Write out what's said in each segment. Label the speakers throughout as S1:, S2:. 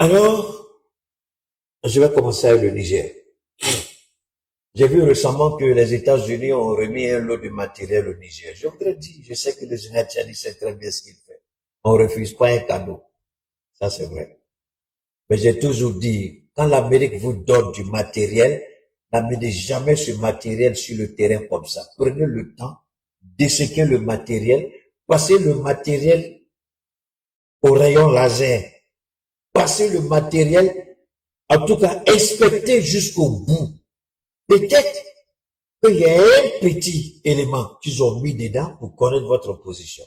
S1: Alors, je vais commencer avec le Niger. J'ai vu récemment que les États-Unis ont remis un lot de matériel au Niger. Je voudrais dire, je sais que le général Tchani sait très bien ce qu'il fait. On refuse pas un cadeau. Ça, c'est vrai. Mais j'ai toujours dit, quand l'Amérique vous donne du matériel, n'amenez jamais ce matériel sur le terrain comme ça. Prenez le temps d'essayer le matériel, passez le matériel au rayon laser, passez le matériel, en tout cas, inspectez jusqu'au bout. Peut-être qu'il y a un petit élément qu'ils ont mis dedans pour connaître votre position.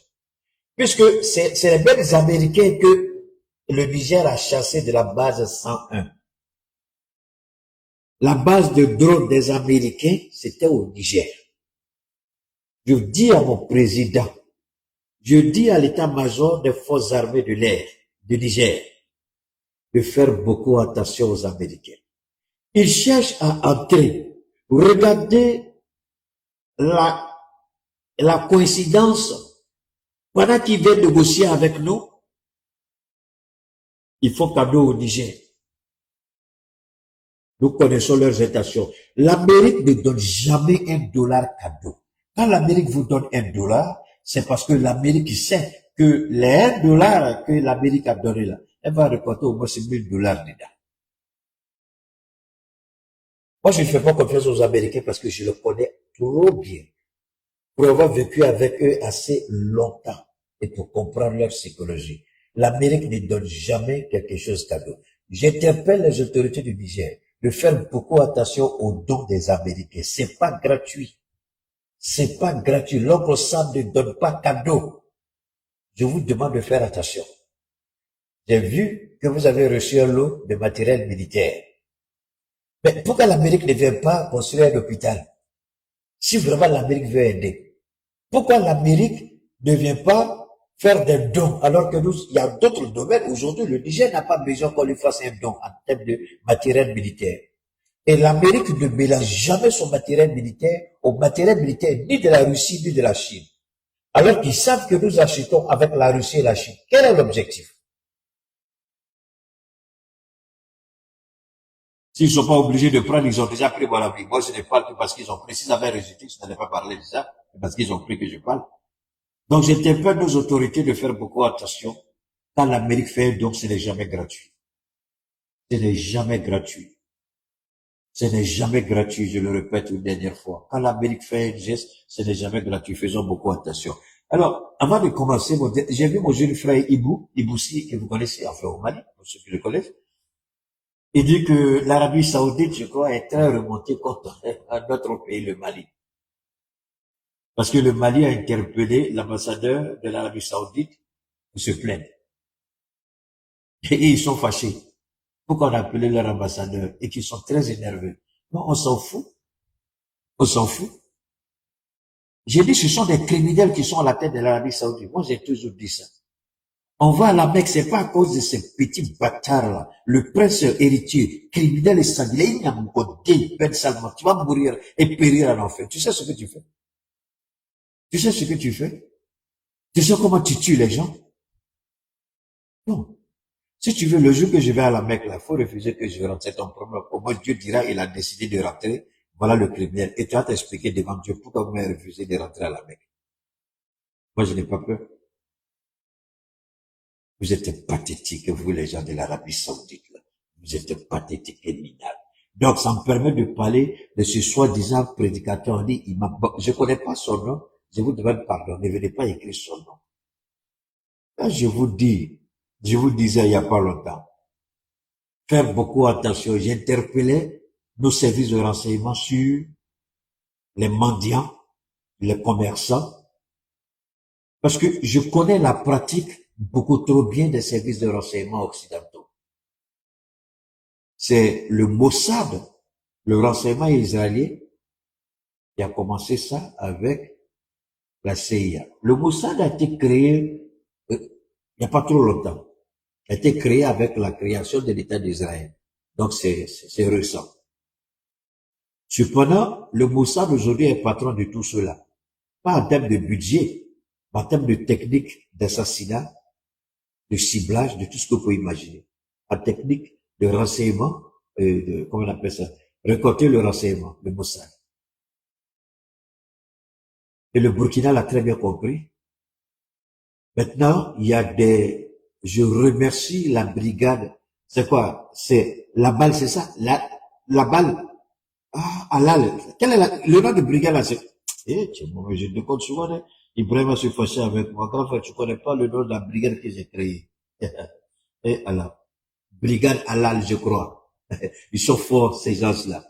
S1: Puisque c'est les mêmes Américains que le Niger a chassé de la base 101. La base de drone des Américains, c'était au Niger. Je dis à mon président, je dis à l'état-major des forces armées de l'air du Niger de faire beaucoup attention aux Américains. Ils cherchent à entrer. Regardez la coïncidence. Pendant qu'ils viennent négocier avec nous, ils font cadeau au Niger. Nous connaissons leurs intentions. L'Amérique ne donne jamais $1 cadeau. Quand l'Amérique vous donne $1, c'est parce que l'Amérique sait que les $1 que l'Amérique a donné là, elle va récolter au moins $1,000 dedans. Moi, je ne fais pas confiance aux Américains parce que je les connais trop bien pour avoir vécu avec eux assez longtemps et pour comprendre leur psychologie. L'Amérique ne donne jamais quelque chose cadeau. J'interpelle les autorités du Niger de faire beaucoup attention aux dons des Américains. C'est pas gratuit. C'est pas gratuit. L'oncle Sam ne donne pas cadeau. Je vous demande de faire attention. J'ai vu que vous avez reçu un lot de matériel militaire. Mais pourquoi l'Amérique ne vient pas construire un hôpital? Si vraiment l'Amérique veut aider. Pourquoi l'Amérique ne vient pas faire des dons alors que nous, il y a d'autres domaines. Aujourd'hui, le Niger n'a pas besoin qu'on lui fasse un don en termes de matériel militaire. Et l'Amérique ne mélange jamais son matériel militaire au matériel militaire ni de la Russie ni de la Chine. Alors qu'ils savent que nous achetons avec la Russie et la Chine. Quel est l'objectif? S'ils ne sont pas obligés de prendre, ils ont déjà pris mon avis. Moi, je ne parle que parce qu'ils ont pris. S'ils avaient rejeté, je n'allais pas parler de ça. C'est parce qu'ils ont pris que je parle. Donc, j'interpelle nos autorités de faire beaucoup attention. Quand l'Amérique fait un don, ce n'est jamais gratuit. Ce n'est jamais gratuit. Ce n'est jamais gratuit, je le répète une dernière fois. Quand l'Amérique fait un geste, ce n'est jamais gratuit. Faisons beaucoup attention. Alors, avant de commencer, j'ai vu mon jeune frère Iboussi, que vous connaissez, enfin au Mali, pour ceux qui le connaissent. Il dit que l'Arabie Saoudite, je crois, est très remontée contre notre pays, le Mali. Parce que le Mali a interpellé l'ambassadeur de l'Arabie Saoudite pour se plaindre. Et ils sont fâchés. Pourquoi on a appelé leur ambassadeur et qu'ils sont très énervés. Non, on s'en fout. On s'en fout. J'ai dit, ce sont des criminels qui sont à la tête de l'Arabie Saoudite. Moi, j'ai toujours dit ça. On va à la Mecque, c'est pas à cause de ces petits bâtards-là. Le prince héritier, criminel et sanguinaire, Ben Salman, tu vas mourir et périr en enfer. Tu sais ce que tu fais? Tu sais ce que tu fais? Tu sais comment tu tues les gens? Non. Si tu veux, le jour que je vais à la Mecque, là, faut refuser que je rentre. C'est ton problème. Au moins, Dieu dira, il a décidé de rentrer. Voilà le criminel. Et tu vas t'expliquer devant Dieu pourquoi vous m'avez refusé de rentrer à la Mecque. Moi, je n'ai pas peur. Vous êtes pathétiques, vous, les gens de l'Arabie Saoudite, là. Vous êtes pathétiques et minables. Donc, ça me permet de parler de ce soi-disant prédicateur. On dit, je connais pas son nom. Je vous demande pardon. Ne venez pas écrire son nom. Quand je vous disais il y a pas longtemps, faire beaucoup attention. J'interpellais nos services de renseignement sur les mendiants, les commerçants, parce que je connais la pratique beaucoup trop bien des services de renseignement occidentaux. C'est le Mossad, le renseignement israélien, qui a commencé ça avec la CIA. Le Mossad a été créé il n'y a pas trop longtemps. A été créé avec la création de l'État d'Israël. Donc c'est récent. Cependant, le Mossad aujourd'hui est patron de tout cela. Pas en termes de budget, mais en termes de technique d'assassinat, de ciblage, de tout ce que vous pouvez imaginer. en technique de renseignement, comment on appelle ça, récolter le renseignement, le Mossad. Et le Burkina l'a très bien compris. Maintenant, il y a je remercie la brigade. C'est quoi? C'est la balle, c'est ça? La balle. Ah, Alal. Quel est le nom de brigade là? Tu vois, je te compte souvent, hein. Ibrahim va se fâcher avec moi. Grand frère, tu connais pas le nom de la brigade que j'ai créée. Et Allah. Brigade Alal, je crois. Ils sont forts, ces gens-là.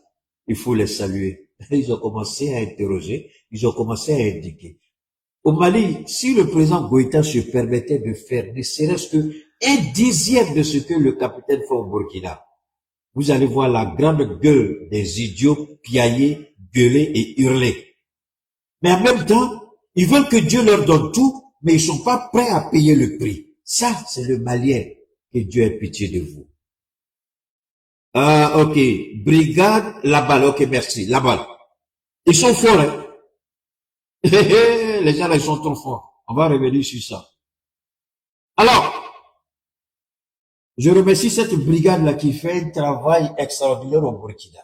S1: Il faut les saluer. Ils ont commencé à interroger. Ils ont commencé à indiquer. Au Mali, si le président Goïta se permettait de faire ne serait-ce que 1/10 de ce que le capitaine fait au Burkina, vous allez voir la grande gueule des idiots piailler, gueuler et hurler. Mais en même temps, ils veulent que Dieu leur donne tout, mais ils sont pas prêts à payer le prix. Ça, c'est le Malien. Que Dieu ait pitié de vous. Ah, ok. Brigade, la balle. Ok, merci. La balle. Ils sont forts, hein. Les gens là, ils sont trop forts. On va revenir sur ça. Alors, je remercie cette brigade-là qui fait un travail extraordinaire au Burkina.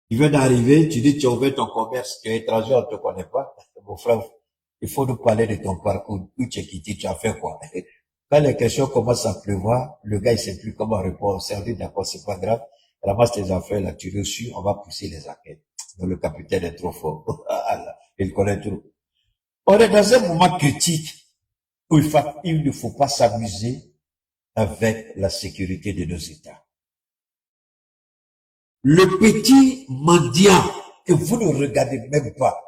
S1: Il vient d'arriver, tu dis tu as ouvert ton commerce, tu es étranger, on ne te connaît pas. Mon frère, il faut nous parler de ton parcours. Où tu es quitté, tu as fait quoi? Quand les questions commencent à pleuvoir, le gars il sait plus comment répondre. C'est dit d'accord, c'est pas grave. Ramasse tes affaires là, tu reçus, on va pousser les enquêtes. Donc le capitaine est trop fort. Il connaît tout. On est dans un moment critique où il ne faut pas s'amuser avec la sécurité de nos États. Le petit mendiant que vous ne regardez même pas,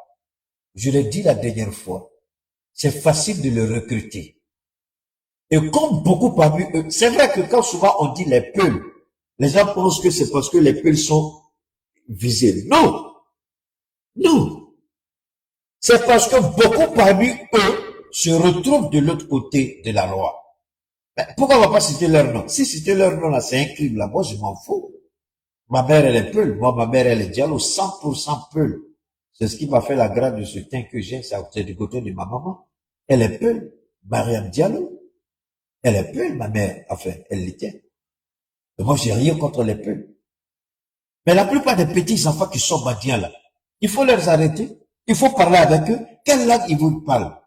S1: je l'ai dit la dernière fois, c'est facile de le recruter. Et comme beaucoup parmi eux, c'est vrai que quand souvent on dit les peuls, les gens pensent que c'est parce que les peuls sont visés. Non! Non! C'est parce que beaucoup parmi eux se retrouvent de l'autre côté de la loi. Mais pourquoi on va pas citer leur nom? Si citer leur nom là, c'est un crime là, moi je m'en fous. Ma mère elle est Peul, moi ma mère elle est Diallo, 100% Peul. C'est ce qui m'a fait la grâce de ce teint que j'ai, c'est du côté de ma maman. Elle est Peul, Mariam Diallo. Elle est Peul, ma mère, enfin, elle l'était. Et moi j'ai rien contre les Peuls. Mais la plupart des petits enfants qui sont mendiants là, il faut les arrêter. Il faut parler avec eux. Quelle langue ils vous parlent?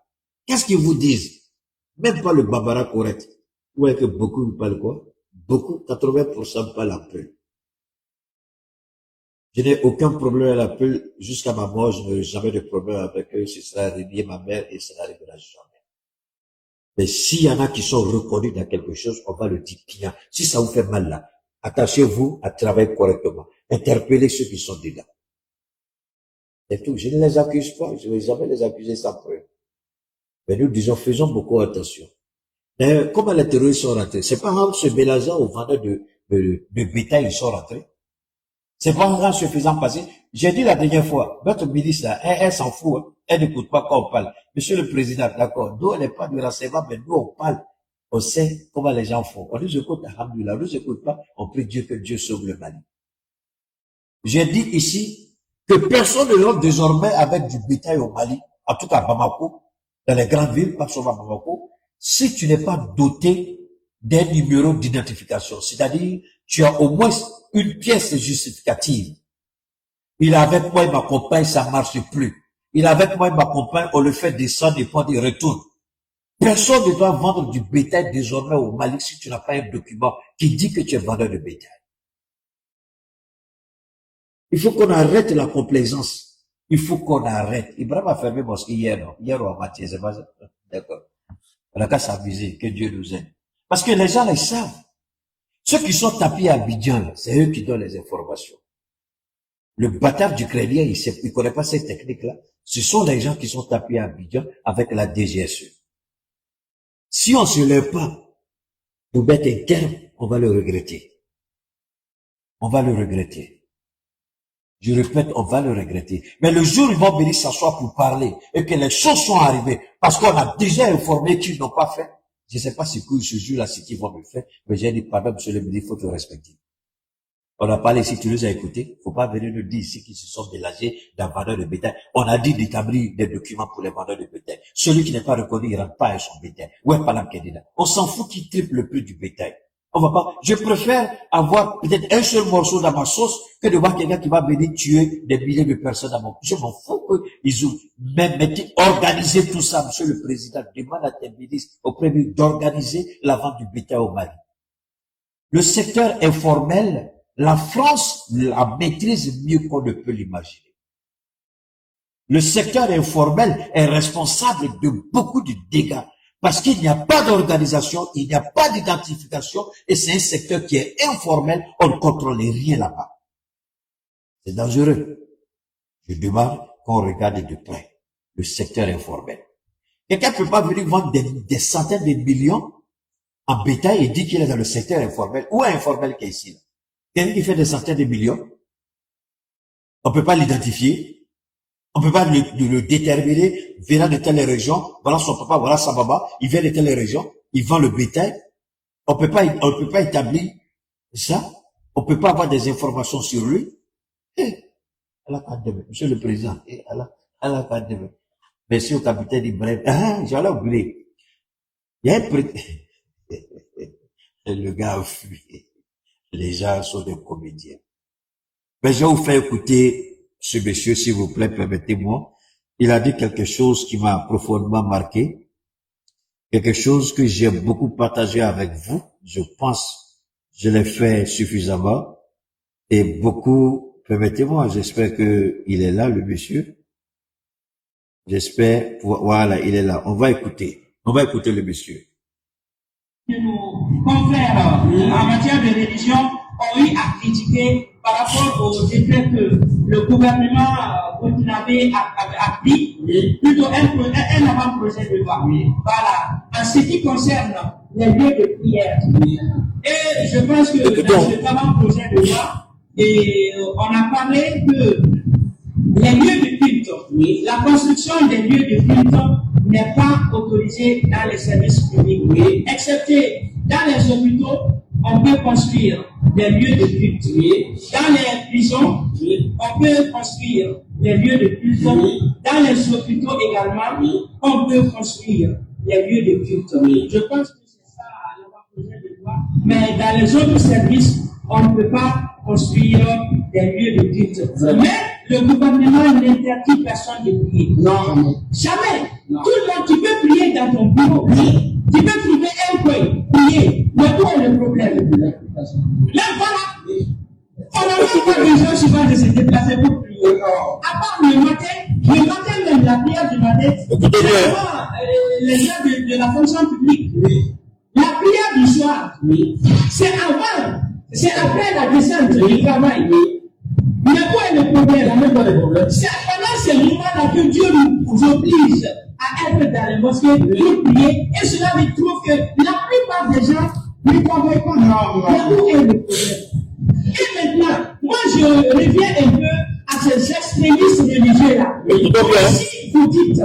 S1: Qu'est-ce qu'ils vous disent? Même pas le bambara correct. Vous voyez que beaucoup vous parlent quoi? Beaucoup, 80% parlent en Peul. Je n'ai aucun problème à la Peul. Jusqu'à ma mort, je n'ai jamais de problème avec eux. Ce sera renier ma mère et ça n'arrivera jamais. Mais s'il y en a qui sont reconnus dans quelque chose, on va le dire bien. Si ça vous fait mal là, attachez-vous à travailler correctement. Interpellez ceux qui sont dedans. C'est tout. Je ne les accuse pas. Je ne vais jamais les accuser sans preuve. Mais nous disons, faisons beaucoup attention. D'ailleurs, comment les terroristes sont rentrés? C'est pas en se mélangeant aux vendeurs de bétail, ils sont rentrés. C'est pas en se faisant passer. J'ai dit la dernière fois, notre ministre, là, elle s'en fout, hein. Elle n'écoute pas quand on parle. Monsieur le Président, d'accord, nous, on n'est pas du renseignement, mais nous, on parle. On sait comment les gens font. On nous écoute, alhamdoulilah, on nous écoute pas, on prie Dieu que Dieu sauve le Mali. J'ai dit ici que personne ne rentre désormais avec du bétail au Mali, en tout cas à Bamako, dans les grandes villes, pas seulement à Bamako, si tu n'es pas doté d'un numéro d'identification. C'est-à-dire, tu as au moins une pièce justificative. Il est avec moi, il m'accompagne, ça marche plus. Il est avec moi, il m'accompagne, on le fait descendre et puis il retourne. Personne ne doit vendre du bétail désormais au Mali si tu n'as pas un document qui dit que tu es vendeur de bétail. Il faut qu'on arrête la complaisance. Il faut qu'on arrête. Ibrahim a fermé mosquée hier, non? Hier ou à Mathieu, c'est pas ça? D'accord. On n'a qu'à s'amuser, que Dieu nous aide. Parce que les gens, les savent. Ceux qui sont tapis à Abidjan, c'est eux qui donnent les informations. Le bâtard du Crédien, il connaît pas cette technique-là. Ce sont les gens qui sont tapis à Abidjan avec la DGSE. Si on se lève pas pour mettre un terme, on va le regretter. On va le regretter. Je répète, on va le regretter. Mais le jour où ils vont venir s'asseoir pour parler et que les choses sont arrivées, parce qu'on a déjà informé qu'ils n'ont pas fait, je ne sais pas ce jour-là, ce qu'ils vont me faire, mais j'ai dit, pardon, monsieur le ministre, il faut te respecter. On a parlé ici, tu nous as écoutés. Faut pas venir nous dire ici qu'ils se sont mélangés dans vendeurs de bétail. On a dit d'établir des documents pour les vendeurs de bétail. Celui qui n'est pas reconnu, il rentre pas à son bétail. Ouais, pas là, on s'en fout qu'il triple le prix du bétail. On va pas, je préfère avoir peut-être un seul morceau dans ma sauce que de voir quelqu'un qui va venir tuer des milliers de personnes dans mon, je m'en fous qu'ils ont, même, organiser tout ça, monsieur le président, demande à tes ministres, au premier d'organiser la vente du bétail au Mali. Le secteur informel, la France la maîtrise mieux qu'on ne peut l'imaginer. Le secteur informel est responsable de beaucoup de dégâts parce qu'il n'y a pas d'organisation, il n'y a pas d'identification et c'est un secteur qui est informel, on ne contrôle rien là-bas. C'est dangereux. Je demande qu'on regarde de près le secteur informel. Quelqu'un ne peut pas venir vendre des centaines de millions en bétail et dire qu'il est dans le secteur informel. Où est informel qui est ici? Quelqu'un qui fait des centaines de millions, on ne peut pas l'identifier. On peut pas le déterminer, venant de telle région, voilà son papa, voilà sa maman, il vient de telle région, il vend le bétail. On peut pas établir ça. On peut pas avoir des informations sur lui. Monsieur le président, monsieur le capitaine Ibrahim, j'allais oublier. Il y a le gars a fui. Les gens sont des comédiens. Mais je vais vous faire écouter ce monsieur, s'il vous plaît, permettez-moi. Il a dit quelque chose qui m'a profondément marqué. Quelque chose que j'ai beaucoup partagé avec vous. Je pense, je l'ai fait suffisamment. Et beaucoup, permettez-moi, j'espère que il est là, le monsieur. J'espère, voilà, il est là. On va écouter le monsieur.
S2: Nos confrères en matière de religion ont eu à critiquer par rapport aux décrets que le gouvernement burkinabé a pris, plutôt un avant-projet de loi. Voilà. En ce qui concerne les lieux de prière. Et je pense que dans cet avant-projet de loi, on a parlé que les lieux de culte, la construction des lieux de culte n'est pas autorisée dans les services publics, excepté dans les hôpitaux, on peut construire des lieux de culte. Dans les prisons, on peut construire des lieux de culte. Dans les hôpitaux également, on peut construire des lieux de culte. Je pense que c'est ça l'avant-projet de loi. Mais dans les autres services, on ne peut pas construire des lieux de culte. Mais le gouvernement n'interdit personne de prier. Non. Jamais. Non. Tout le monde, tu peux prier dans ton bureau. Oui. Tu peux trouver un coin, prier. Mais où est le problème? Là, voilà. Oui. On n'a même pas besoin souvent de se déplacer pour prier. Non. À part le matin même, la prière du matin, les gens de la fonction publique. Oui. La prière du soir, oui. C'est avant, c'est après la descente du travail. Oui. Mais quoi est le problème? C'est pendant ces moments-là que Dieu nous oblige à être dans les mosquées pour prier. Et cela me trouve que la plupart des gens ne travaillent pas. Mais où est le problème? Et maintenant, moi je reviens un peu à ces extrémistes religieux-là. Si vous dites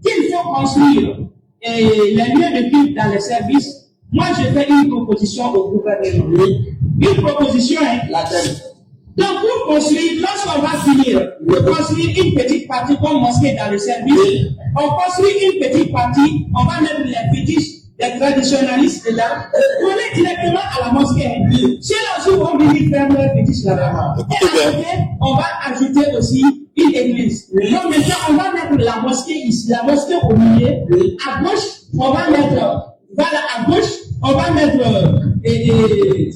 S2: qu'il faut construire les lieux de culte dans les services, moi je fais une proposition au gouvernement. Une proposition est la tête. Donc, pour construire, lorsqu'on va finir de construire une petite partie comme mosquée dans le service, on construit une petite partie, on va mettre les fétiches, les traditionnalistes dedans, on est directement à la mosquée. Ceux-là aussi vont venir faire leurs fétiches là-bas. Et à côté, on va ajouter aussi une église. Donc maintenant, on va mettre la mosquée ici, la mosquée au milieu. À gauche, on va mettre, voilà, à gauche, on va mettre les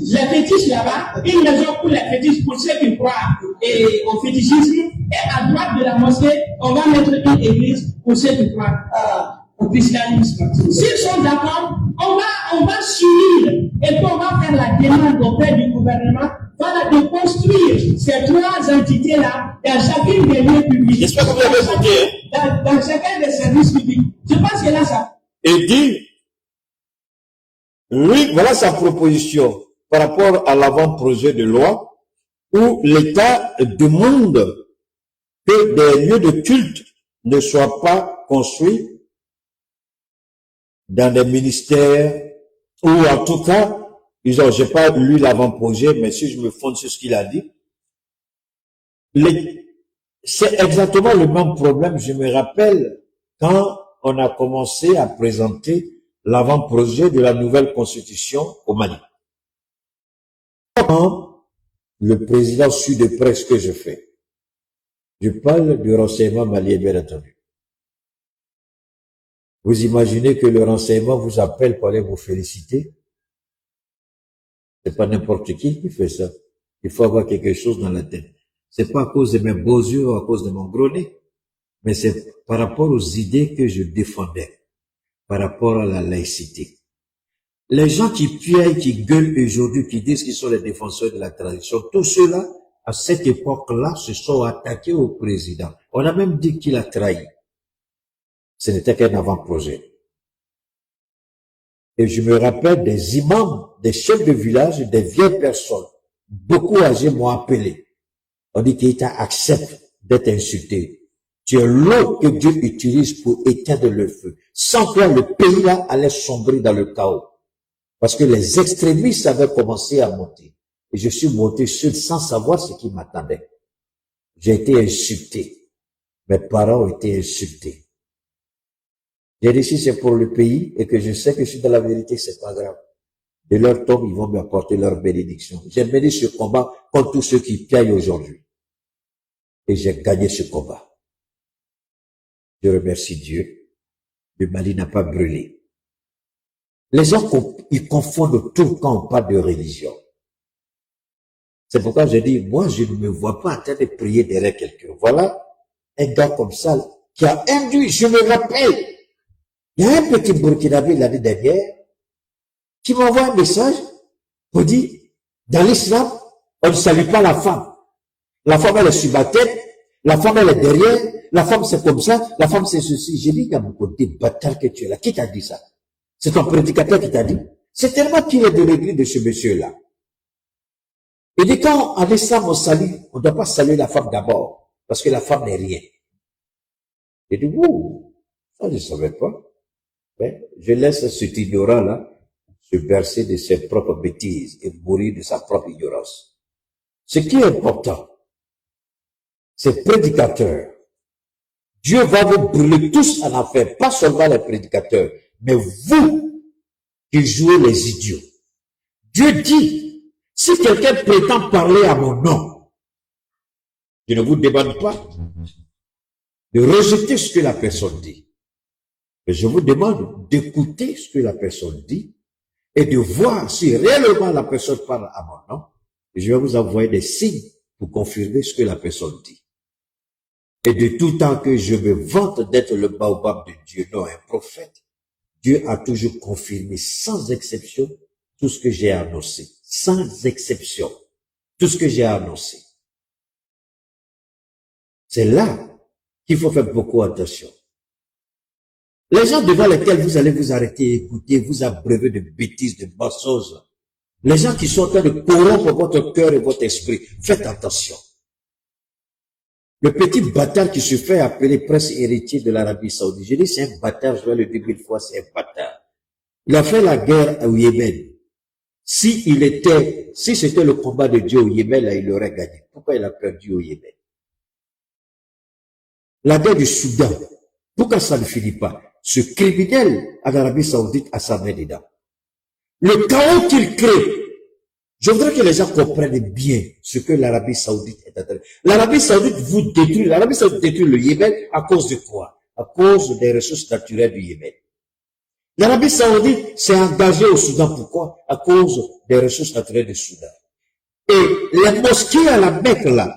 S2: fétiches là-bas, une maison pour les fétiches, pour ceux qui croient au fétichisme, et à droite de la mosquée, on va mettre une église pour ceux qui croient au christianisme. S'ils sont d'accord, on va s'unir et puis on va faire la demande auprès du gouvernement, voilà, de construire ces trois entités-là dans chacune des lieux publics.
S1: J'espère que vous avez écouté.
S2: Dans chacun des services publics. Je pense que là, ça.
S1: Et dit, lui, voilà sa proposition par rapport à l'avant-projet de loi où l'État demande que des lieux de culte ne soient pas construits dans des ministères ou en tout cas j'ai pas lu l'avant-projet, mais si je me fonde sur ce qu'il a dit, c'est exactement le même problème. Je me rappelle quand on a commencé à présenter l'avant-projet de la nouvelle constitution au Mali. Quand le président suit de près ce que je fais, je parle du renseignement malien, bien entendu. Vous imaginez que le renseignement vous appelle pour aller vous féliciter? C'est pas n'importe qui fait ça. Il faut avoir quelque chose dans la tête. C'est pas à cause de mes beaux yeux ou à cause de mon gros nez, mais c'est par rapport aux idées que je défendais, par rapport à la laïcité. Les gens qui piaillent, qui gueulent aujourd'hui, qui disent qu'ils sont les défenseurs de la tradition, tous ceux-là, à cette époque-là, se sont attaqués au président. On a même dit qu'il a trahi. Ce n'était qu'un avant-projet. Et je me rappelle des imams, des chefs de village, des vieilles personnes, beaucoup âgés m'ont appelé. On dit qu'il accepte d'être insulté. Tu es l'eau que Dieu utilise pour éteindre le feu. Sans quoi le pays là allait sombrer dans le chaos. Parce que les extrémistes avaient commencé à monter. Et je suis monté seul sans savoir ce qui m'attendait. J'ai été insulté. Mes parents ont été insultés. J'ai dit si c'est pour le pays et que je sais que je suis dans la vérité, c'est pas grave. De leur tombe, ils vont m'apporter leur bénédiction. J'ai mené ce combat contre tous ceux qui piaillent aujourd'hui. Et j'ai gagné ce combat. Je remercie Dieu. Le Mali n'a pas brûlé. Les gens, ils confondent tout quand on parle de religion. C'est pourquoi je dis, moi, je ne me vois pas en train de prier derrière quelqu'un. Voilà un gars comme ça, qui a induit, je me rappelle, il y a un petit Burkinabé l'année dernière, qui m'envoie un message pour dire, dans l'islam, on ne salue pas la femme. La femme, elle est sur ma tête, la femme, elle est derrière, la femme, c'est comme ça, la femme, c'est ceci. J'ai dit, il y a beaucoup de bâtards que tu es là. Qui t'a dit ça? C'est ton prédicateur qui t'a dit. C'est tellement qu'il est de l'église de ce monsieur-là. Il dit, quand en islam on salue, on ne doit pas saluer la femme d'abord, parce que la femme n'est rien. J'ai dit, ouh, ça je ne savais pas. Mais je laisse cet ignorant-là se bercer de ses propres bêtises et mourir de sa propre ignorance. Ce qui est important, c'est prédicateur. Dieu va vous brûler tous en enfer, pas seulement les prédicateurs, mais vous qui jouez les idiots. Dieu dit, si quelqu'un prétend parler à mon nom, je ne vous demande pas de rejeter ce que la personne dit. Mais je vous demande d'écouter ce que la personne dit et de voir si réellement la personne parle à mon nom. Et je vais vous envoyer des signes pour confirmer ce que la personne dit. Et de tout temps que je me vante d'être le baobab de Dieu, non un prophète, Dieu a toujours confirmé sans exception tout ce que j'ai annoncé. Sans exception. Tout ce que j'ai annoncé. C'est là qu'il faut faire beaucoup attention. Les gens devant lesquels vous allez vous arrêter et écouter, vous abreuver de bêtises, de mensonges. Les gens qui sont en train de corrompre votre cœur et votre esprit, faites attention. Le petit bâtard qui se fait appeler prince héritier de l'Arabie Saoudite, je dis c'est un bâtard, je vais le dire 1000 fois, c'est un bâtard. Il a fait la guerre au Yémen. Si c'était le combat de Dieu au Yémen, là, il aurait gagné. Pourquoi il a perdu au Yémen? La guerre du Soudan, pourquoi ça ne finit pas? Ce criminel en Arabie Saoudite a sa main dedans. Le chaos qu'il crée, je voudrais que les gens comprennent bien ce que l'Arabie Saoudite est en train de faire. L'Arabie Saoudite vous détruit. L'Arabie Saoudite détruit le Yémen à cause de quoi? À cause des ressources naturelles du Yémen. L'Arabie Saoudite s'est engagée au Soudan. Pourquoi? À cause des ressources naturelles du Soudan. Et les mosquées à la Mecque là,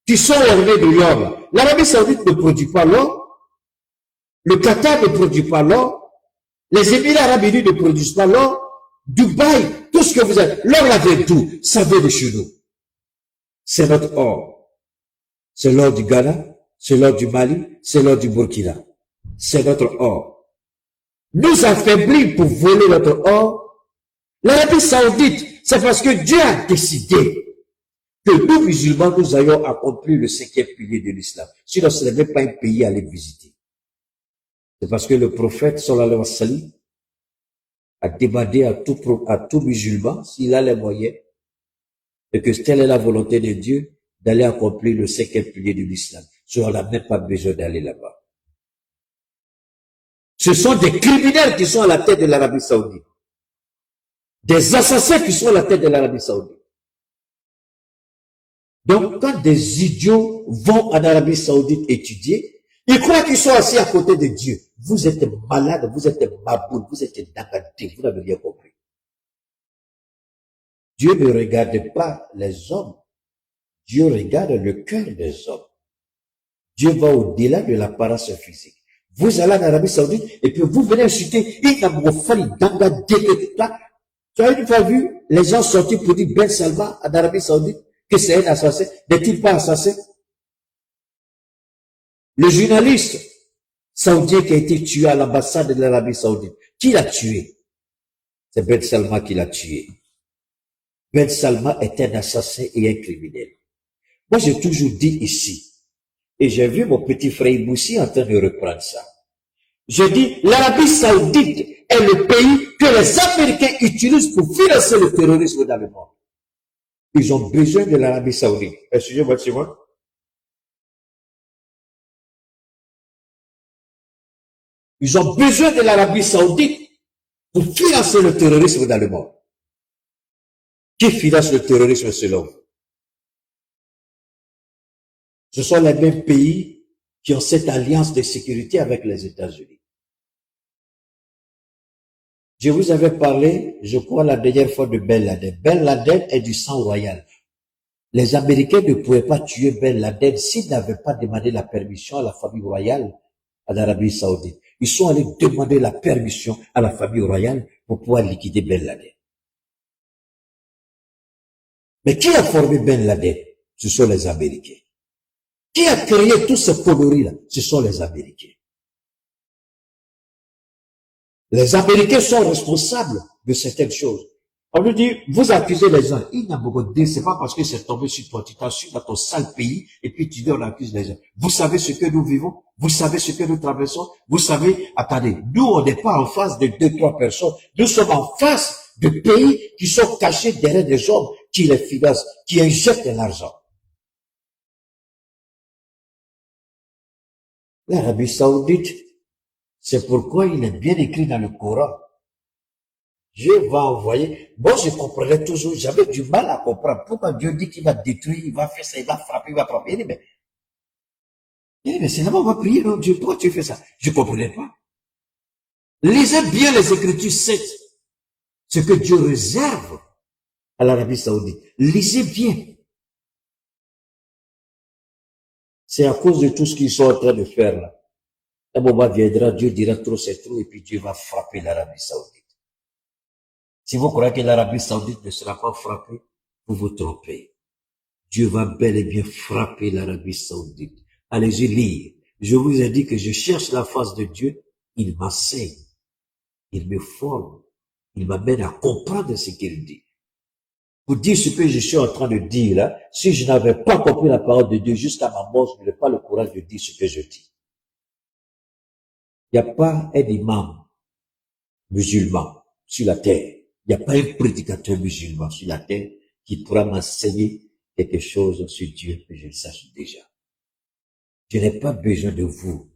S1: qui sont ornées de l'or, l'Arabie Saoudite ne produit pas l'or. Le Qatar ne produit pas l'or. Les Émirats Arabes Unis ne produisent pas l'or. Dubaï, tout ce que vous avez, l'or là vient tout, ça vient de chez nous. C'est notre or. C'est l'or du Ghana, c'est l'or du Mali, c'est l'or du Burkina. C'est notre or. Nous affaiblir pour voler notre or. L'Arabie Saoudite, c'est parce que Dieu a décidé que nous musulmans, nous ayons accompli le 5e pilier de l'islam. Sinon, ce n'est même pas un pays à aller visiter. C'est parce que le prophète, sallallahu alayhi wa sallam, à demander à tout musulman, s'il a les moyens, et que telle est la volonté de Dieu, d'aller accomplir le 5e pilier de l'islam. On n'a même pas besoin d'aller là-bas. Ce sont des criminels qui sont à la tête de l'Arabie Saoudite. Des assassins qui sont à la tête de l'Arabie Saoudite. Donc, quand des idiots vont en Arabie Saoudite étudier, ils croient qu'ils sont assis à côté de Dieu. Vous êtes malade, vous êtes baboune, vous êtes dangadi, vous n'avez rien compris. Dieu ne regarde pas les hommes. Dieu regarde le cœur des hommes. Dieu va au-delà de l'apparence physique. Vous allez en Arabie Saoudite et puis vous venez insulter tu as une fois vu les gens sortis pour dire Ben Salman en Arabie Saoudite que c'est un assassin? N'est-il pas assassin? Le journaliste saoudien qui a été tué à l'ambassade de l'Arabie Saoudite, qui l'a tué? C'est Ben Salman qui l'a tué. Ben Salman est un assassin et un criminel. Moi, j'ai toujours dit ici, et j'ai vu mon petit frère Moussi en train de reprendre ça. Je dis, l'Arabie Saoudite est le pays que les Américains utilisent pour financer le terrorisme dans le monde. Ils ont besoin de l'Arabie Saoudite. Excusez-moi, c'est moi. Ils ont besoin de l'Arabie Saoudite pour financer le terrorisme dans le monde. Qui finance le terrorisme selon vous? Ce sont les mêmes pays qui ont cette alliance de sécurité avec les États-Unis. Je vous avais parlé, je crois, la dernière fois de Ben Laden. Ben Laden est du sang royal. Les Américains ne pouvaient pas tuer Ben Laden s'ils n'avaient pas demandé la permission à la famille royale en Arabie Saoudite. Ils sont allés demander la permission à la famille royale pour pouvoir liquider Ben Laden. Mais qui a formé Ben Laden? Ce sont les Américains. Qui a créé tous ces conneries-là? Ce sont les Américains. Les Américains sont responsables de certaines choses. On nous dit, vous accusez les gens. Il n'y a beaucoup de c'est pas parce que c'est tombé sur toi, tu t'assumes dans ton sale pays, et puis tu dis, on accuse les gens. Vous savez ce que nous vivons? Vous savez ce que nous traversons? Vous savez, attendez, nous, on n'est pas en face de 2-3 personnes. Nous sommes en face de pays qui sont cachés derrière des hommes qui les financent, qui injectent de l'argent. L'Arabie Saoudite, c'est pourquoi il est bien écrit dans le Coran. Dieu va envoyer. Moi, je comprenais toujours, j'avais du mal à comprendre. Pourquoi Dieu dit qu'il va détruire, il va faire ça, il va frapper, il va frapper. Il dit, mais c'est là-bas, on va prier, non, Dieu, pourquoi tu fais ça? Je ne comprenais pas. Lisez bien les Écritures saintes. Ce que Dieu réserve à l'Arabie Saoudite. Lisez bien. C'est à cause de tout ce qu'ils sont en train de faire là. Un moment viendra, Dieu dira trop c'est trop, et puis Dieu va frapper l'Arabie Saoudite. Si vous croyez que l'Arabie Saoudite ne sera pas frappée, vous vous trompez. Dieu va bel et bien frapper l'Arabie Saoudite. Allez-y lire. Je vous ai dit que je cherche la face de Dieu. Il m'enseigne. Il me forme. Il m'amène à comprendre ce qu'il dit. Pour dire ce que je suis en train de dire là, si je n'avais pas compris la parole de Dieu jusqu'à ma mort, je n'aurais pas le courage de dire ce que je dis. Il n'y a pas un imam musulman sur la terre. Il n'y a pas un prédicateur musulman sur la terre qui pourra m'enseigner quelque chose sur Dieu que je le sache déjà. Je n'ai pas besoin de vous.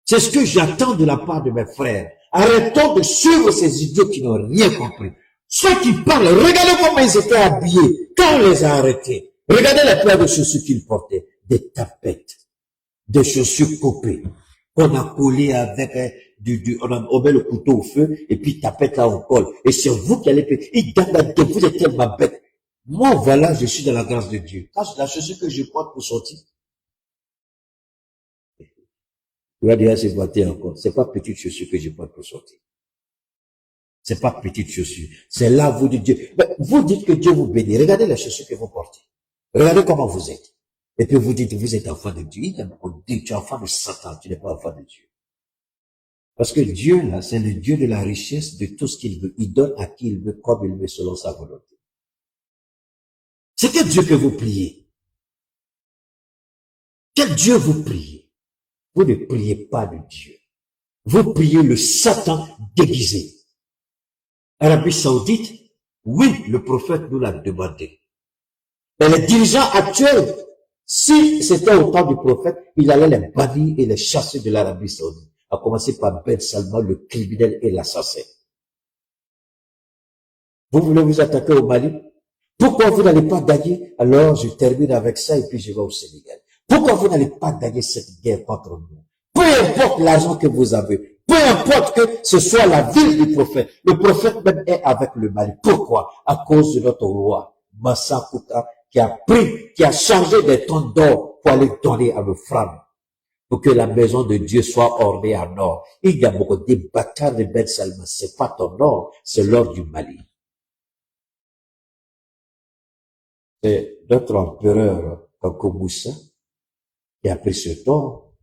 S1: C'est ce que j'attends de la part de mes frères. Arrêtons de suivre ces idiots qui n'ont rien compris. Ceux qui parlent, regardez comment ils étaient habillés quand on les a arrêtés. Regardez la paire de chaussures qu'ils portaient. Des tapettes, des chaussures coupées, qu'on a collées avec on met le couteau au feu, et puis tapette là on colle. Et c'est vous qui allez payer. Vous êtes tellement bête. Moi, voilà, je suis dans la grâce de Dieu. Quand la chaussure que je porte pour sortir, tu vas dire, c'est boité encore. C'est pas petite chaussure que je porte pour sortir. C'est pas petite chaussure. C'est là, vous dites Dieu. Mais vous dites que Dieu vous bénit. Regardez les chaussures que vous portez. Regardez comment vous êtes. Et puis vous dites, vous êtes enfant de Dieu. Il dit, tu es enfant de Satan, tu n'es pas enfant de Dieu. Parce que Dieu, là, c'est le Dieu de la richesse, de tout ce qu'il veut. Il donne à qui il veut, comme il veut, selon sa volonté. C'est quel Dieu que vous priez? Quel Dieu vous priez? Vous ne priez pas de Dieu. Vous priez le Satan déguisé. Arabie Saoudite, oui, le prophète nous l'a demandé. Mais les dirigeants actuels, si c'était au temps du prophète, il allait les bannir et les chasser de l'Arabie Saoudite. À commencer par Ben Salman, le criminel et l'assassin. Vous voulez vous attaquer au Mali? Pourquoi vous n'allez pas gagner? Alors, je termine avec ça et puis je vais au Sénégal. Pourquoi vous n'allez pas gagner cette guerre contre nous? Peu importe l'argent que vous avez, peu importe que ce soit la ville du prophète, le prophète même est avec le Mali. Pourquoi? À cause de notre roi, Massa Kouta, qui a changé des tonnes d'or pour aller donner à nos femmes, pour que la maison de Dieu soit ornée en or. Il y a beaucoup de bâtards de Ben Salman, c'est pas ton or, c'est l'or du Mali. C'est notre empereur Kanko Moussa qui a pris ce tort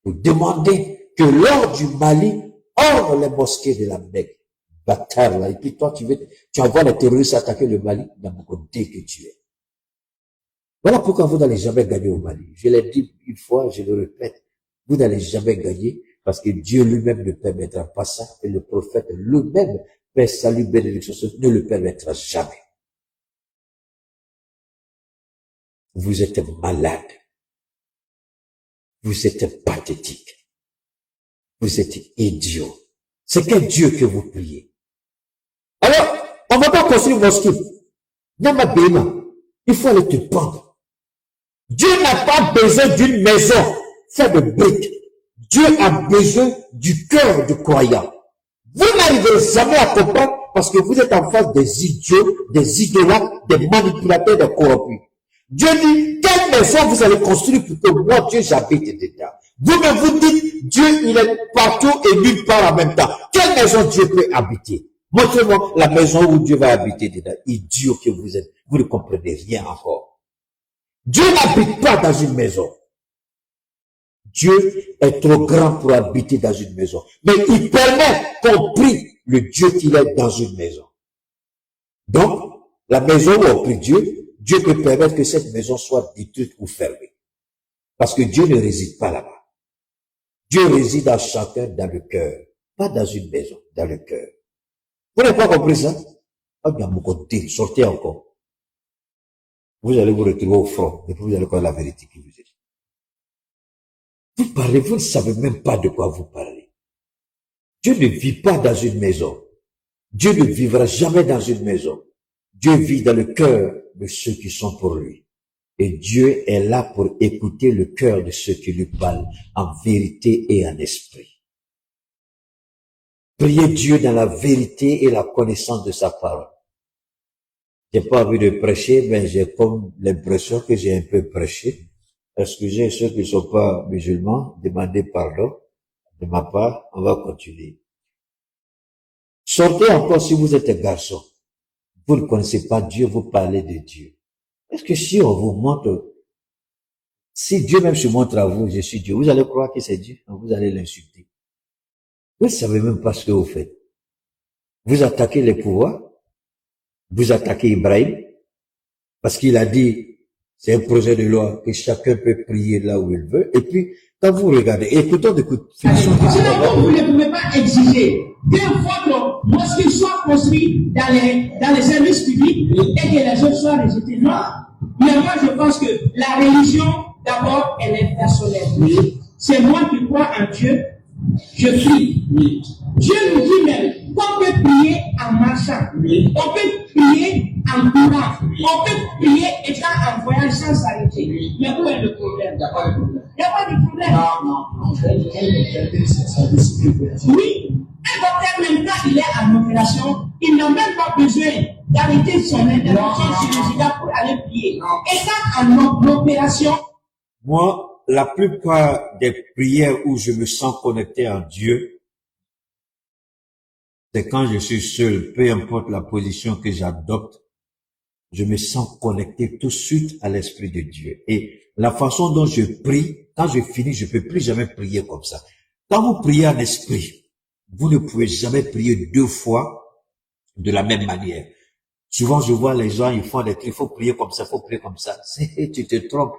S1: pour demander que l'or du Mali orne les mosquées de la Mecque. Bâtard là. Et puis toi, tu envoies les terroristes attaquer le Mali dans mon côté que tu es. Voilà pourquoi vous n'allez jamais gagner au Mali. Je l'ai dit une fois, je le répète. Vous n'allez jamais gagner parce que Dieu lui-même ne permettra pas ça et le prophète lui-même, paix, salut, bénédiction, ne le permettra jamais. Vous êtes malade. Vous êtes pathétique. Vous êtes idiot. C'est quel Dieu que vous priez? Alors, on va pas construire une mosquée. Il faut aller te pendre. Dieu n'a pas besoin d'une maison faite de briques. Dieu a besoin du cœur du croyant. Vous n'arrivez jamais à comprendre parce que vous êtes en face des idiots, des idolâtres, des manipulateurs, des corrompus. Dieu dit, quelle maison vous allez construire pour que moi, Dieu, j'habite dedans? Vous-même, vous dites, Dieu, il est partout et nulle part en même temps. Quelle maison Dieu peut habiter? Montrez-moi la maison où Dieu va habiter dedans. Idiot que vous êtes. Vous ne comprenez rien encore. Dieu n'habite pas dans une maison. Dieu est trop grand pour habiter dans une maison. Mais il permet qu'on prie le Dieu qu'il est dans une maison. Donc, la maison où on prie Dieu, Dieu peut permettre que cette maison soit détruite ou fermée. Parce que Dieu ne réside pas là-bas. Dieu réside en chacun dans le cœur. Pas dans une maison, dans le cœur. Vous n'avez pas compris ça? Ah bien, mon côté, sortez encore. Vous allez vous retrouver au front, et puis vous allez connaître la vérité qui vous est. Vous parlez, vous ne savez même pas de quoi vous parlez. Dieu ne vit pas dans une maison. Dieu ne vivra jamais dans une maison. Dieu vit dans le cœur de ceux qui sont pour lui. Et Dieu est là pour écouter le cœur de ceux qui lui parlent en vérité et en esprit. Priez Dieu dans la vérité et la connaissance de sa parole. J'ai pas envie de prêcher, mais j'ai comme l'impression que j'ai un peu prêché. Excusez ceux qui ne sont pas musulmans, demandez pardon de ma part, on va continuer. Sortez encore si vous êtes un garçon. Vous ne connaissez pas Dieu, vous parlez de Dieu. Est-ce que si on vous montre, si Dieu même se montre à vous, je suis Dieu, vous allez croire que c'est Dieu, vous allez l'insulter. Vous ne savez même pas ce que vous faites. Vous attaquez les pouvoirs, vous attaquez Ibrahim, parce qu'il a dit, c'est un projet de loi que chacun peut prier là où il veut, et puis, quand vous regardez, écoutons des coups de
S2: sinon, vous ne pouvez pas exiger que votre mosquée soit construite dans les services publics et que les autres soient rejetés. Non. Mais moi, je pense que la religion, d'abord, elle est personnelle. Oui. C'est moi qui crois en Dieu, je prie. Oui. Dieu nous dit même qu'on peut prier en marchant. Oui. On peut prier en courant. Oui. On peut prier étant en voyage sans s'arrêter. Oui. Mais où est le problème? Il n'y a pas de problème. Il n'y a pas de problème. Non. Oui. Un docteur, même quand il est en opération, il n'a même pas besoin d'arrêter son intervention chirurgicale pour aller prier. Étant en opération.
S1: Moi, la plupart des prières où je me sens connecté à Dieu, c'est quand je suis seul, peu importe la position que j'adopte, je me sens connecté tout de suite à l'Esprit de Dieu. Et la façon dont je prie, quand je finis, je peux plus jamais prier comme ça. Quand vous priez en esprit, vous ne pouvez jamais prier deux fois de la même manière. Souvent, je vois les gens, ils font des trucs, il faut prier comme ça, il faut prier comme ça. Tu te trompes.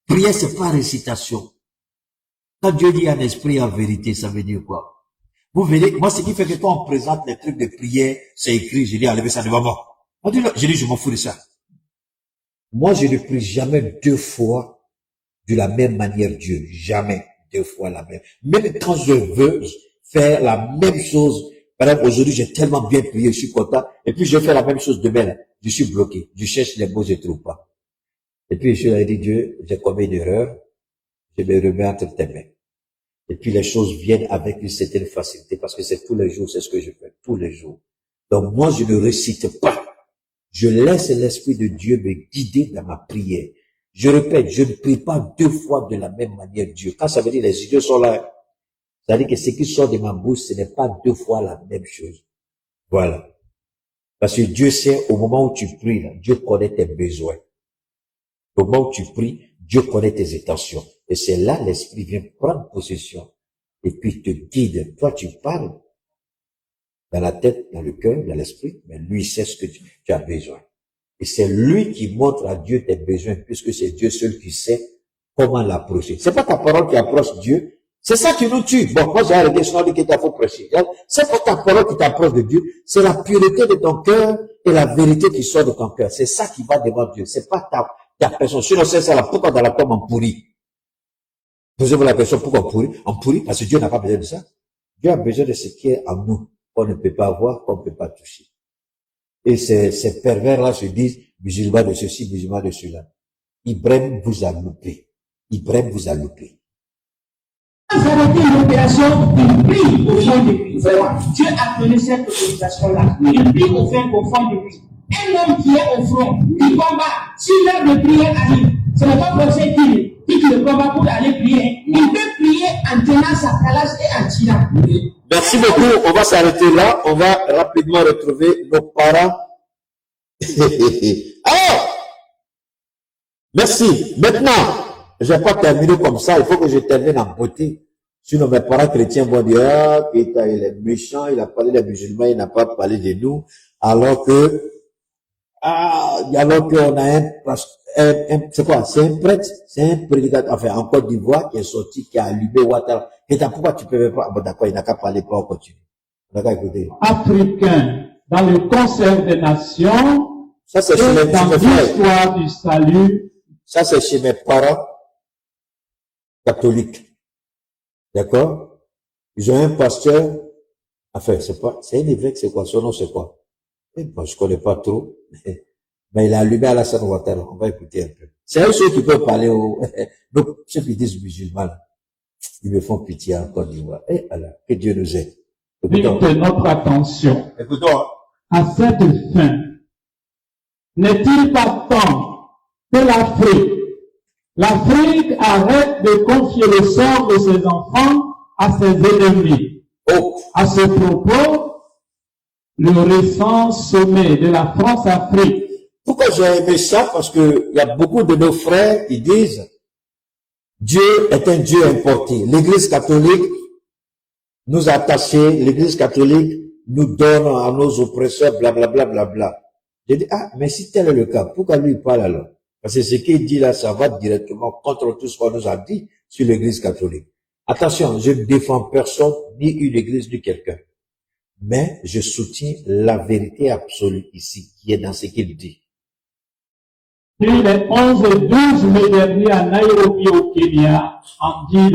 S1: Prier, c'est pas récitation. Quand Dieu dit en esprit, en vérité, ça veut dire quoi? Vous verrez, moi, ce qui fait que quand on présente les trucs de prière, c'est écrit, je dis, enlevez ça devant moi. On dit, je dis, je m'en fous de ça. Moi, je ne prie jamais 2 fois de la même manière Dieu. Jamais 2 fois la même. Même quand je veux faire la même chose, par exemple, aujourd'hui, j'ai tellement bien prié, je suis content, et puis je fais la même chose demain, là, je suis bloqué. Je cherche les mots, je ne trouve pas. Et puis, je lui ai dit, Dieu, j'ai commis une erreur, je me remets entre tes mains. Et puis, les choses viennent avec une certaine facilité, parce que c'est tous les jours, c'est ce que je fais, tous les jours. Donc, moi, je ne récite pas. Je laisse l'Esprit de Dieu me guider dans ma prière. Je répète, je ne prie pas 2 fois de la même manière Dieu. Quand ça veut dire les idées sont là, ça veut dire que ce qui sort de ma bouche, ce n'est pas 2 fois la même chose. Voilà. Parce que Dieu sait, au moment où tu pries, là, Dieu connaît tes besoins. Au moment où tu pries, Dieu connaît tes intentions. Et c'est là, l'Esprit vient prendre possession. Et puis te guide. Toi, tu parles dans la tête, dans le cœur, dans l'esprit, mais lui sait ce que tu as besoin. Et c'est lui qui montre à Dieu tes besoins, puisque c'est Dieu seul qui sait comment l'approcher. C'est pas ta parole qui approche Dieu. C'est ça qui nous tue. Bon, moi j'ai arrêté, sinon dit qu'il faut prêcher. C'est pas ta parole qui t'approche de Dieu. C'est la pureté de ton cœur et la vérité qui sort de ton cœur. C'est ça qui va devant Dieu. C'est pas ta personne. Sinon c'est ça là. Pourquoi dans la tombe on pourrit? Posez-vous la question, pourquoi on pourrit? On pourrit parce que Dieu n'a pas besoin de ça. Dieu a besoin de ce qui est en nous, qu'on ne peut pas voir, qu'on ne peut pas toucher. Et ces pervers-là se disent, musulmans de ceci, musulmans de cela. Ibrahim vous a loupé. Ibrahim vous a loupé.
S2: Vous avez fait une opération, il prie au fond de lui. Dieu a donné cette autorisation-là. Il prie au fond de lui. Un homme qui est au front, qui combat, si l'heure de prière arrive, ce n'est pas pour ça qu'il quitte le combat pour aller prier. Il peut prier en tenant sa calache et en tirant.
S1: Merci beaucoup. On va s'arrêter là. On va rapidement retrouver nos parents. Alors, merci. Maintenant, je vais pas terminer comme ça. Il faut que je termine en beauté. Sinon, mes parents chrétiens vont dire, ah, il est méchant, il a parlé des musulmans, il n'a pas parlé de nous. Alors que, alors qu'on a c'est quoi? C'est un prêtre, c'est un prédicateur, enfin, en Côte d'Ivoire, qui est sorti, qui a allumé Ouattara. Et pourquoi tu peux pas, bon, d'accord, il n'a qu'à parler, pas on continue. D'accord, écoutez.
S3: Africain, dans le concert des nations,
S1: Ça, c'est chez
S3: dans l'histoire du salut.
S1: Ça, c'est chez mes parents catholiques. D'accord? Ils ont un pasteur, enfin, c'est un évêque, c'est quoi? Son nom, c'est quoi? Bon, je connais pas trop, mais il a allumé Alassane Ouattara. On va écouter un peu. C'est eux ceux qui peuvent parler donc, ceux qui disent musulmans, ils me font pitié en Côte d'Ivoire. Et alors, que Dieu nous aide.
S3: Écoutons notre attention.
S1: Écoutons.
S3: À cette fin, n'est-il pas temps que l'Afrique arrête de confier le sort de ses enfants à ses ennemis? À ce propos, le récent sommet de la France-Afrique.
S1: Pourquoi j'ai aimé ça? Parce que il y a beaucoup de nos frères qui disent Dieu est un Dieu importé. L'Église catholique nous a attachés, l'Église catholique nous donne à nos oppresseurs, blablabla, blablabla. J'ai dit, mais si tel est le cas, pourquoi lui parle alors? Parce que ce qu'il dit là, ça va directement contre tout ce qu'on nous a dit sur l'Église catholique. Attention, je ne défends personne, ni une église, ni quelqu'un. Mais je soutiens la vérité absolue ici, qui est dans ce qu'il dit.
S3: Et les 11 et 12 mai dernier à Nairobi au Kenya, en dit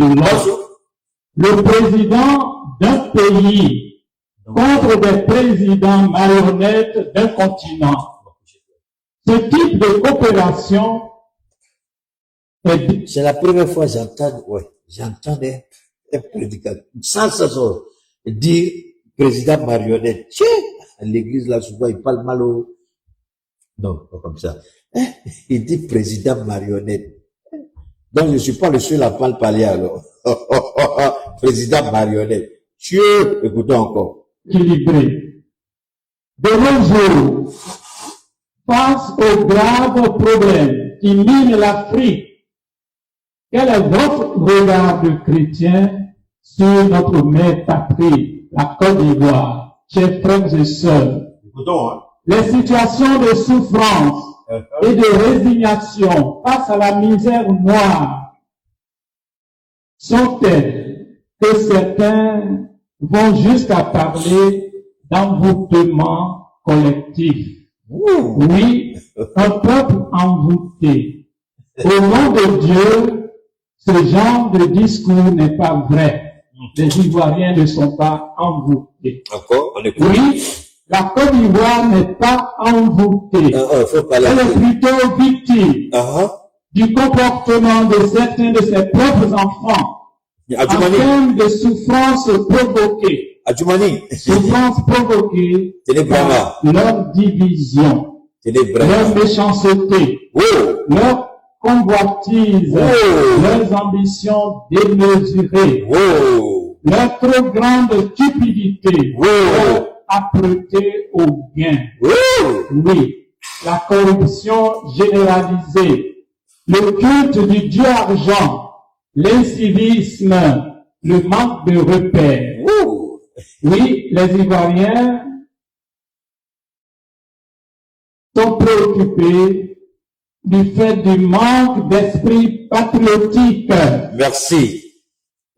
S3: le président d'un pays contre des présidents marionnettes d'un continent. Ce type de coopération est...
S1: C'est la première fois que j'entends un prédicateur, sans dire président marionnette. Tiens, l'église là, souvent, il parle mal au... Non, pas comme ça. Il dit président marionnette. Donc, je ne suis pas le seul à parler alors. Président marionnette. Dieu, écoutons encore.
S3: Équilibré. De nos jours, face aux graves problèmes qui minent l'Afrique, quel est votre regard de chrétien sur notre mère patrie, la Côte d'Ivoire, chers frères et sœurs?
S1: Écoutons, hein.
S3: Les situations de souffrance et de résignation face à la misère noire sont telles que certains vont jusqu'à parler d'envoûtement collectif. Oui, un peuple envoûté. Au nom de Dieu, ce genre de discours n'est pas vrai. Les Ivoiriens ne sont pas envoûtés.
S1: Encore, on écoute.
S3: Oui, la Côte d'Ivoire n'est pas envoûtée.
S1: Faut parler.
S3: Elle est plutôt victime du comportement de certains de ses propres enfants en termes de souffrances provoquées. Souffrances provoquées par leur division, leur méchanceté, leur convoitise, leurs ambitions démesurées, leur trop grande cupidité, leur âpreté au gain. Oui, la corruption généralisée, le culte du Dieu argent, l'incivisme, le manque de repères. Oui, les Ivoiriens sont préoccupés du fait du manque d'esprit patriotique.
S1: Merci.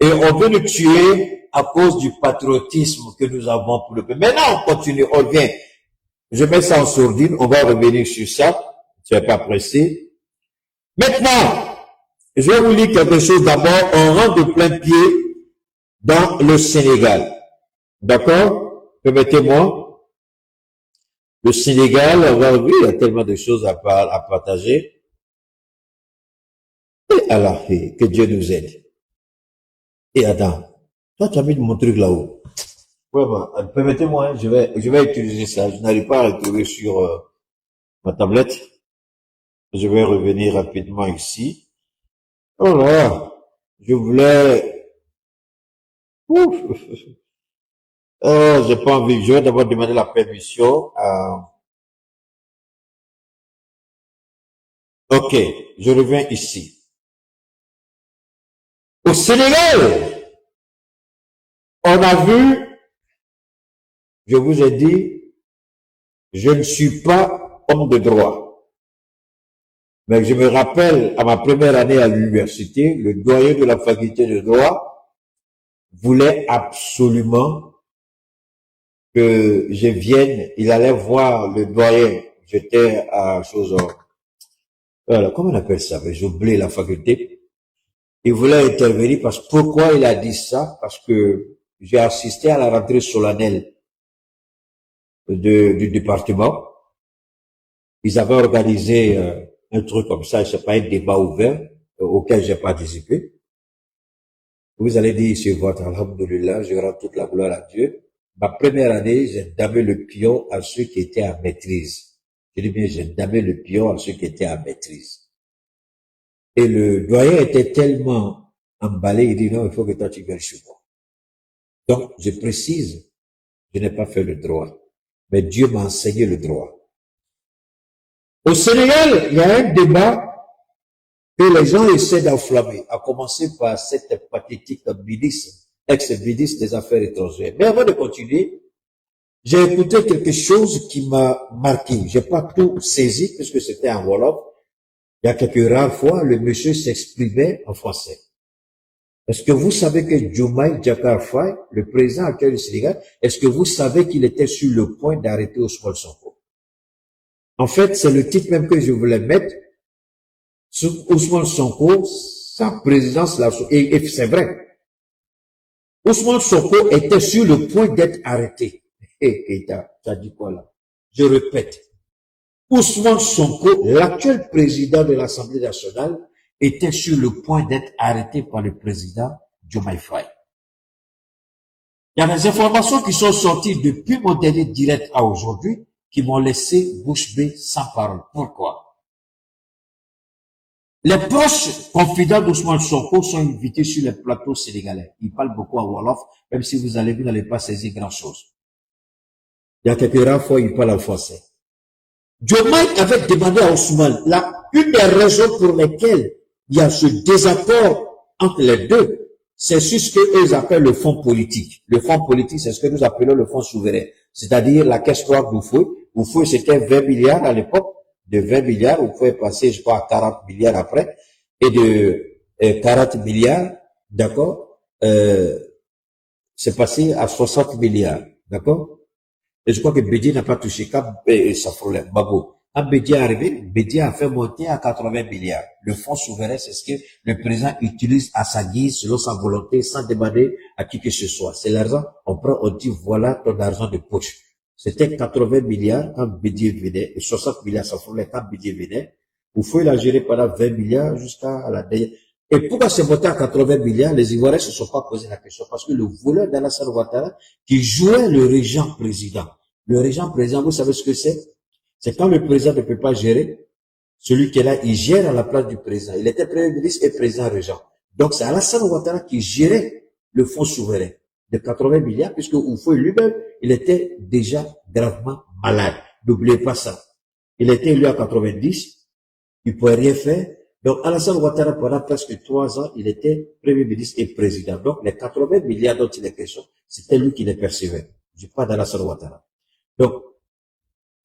S1: Et on veut nous tuer à cause du patriotisme que nous avons pour le pays. Maintenant, on continue, on revient. Je mets ça en sourdine, on va revenir sur ça. Tu n'es pas pressé. Maintenant, je vais vous lire quelque chose d'abord. On rentre de plein pied dans le Sénégal. D'accord? Permettez-moi. Le Sénégal, on va ouvrir, il y a tellement de choses à partager. Et Allah, que Dieu nous aide. Et Adam, toi tu as mis mon truc là-haut. Vraiment, permettez-moi, je vais utiliser ça. Je n'arrive pas à le trouver sur ma tablette. Je vais revenir rapidement ici. Oh là, je voulais... Ouf. Oh, j'ai pas envie. Je vais d'abord demander la permission à... Ok, je reviens ici. Au Sénégal, on a vu, je vous ai dit, je ne suis pas homme de droit. Mais je me rappelle, à ma première année à l'université, le doyen de la faculté de droit voulait absolument que je vienne. Il allait voir le doyen. J'étais à voilà, comment on appelle ça? J'ai oublié la faculté. Il voulait intervenir parce que pourquoi il a dit ça? Parce que j'ai assisté à la rentrée solennelle du département. Ils avaient organisé un truc comme ça, c'est pas un débat ouvert auquel j'ai participé. Vous allez dire sur votre alhamdoulilah, je rends toute la gloire à Dieu. Ma première année, j'ai damé le pion à ceux qui étaient à maîtrise. Je dis bien, j'ai damé le pion à ceux qui étaient à maîtrise. Et le doyen était tellement emballé, il dit non, il faut que toi tu viennes chez moi. Donc, je précise, je n'ai pas fait le droit, mais Dieu m'a enseigné le droit. Au Sénégal, il y a un débat que les gens essaient d'enflammer, à commencer par cette pathétique ministre, ex-ministre des Affaires étrangères. Mais avant de continuer, j'ai écouté quelque chose qui m'a marqué. J'ai pas tout saisi puisque c'était en Wolof. Il y a quelques rares fois, le monsieur s'exprimait en français. Est-ce que vous savez que Diomaye Diakhar Faye, le président actuel du Sénégal, est-ce que vous savez qu'il était sur le point d'arrêter Ousmane Sonko? En fait, c'est le titre même que je voulais mettre. Ousmane Sonko, sa présidence là, et c'est vrai. Ousmane Sonko était sur le point d'être arrêté. Keita, ça dit quoi là? Je répète. Ousmane Sonko, l'actuel président de l'Assemblée nationale, était sur le point d'être arrêté par le président Diomaye Faye. Il y a des informations qui sont sorties depuis mon dernier direct à aujourd'hui qui m'ont laissé bouche bée sans parole. Pourquoi? Les proches confidents d'Ousmane Sonko sont invités sur les plateaux sénégalais. Ils parlent beaucoup en Wolof, même si vous allez, vous n'allez pas saisir grand chose. Il y a quelques rares fois, ils parlent en français. Diomaye avait demandé à Ousmane, une des raisons pour lesquelles il y a ce désaccord entre les deux, c'est sur ce qu'eux appellent le fonds politique. Le fonds politique, c'est ce que nous appelons le fonds souverain. C'est-à-dire la caisse noire d'Oufoué. Oufoué, c'était 20 milliards à l'époque. De 20 milliards, vous pouvez passer, je crois, à 40 milliards après. Et de 40 milliards, d'accord, c'est passé à 60 milliards. D'accord? Et je crois que Bédié n'a pas touché qu'à Safrolais, Babo. Quand Bédié est arrivé, Bédié a fait monter à 80 milliards. Le fonds souverain, c'est ce que le président utilise à sa guise, selon sa volonté, sans demander à qui que ce soit. C'est l'argent, on prend, on dit, voilà ton argent de poche. C'était 80 milliards quand Bédié venait, et 60 milliards, Safrolais, quand Bédié venait. Oufou, il a géré pendant 20 milliards jusqu'à la dernière. Et pourquoi c'est monté à 80 milliards? Les Ivoiriens se sont pas posé la question. Parce que le voleur d'Alassane Ouattara, qui jouait le régent président. Le régent président, vous savez ce que c'est? C'est quand le président ne peut pas gérer, celui qui est là, il gère à la place du président. Il était premier ministre et président régent. Donc c'est Alassane Ouattara qui gérait le fonds souverain de 80 milliards, puisque Oufou lui-même, il était déjà gravement malade. N'oubliez pas ça. Il était élu à 90, il ne pouvait rien faire. Donc Alassane Ouattara, pendant presque 3 ans, il était premier ministre et président. Donc les 80 milliards dont il est question, c'était lui qui les percevait. Je parle d'Alassane Ouattara. Donc,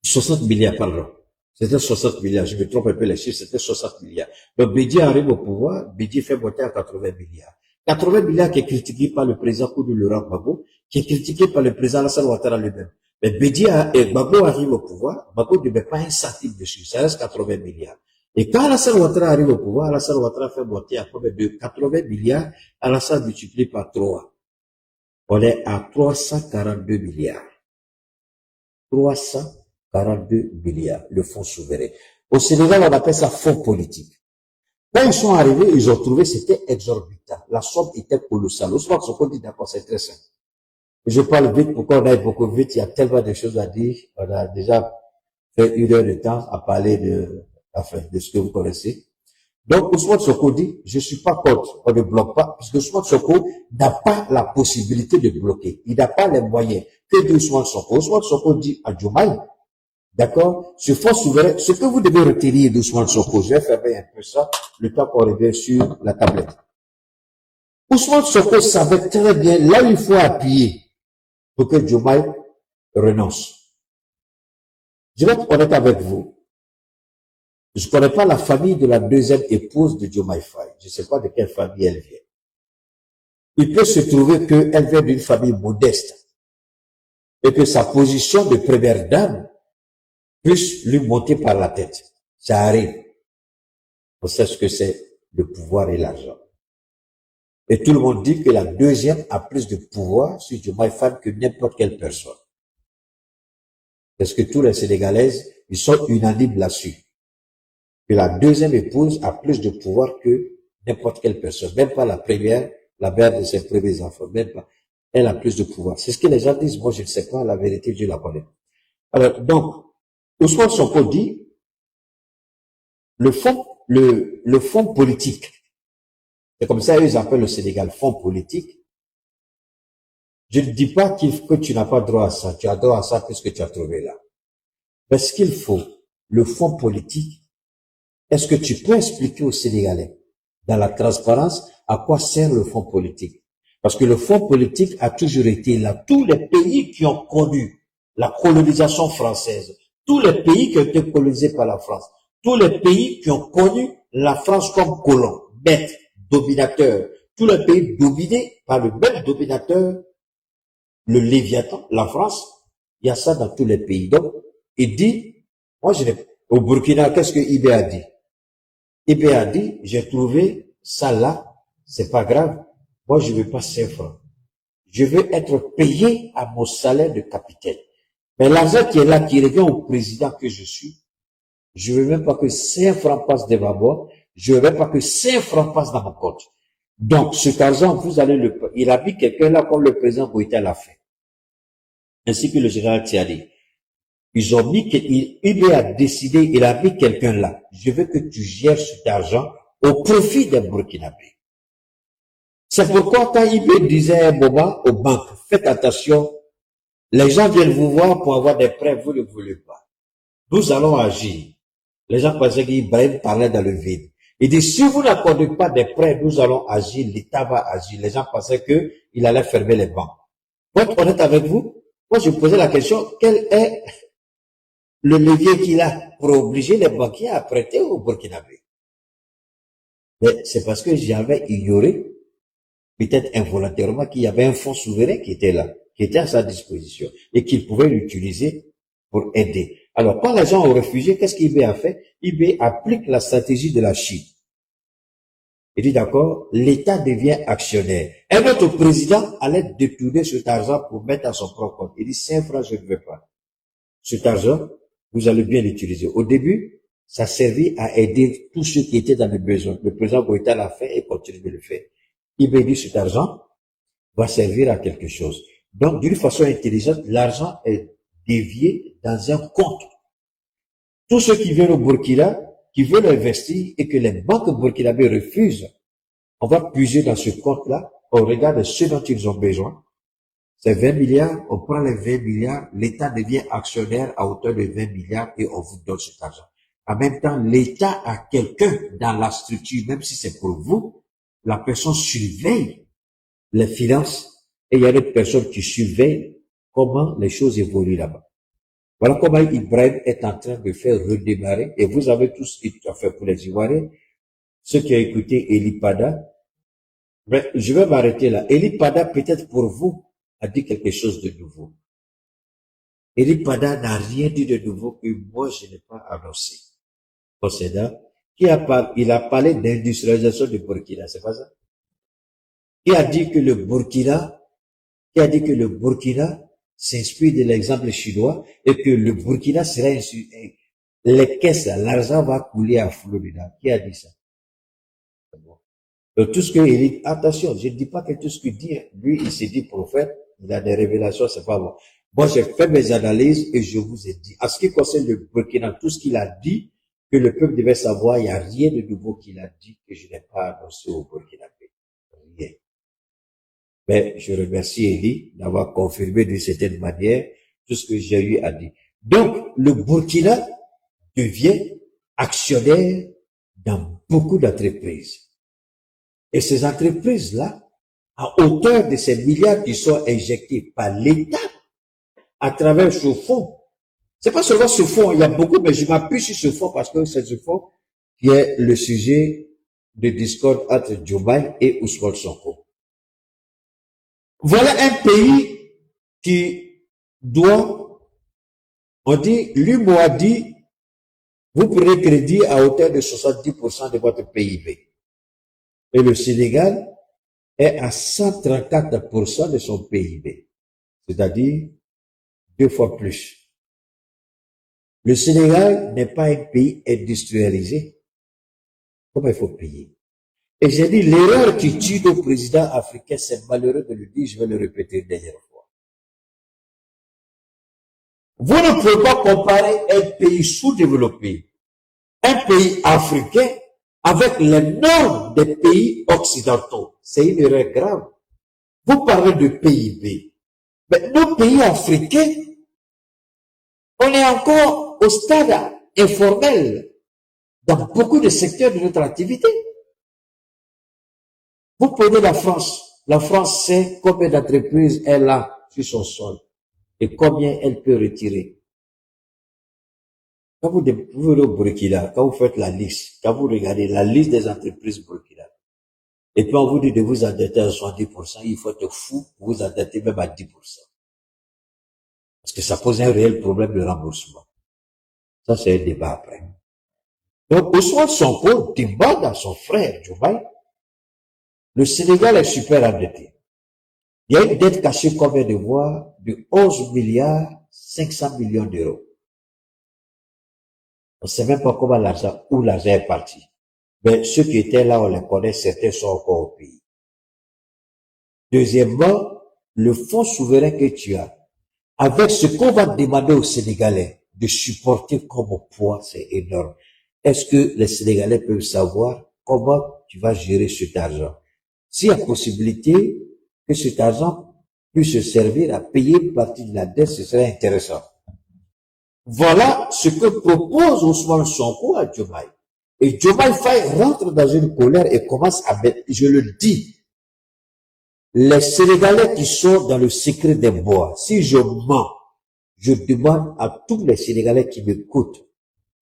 S1: 60 milliards, pardon. C'était 60 milliards. Je me trompe un peu les chiffres, c'était 60 milliards. Donc, Bédié arrive au pouvoir, Bédié fait monter à 80 milliards. 80 milliards qui est critiqué par le président Koudou Laurent Gbagbo, qui est critiqué par le président Alassane Ouattara lui-même. Mais Bédié et Gbagbo arrive au pouvoir, Gbagbo ne met pas un centime dessus, ça reste 80 milliards. Et quand Alassane Ouattara arrive au pouvoir, Alassane Ouattara fait monter à combien de 80 milliards, Alassane multiplie par 3. On est à 342 milliards. 342 milliards, le fonds souverain. Au Sénégal, on appelle ça fonds politique. Quand ils sont arrivés, ils ont trouvé c'était exorbitant. La somme était colossale. Ousmane Sonko dit d'accord, c'est très simple. Je parle vite, pourquoi on aille beaucoup vite, il y a tellement de choses à dire. On a déjà fait 1 heure de temps à parler de ce que vous connaissez. Donc, Ousmane Sonko dit, je suis pas contre, on ne bloque pas, parce que Ousmane Sonko n'a pas la possibilité de bloquer. Il n'a pas les moyens. Que dit Ousmane Sonko? Ousmane Sonko dit à Diomaye, d'accord, ce fonds souverain, ce que vous devez retenir d'Ousmane Sonko, je vais fermer un peu ça, le temps qu'on revient sur la tablette. Ousmane Sonko savait très bien là où il faut appuyer pour que Diomaye renonce. Je vais être honnête avec vous. Je ne connais pas la famille de la deuxième épouse de Diomaye Faye. Je ne sais pas de quelle famille elle vient. Il peut se trouver qu'elle vient d'une famille modeste et que sa position de première dame puisse lui monter par la tête. Ça arrive. On sait ce que c'est le pouvoir et l'argent. Et tout le monde dit que la deuxième a plus de pouvoir sur Diomaye Faye que n'importe quelle personne. Parce que tous les Sénégalaises, ils sont unanimes là-dessus. Que la deuxième épouse a plus de pouvoir que n'importe quelle personne. Même pas la première, la mère de ses premiers enfants. Même pas. Elle a plus de pouvoir. C'est ce que les gens disent. Moi, je ne sais pas. La vérité, Dieu la connaît. Alors, donc, Ousmane Sonko dit, le fonds politique. C'est comme ça, ils appellent le Sénégal fonds politique. Je ne dis pas que tu n'as pas droit à ça. Tu as droit à ça puisque tu as trouvé là. Mais ce qu'il faut, le fonds politique, est-ce que tu peux expliquer aux Sénégalais, dans la transparence, à quoi sert le fonds politique? Parce que le fonds politique a toujours été là. Tous les pays qui ont connu la colonisation française, tous les pays qui ont été colonisés par la France, tous les pays qui ont connu la France comme colon, maître, dominateur, tous les pays dominés par le même dominateur, le Léviathan, la France, il y a ça dans tous les pays. Donc, il dit, moi je n'ai, au Burkina, qu'est-ce que IB a dit? IB a dit, j'ai trouvé ça là, c'est pas grave, moi je veux pas 5 francs. Je veux être payé à mon salaire de capitaine. Mais l'argent qui est là, qui revient au président que je suis, je veux même pas que 5 francs passent devant moi, je veux même pas que 5 francs passent dans mon compte. Donc, cet argent, vous allez il a mis quelqu'un là comme le président Goïta l'a fait. Ainsi que le général Tiani. Ils ont mis, il a décidé, il a mis quelqu'un là. Je veux que tu gères cet argent au profit des Burkinabés. C'est pourquoi quand IB disait à un moment aux banques, faites attention, les gens viennent vous voir pour avoir des prêts, vous ne voulez pas. Nous allons agir. Les gens pensaient qu'Ibrahim parlait dans le vide. Il dit, si vous n'accordez pas des prêts, nous allons agir, l'État va agir. Les gens pensaient qu'il allait fermer les banques. Pour être honnête avec vous, moi je me posais la question, quel est le levier qu'il a pour obliger les banquiers à prêter au Burkinabé? Mais c'est parce que j'avais ignoré peut-être involontairement, qu'il y avait un fonds souverain qui était là, qui était à sa disposition et qu'il pouvait l'utiliser pour aider. Alors, quand les gens ont refusé, qu'est-ce qu'IB a fait? IB applique la stratégie de la Chine. Il dit d'accord, l'État devient actionnaire. Un autre président allait détourner cet argent pour mettre à son propre compte. Il dit, 5 francs, je ne veux pas. Cet argent, vous allez bien l'utiliser. Au début, ça servait à aider tous ceux qui étaient dans le besoin. Le président Goïta l'a fait et continue de le faire. IB dit, cet argent va servir à quelque chose. Donc, d'une façon intelligente, l'argent est dévié dans un compte. Tous ceux qui viennent au Burkina, qui veulent investir et que les banques burkinabées refusent, on va puiser dans ce compte-là, on regarde ce dont ils ont besoin. C'est 20 milliards, on prend les 20 milliards, l'État devient actionnaire à hauteur de 20 milliards et on vous donne cet argent. En même temps, l'État a quelqu'un dans la structure, même si c'est pour vous, la personne surveille les finances et il y a d'autres personnes qui surveillent comment les choses évoluent là-bas. Voilà comment Ibrahim est en train de faire redémarrer, et vous avez tous fait pour les Ivoiriens, ceux qui ont écouté Eli Pada. Mais je vais m'arrêter là. Eli Pada, peut-être pour vous, a dit quelque chose de nouveau. Eli Pada n'a rien dit de nouveau que moi je n'ai pas annoncé. Possédant, il a parlé d'industrialisation du Burkina, c'est pas ça? Qui a dit que le Burkina s'inspire de l'exemple chinois et que le Burkina sera les caisses, l'argent va couler à flot dedans. Qui a dit ça? Donc, tout ce qu'il dit, attention, je ne dis pas que tout ce qu'il dit, lui, il s'est dit prophète, il a des révélations, c'est pas bon. Moi, j'ai fait mes analyses et je vous ai dit, en ce qui concerne le Burkina, tout ce qu'il a dit, que le peuple devait savoir, il n'y a rien de nouveau qu'il a dit que je n'ai pas annoncé au Burkina. Rien. Mais je remercie Eli d'avoir confirmé d'une certaine manière tout ce que j'ai eu à dire. Donc, le Burkina devient actionnaire dans beaucoup d'entreprises. Et ces entreprises-là, à hauteur de ces milliards qui sont injectés par l'État à travers ce fonds, c'est pas seulement ce fonds, il y a beaucoup, mais je m'appuie sur ce fonds parce que c'est ce fonds qui est le sujet de discorde entre Diomaye et Ousmane Sonko. Voilà un pays qui doit, on dit, l'UMO a dit, vous prenez crédit à hauteur de 70% de votre PIB. Et le Sénégal est à 134% de son PIB. C'est-à-dire 2 fois plus. Le Sénégal n'est pas un pays industrialisé. Comment il faut payer? Et j'ai dit, l'erreur qui tue nos présidents africains, c'est malheureux de le dire, je vais le répéter une dernière fois. Vous ne pouvez pas comparer un pays sous-développé, un pays africain, avec les normes des pays occidentaux. C'est une erreur grave. Vous parlez de PIB. Mais nos pays africains, on est encore au stade informel dans beaucoup de secteurs de notre activité. Vous prenez la France. La France sait combien d'entreprises elle a sur son sol et combien elle peut retirer. Quand vous venez au Burkina, quand vous faites la liste, quand vous regardez la liste des entreprises burkinabées, et puis on vous dit de vous endetter à 70%, il faut être fou pour vous endetter même à 10%. Parce que ça pose un réel problème de remboursement. Ça, c'est un débat après. Donc, Ousmane Sonko demande à son frère, Diomaye, le Sénégal est super endetté. Il y a une dette cachée, combien de mois? De 11 milliards 500 millions d'euros. On ne sait même pas comment où l'argent est parti. Mais ceux qui étaient là, on les connaît, certains sont encore au pays. Deuxièmement, le fonds souverain que tu as, avec ce qu'on va demander aux Sénégalais de supporter comme poids, c'est énorme. Est-ce que les Sénégalais peuvent savoir comment tu vas gérer cet argent? S'il y a possibilité que cet argent puisse se servir à payer une partie de la dette, ce serait intéressant. Voilà ce que propose Ousmane Sonko à Diomaye. Et Diomaye Faye rentre dans une colère et commence à mettre, je le dis, les Sénégalais qui sont dans le secret des bois, si je mens, je demande à tous les Sénégalais qui m'écoutent,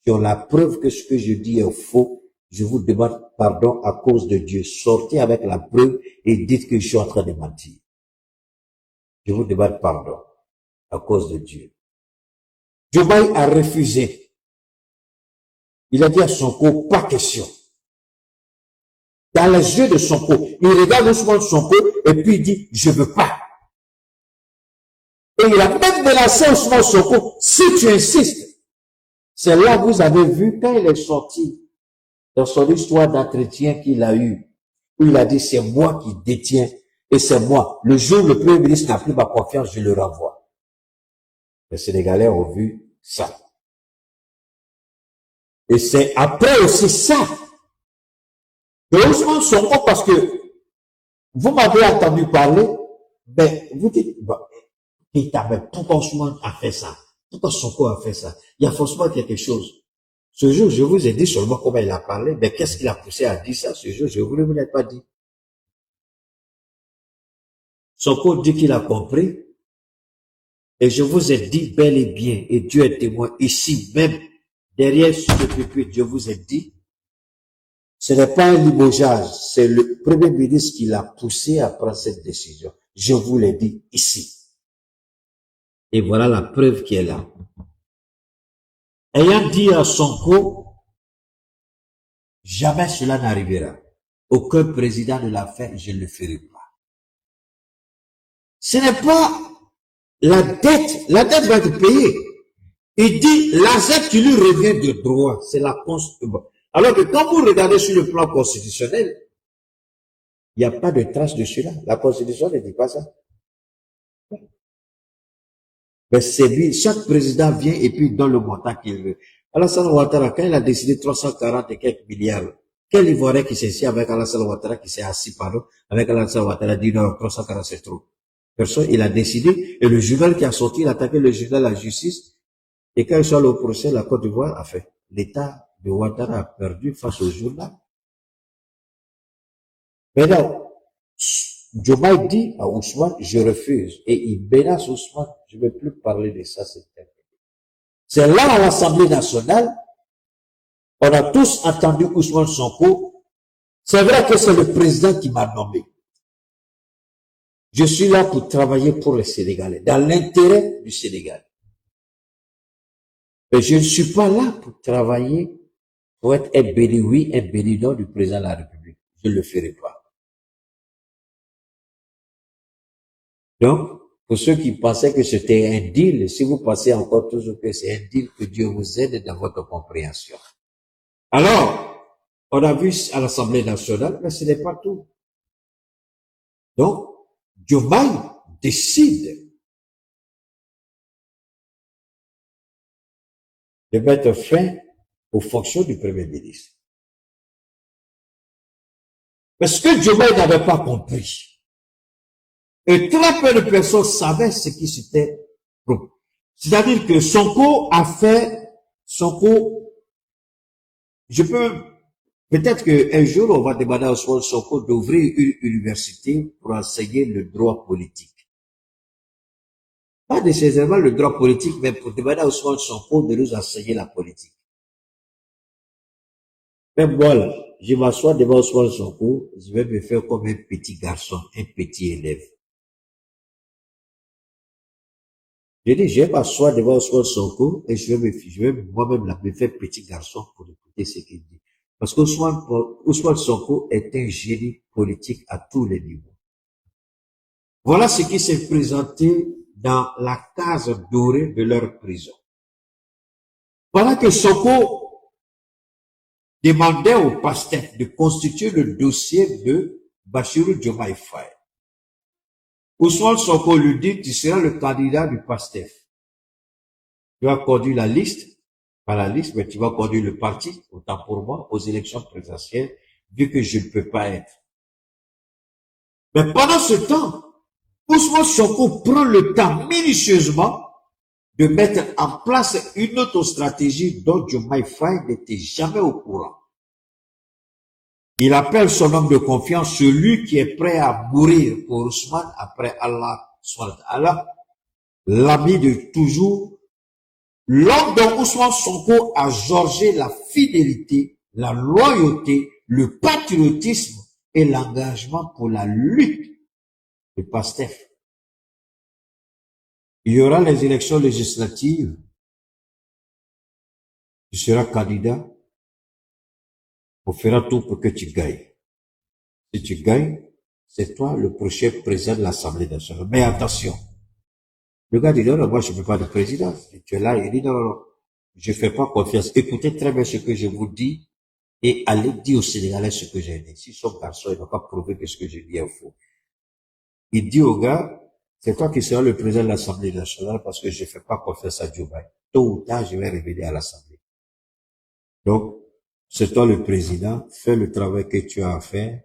S1: qui ont la preuve que ce que je dis est faux, Je vous demande pardon à cause de Dieu. Sortez avec la preuve et dites que je suis en train de mentir. Je vous demande pardon à cause de Dieu. Diomaye a refusé. Il a dit à Sonko, pas question. Dans les yeux de Sonko, il regarde Ousmane Sonko et puis il dit, je veux pas. Et il a même menacé Ousmane Sonko, si tu insistes. C'est là que vous avez vu quand il est sorti dans son histoire d'entretien qu'il a eu, où il a dit, c'est moi qui détiens et c'est moi. Le jour où le Premier ministre n'a plus ma confiance, je le renvoie. Les Sénégalais ont vu ça. Et c'est après aussi ça que Ousmane Sonko, parce que vous m'avez entendu parler, ben, vous dites, bon, pourquoi Ousmane a fait ça? Pourquoi Sonko a fait ça? Il y a forcément quelque chose. Ce jour, je vous ai dit seulement comment il a parlé, mais qu'est-ce qu'il a poussé à dire ça? Ce jour, je ne vous l'ai pas dit. Sonko dit qu'il a compris, et je vous ai dit bel et bien, et Dieu est témoin, ici même, derrière ce pupitre, je vous ai dit, ce n'est pas un limogeage, c'est le Premier ministre qui l'a poussé à prendre cette décision. Je vous l'ai dit ici. Et voilà la preuve qui est là. Ayant dit à Sonko, jamais cela n'arrivera. Aucun président ne l'a fait, je ne le ferai pas. Ce n'est pas la dette va être payée. Il dit, l'argent qui lui revient de droit, c'est la Constitution. Alors que quand vous regardez sur le plan constitutionnel, il n'y a pas de trace de cela. La Constitution ne dit pas ça. Mais c'est lui, chaque président vient et puis donne le montant qu'il veut. Alassane Ouattara, quand il a décidé 340 et quelques milliards, quel Ivoirien qui s'est assis avec Alassane Ouattara, qui s'est assis, pardon, avec Alassane Ouattara, dit non, 340 c'est trop. Personne, il a décidé, et le journal qui a sorti, il a attaqué le journal de la justice, et quand il soit allé au procès, la Côte d'Ivoire a fait. L'État de Ouattara a perdu face au journal. Maintenant, Diomaye dit à Ousmane, je refuse. Et il menace Ousmane, je ne vais plus parler de ça, c'est terminé. C'est là à l'Assemblée nationale, on a tous entendu Ousmane Sonko. C'est vrai que c'est le président qui m'a nommé. Je suis là pour travailler pour les Sénégalais, dans l'intérêt du Sénégal. Mais je ne suis pas là pour travailler, pour être un béni oui, un béni non du président de la République. Je ne le ferai pas. Donc, pour ceux qui pensaient que c'était un deal, si vous pensez encore toujours que c'est un deal, que Dieu vous aide dans votre compréhension. Alors, on a vu à l'Assemblée nationale, mais ce n'est pas tout. Donc, Diomaye décide de mettre fin aux fonctions du Premier ministre. Mais ce que Diomaye n'avait pas compris, et très peu de personnes savaient ce qui s'était produit. C'est-à-dire que Sonko a fait, peut-être qu'un jour on va demander à Sonko d'ouvrir une université pour enseigner le droit politique. Pas nécessairement le droit politique, mais pour demander à Sonko de nous enseigner la politique. Même moi, là, je m'assois devant Ousmane Sonko, je vais me faire comme un petit garçon, un petit élève. Je dis, je vais m'asseoir devant Ousmane Sonko et je vais moi-même me faire petit garçon pour écouter ce qu'il dit. Parce qu'Ousmane Sonko est un génie politique à tous les niveaux. Voilà ce qui s'est présenté dans la case dorée de leur prison. Pendant que Sonko demandait au PASTEF de constituer le dossier de Bassirou Diomaye Faye, Ousmane Sonko lui dit, tu seras le candidat du PASTEF. Tu vas conduire la liste, pas la liste, mais tu vas conduire le parti, autant pour moi, aux élections présidentielles, vu que je ne peux pas être. Mais pendant ce temps, Ousmane Sonko prend le temps minutieusement de mettre en place une autre stratégie dont Diomaye Faye n'était jamais au courant. Il appelle son homme de confiance, celui qui est prêt à mourir pour Ousmane après Allah, l'ami de toujours, l'homme dont Ousmane Sonko a forgé la fidélité la loyauté, le patriotisme et l'engagement pour la lutte de PASTEF. Il y aura les élections législatives. Tu seras candidat. On fera tout pour que tu gagnes. Si tu gagnes, c'est toi le prochain président de l'Assemblée nationale. Mais attention. Le gars dit, non, non, moi je ne veux pas de président. Et tu es là, il dit, non, non, non, je ne fais pas confiance. Écoutez très bien ce que je vous dis et allez dire aux Sénégalais ce que j'ai dit. Si son garçon, il n'a pas prouvé que ce que je dis est faux. Il dit au gars, c'est toi qui seras le président de l'Assemblée nationale parce que je ne fais pas confiance à Joe Biden. Tôt ou tard, je vais revenir à l'Assemblée. Donc, c'est toi le président, fais le travail que tu as à faire.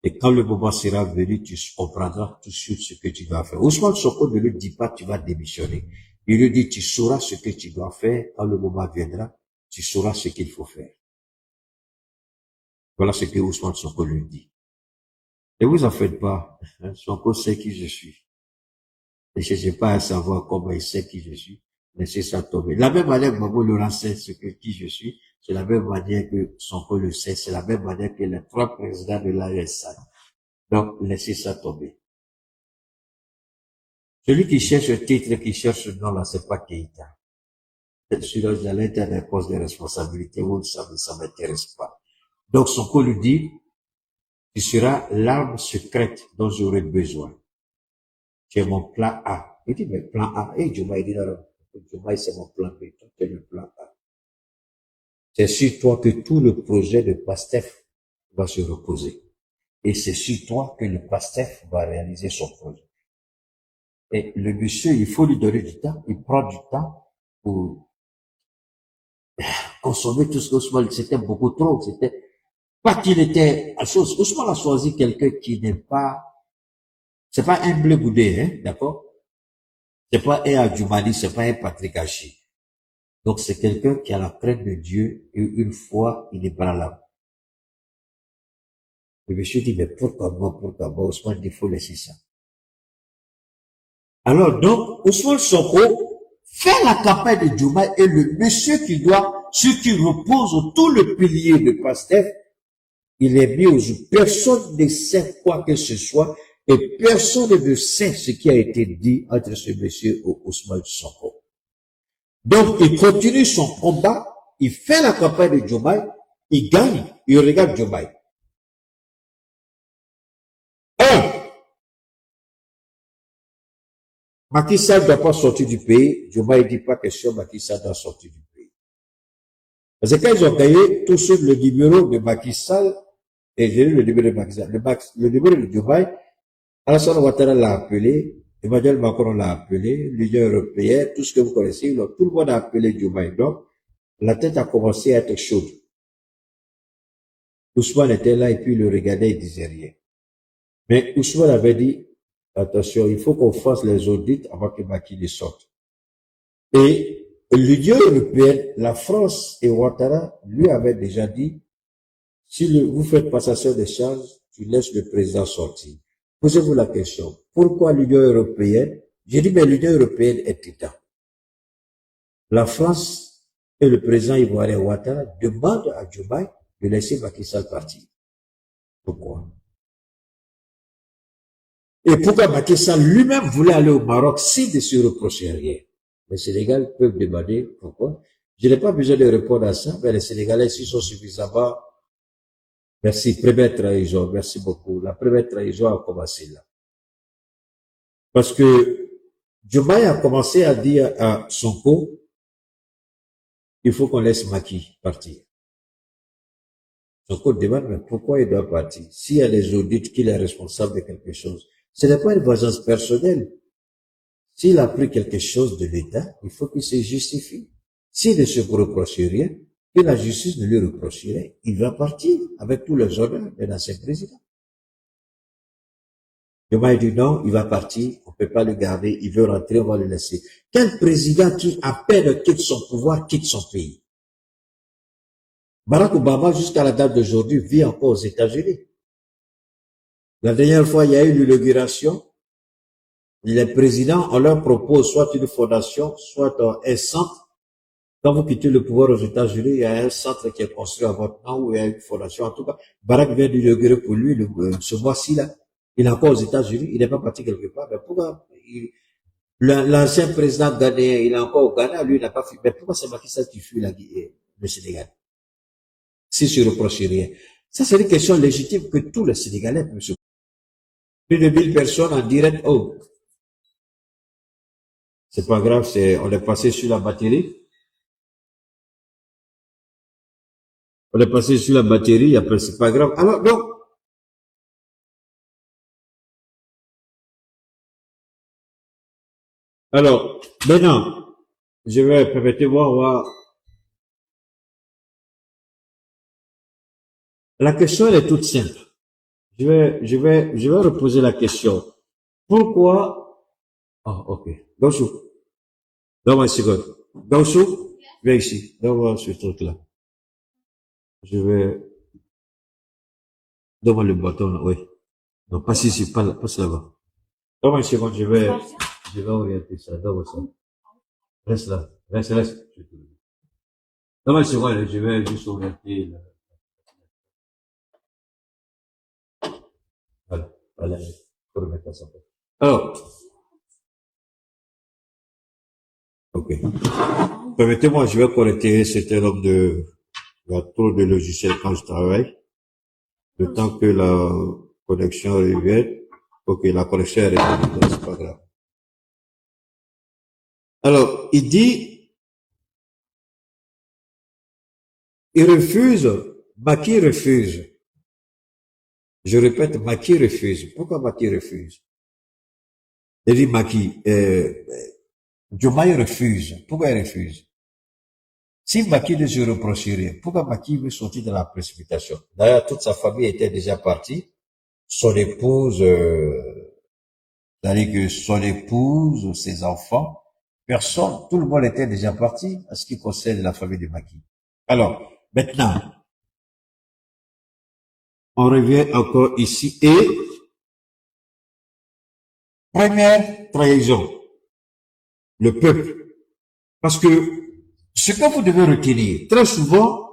S1: Et quand le moment sera venu, tu comprendras tout de suite ce que tu dois faire. Ousmane Sonko ne lui dit pas tu vas démissionner. Il lui dit tu sauras ce que tu dois faire. Quand le moment viendra, tu sauras ce qu'il faut faire. Voilà ce que Ousmane Sonko lui dit. Et vous en faites pas. Sonko sait qui je suis. Ne cherchez pas à savoir comment il sait qui je suis. Laissez ça tomber. La même manière que Maman Laurent sait qui je suis, c'est la même manière que Sonko le sait, c'est la même manière que les 3 présidents de l'AESA. Donc, laissez ça tomber. Celui qui cherche un titre, qui cherche un nom, là, c'est pas Keïta. Celui-là, j'allais être un poste de responsabilité, vous le savez, ça m'intéresse pas. Donc, Sonko lui dit, tu seras l'arme secrète dont j'aurai besoin. Tu es mon plan A. Il dit, mais plan A. Et Diomaye dit, non, non, Diomaye, c'est mon plan B. Toi, tu es le plan A. C'est sur toi que tout le projet de PASTEF va se reposer. Et c'est sur toi que le PASTEF va réaliser son projet. Et le monsieur, il faut lui donner du temps. Il prend du temps pour consommer tout ce qu'Ousmane, c'était beaucoup trop. C'était pas qu'il était à chose. Ousmane a choisi quelqu'un qui n'est pas, c'est pas un blé boudé, hein, d'accord? C'est pas un Adjoumani, c'est pas un Patrick Hachi. Donc c'est quelqu'un qui a la crainte de Dieu et une fois il est là. Le monsieur dit, mais pourquoi moi, Ousmane dit, il faut laisser ça. Alors donc, Ousmane Sonko fait la campagne de Diomaye et le monsieur qui doit, ce qui repose tout le pilier de PASTEF, il est mis aux yeux. Personne ne sait quoi que ce soit et personne ne sait ce qui a été dit entre ce monsieur et Ousmane Sonko. Donc, il continue son combat, il fait la campagne de Diomaye, il gagne, il regarde Diomaye. Macky Sall ne doit pas sortir du pays. Diomaye dit pas question, Macky Sall doit sortir du pays. Parce que quand ils ont gagné, tous ceux le numéro de Macky Sall, et j'ai lu le numéro de Macky Sall, le numéro de Diomaye, Alassane Ouattara l'a appelé, Emmanuel Macron l'a appelé, l'Union européenne, tout ce que vous connaissez, tout le monde a appelé Diomaye. Donc, la tête a commencé à être chaude. Ousmane était là et puis il le regardait, il disait rien. Mais Ousmane avait dit, attention, il faut qu'on fasse les audits avant que Macky ne sorte. Et l'Union européenne, la France et Ouattara lui avaient déjà dit, si vous faites passation des charges, tu laisses le président sortir. Posez-vous la question, pourquoi l'Union européenne? J'ai dit, mais l'Union européenne est État. La France et le président ivoirien Ouattara demandent à Diomaye de laisser Macky Sall partir. Pourquoi? Et pourquoi Macky Sall lui-même voulait aller au Maroc s'il ne se reprochait rien? Les Sénégalais peuvent demander pourquoi. Je n'ai pas besoin de répondre à ça, mais les Sénégalais, s'ils sont suffisamment, merci, première trahison, merci beaucoup. La première trahison a commencé là. Parce que Diomaye a commencé à dire à Sonko, il faut qu'on laisse Macky partir. Sonko demande, mais pourquoi il doit partir? S'il y a des audits qu'il est responsable de quelque chose, ce n'est pas une vengeance personnelle. S'il a pris quelque chose de l'État, il faut qu'il se justifie. S'il ne se reproche rien, que la justice ne lui reproche rien, il va partir avec tous les honneurs d'un ancien président. Diomaye dit non, il va partir, on ne peut pas le garder, il veut rentrer, on va le laisser. Quel président qui, à peine quitte son pouvoir, quitte son pays? Barack Obama, jusqu'à la date d'aujourd'hui, vit encore aux États-Unis. La dernière fois, il y a eu l'inauguration. Les présidents, on leur propose soit une fondation, soit un centre Quand vous quittez le pouvoir aux États-Unis, il y a un centre qui est construit à votre nom, ou il y a une fondation. En tout cas, Barack vient d'inaugurer pour lui ce mois-ci là. Il est encore aux États-Unis, il n'est pas parti quelque part. Mais pourquoi l'ancien président ghanéen, il est encore au Ghana, lui, il n'a pas fui. Mais pourquoi c'est Macky Sall qui fuit le Sénégal? Si je reproche rien. Ça, c'est une question légitime que tous les Sénégalais peuvent se poser. Plus de 1000 personnes en direct. Oh, c'est pas grave, on est passé sur la batterie. On est passé sur la batterie, après c'est pas grave. Alors, donc, alors, maintenant, permettez-moi, voir. La question, elle est toute simple. Je vais reposer la question. Pourquoi, ok. Gauchou. Donne-moi une seconde. Gauchou, viens ici. Donne-moi ce truc-là. Donne-moi le bâton, là, oui. Non, passe ici, passe là-bas. Donne-moi une seconde, je vais orienter ça. Donne-moi ça. Reste là. Reste. Donne-moi une seconde, je vais juste orienter là. Voilà, faut le mettre à sa place. Alors, ok. Permettez-moi, je vais connecter un certain nombre de trop de logiciels quand je travaille. Le temps que la connexion revienne. Ok, la connexion est rétablie, c'est pas grave. Alors, il dit, il refuse, Macky refuse. Je répète, Macky refuse. Pourquoi Macky refuse? Il dit Macky, Diomaye refuse. Pourquoi il refuse? Si Macky ne se reproche rien, pourquoi Macky veut sortir de la précipitation? D'ailleurs, toute sa famille était déjà partie. Son épouse, c'est-à-dire que son épouse, ses enfants, personne, tout le monde était déjà parti à ce qui concerne la famille de Macky. Alors, maintenant, on revient encore ici et première trahison, le peuple. Parce que ce que vous devez retenir, très souvent,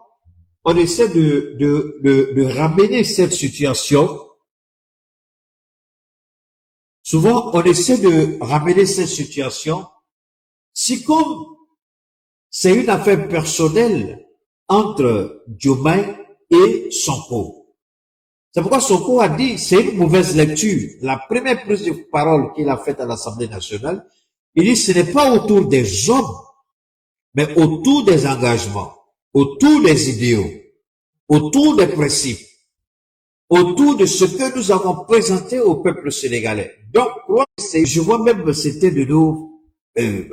S1: on essaie de ramener cette situation. Souvent, on essaie de ramener cette situation. Si comme c'est une affaire personnelle entre Diomaye et Sonko. C'est pourquoi Sonko a dit, c'est une mauvaise lecture. La première prise de parole qu'il a faite à l'Assemblée nationale, il dit, ce n'est pas autour des hommes, mais autour des engagements, autour des idéaux, autour des principes, autour de ce que nous avons présenté au peuple sénégalais. Donc, je vois même, c'était de nos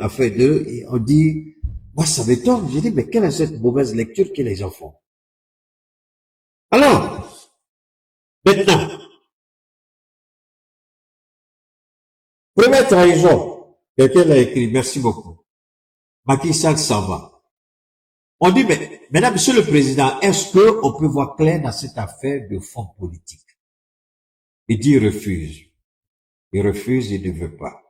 S1: affaires d'eux, et on dit, moi ça m'étonne, j'ai dit, mais quelle est cette mauvaise lecture que les gens font? Alors, maintenant, première trahison, quelqu'un l'a écrit, merci beaucoup. Macky Sall s'en va. On dit, mais, mesdames, monsieur le président, est-ce qu'on peut voir clair dans cette affaire de fonds politique? Il dit, il refuse. Il refuse, il ne veut pas.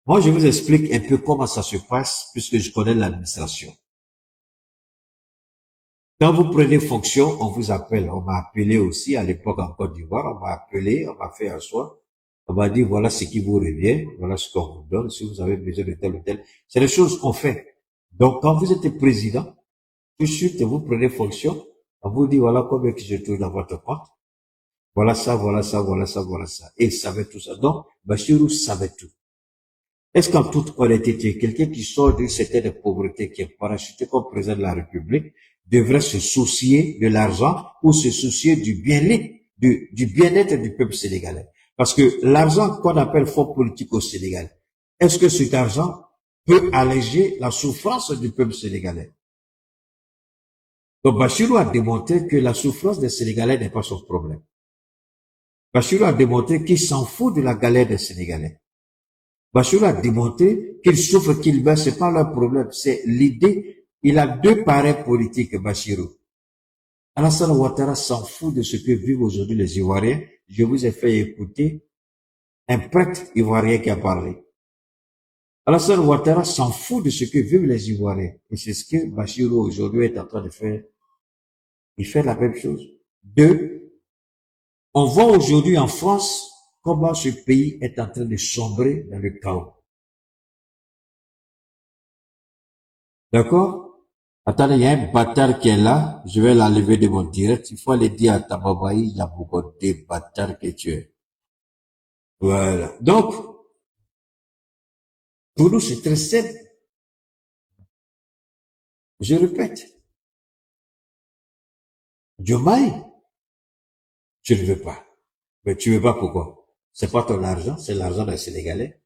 S1: Moi, je vous explique un peu comment ça se passe, puisque je connais l'administration. Quand vous prenez fonction, on vous appelle. On m'a appelé aussi à l'époque en Côte d'Ivoire. On m'a appelé, on m'a fait asseoir. On m'a dit, voilà ce qui vous revient, voilà ce qu'on vous donne, si vous avez besoin de tel ou tel. C'est les choses qu'on fait. Donc, quand vous êtes président, tout de suite, vous prenez fonction, on vous dit, voilà combien que je trouve dans votre compte. Voilà ça, voilà ça, voilà ça, voilà ça. Et il savait tout ça. Donc, Bassirou savait tout. Est-ce qu'en toute honnêteté, quelqu'un qui sort d'une certaine pauvreté, qui est parachuté comme président de la République, devrait se soucier de l'argent ou se soucier du bien-être, du bien-être du peuple sénégalais? Parce que l'argent qu'on appelle fonds politique au Sénégal, est-ce que cet argent peut alléger la souffrance du peuple sénégalais? Donc, Bassirou a démontré que la souffrance des Sénégalais n'est pas son problème. Bassirou a démontré qu'il s'en fout de la galère des Sénégalais. Bassirou a démontré qu'il souffre, qu'il meurt, c'est pas leur problème, c'est l'idée. Il a deux pareils politiques, Bassirou. Alassane Ouattara s'en fout de ce que vivent aujourd'hui les Ivoiriens. Je vous ai fait écouter un prêtre ivoirien qui a parlé. Alassane Ouattara s'en fout de ce que vivent les Ivoiriens. Et c'est ce que Bachirou aujourd'hui est en train de faire. Il fait la même chose. Deux, on voit aujourd'hui en France comment ce pays est en train de sombrer dans le chaos. D'accord? Attendez, il y a un bâtard qui est là. Je vais l'enlever de mon direct. Il faut aller dire à Tamabaï, il y a beaucoup de bâtards que tu es. Voilà. Donc, pour nous, c'est très simple. Je répète. Diomaye, tu ne veux pas. Mais tu veux pas pourquoi? C'est pas ton argent, c'est l'argent des Sénégalais.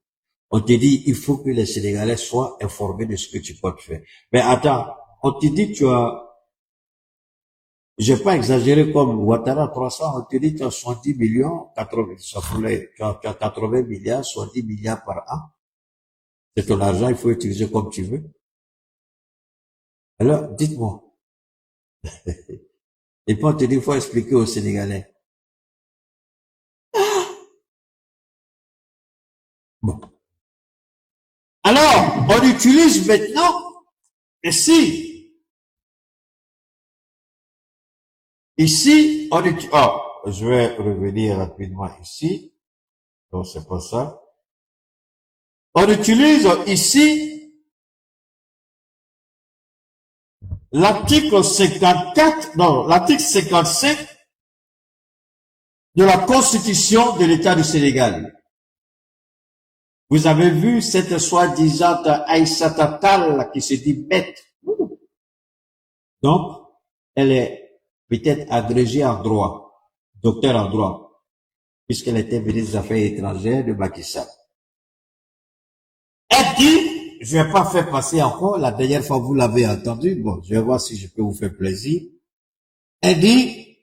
S1: On te dit, il faut que les Sénégalais soient informés de ce que tu peux faire. Mais attends, on te dit, j'ai pas exagéré comme Ouattara 300, on te dit, tu as 70 millions, 80, tu as 80 milliards, 70 milliards par an. C'est ton argent, il faut utiliser comme tu veux. Alors, dites-moi. Et puis on te dit, il faut expliquer aux Sénégalais. Bon. Alors, on utilise maintenant, ici, on utilise, je vais revenir rapidement ici. Non, c'est pas ça. On utilise ici l'article 54, non, l'article 55 de la Constitution de l'État du Sénégal. Vous avez vu cette soi-disant Aïssata Tall qui se dit bête. Donc, elle est peut-être agrégée en droit, docteur en droit, puisqu'elle était ministre des Affaires étrangères de Macky Sall. Elle dit, je vais pas faire passer encore, la dernière fois vous l'avez entendu, bon, je vais voir si je peux vous faire plaisir. Elle dit,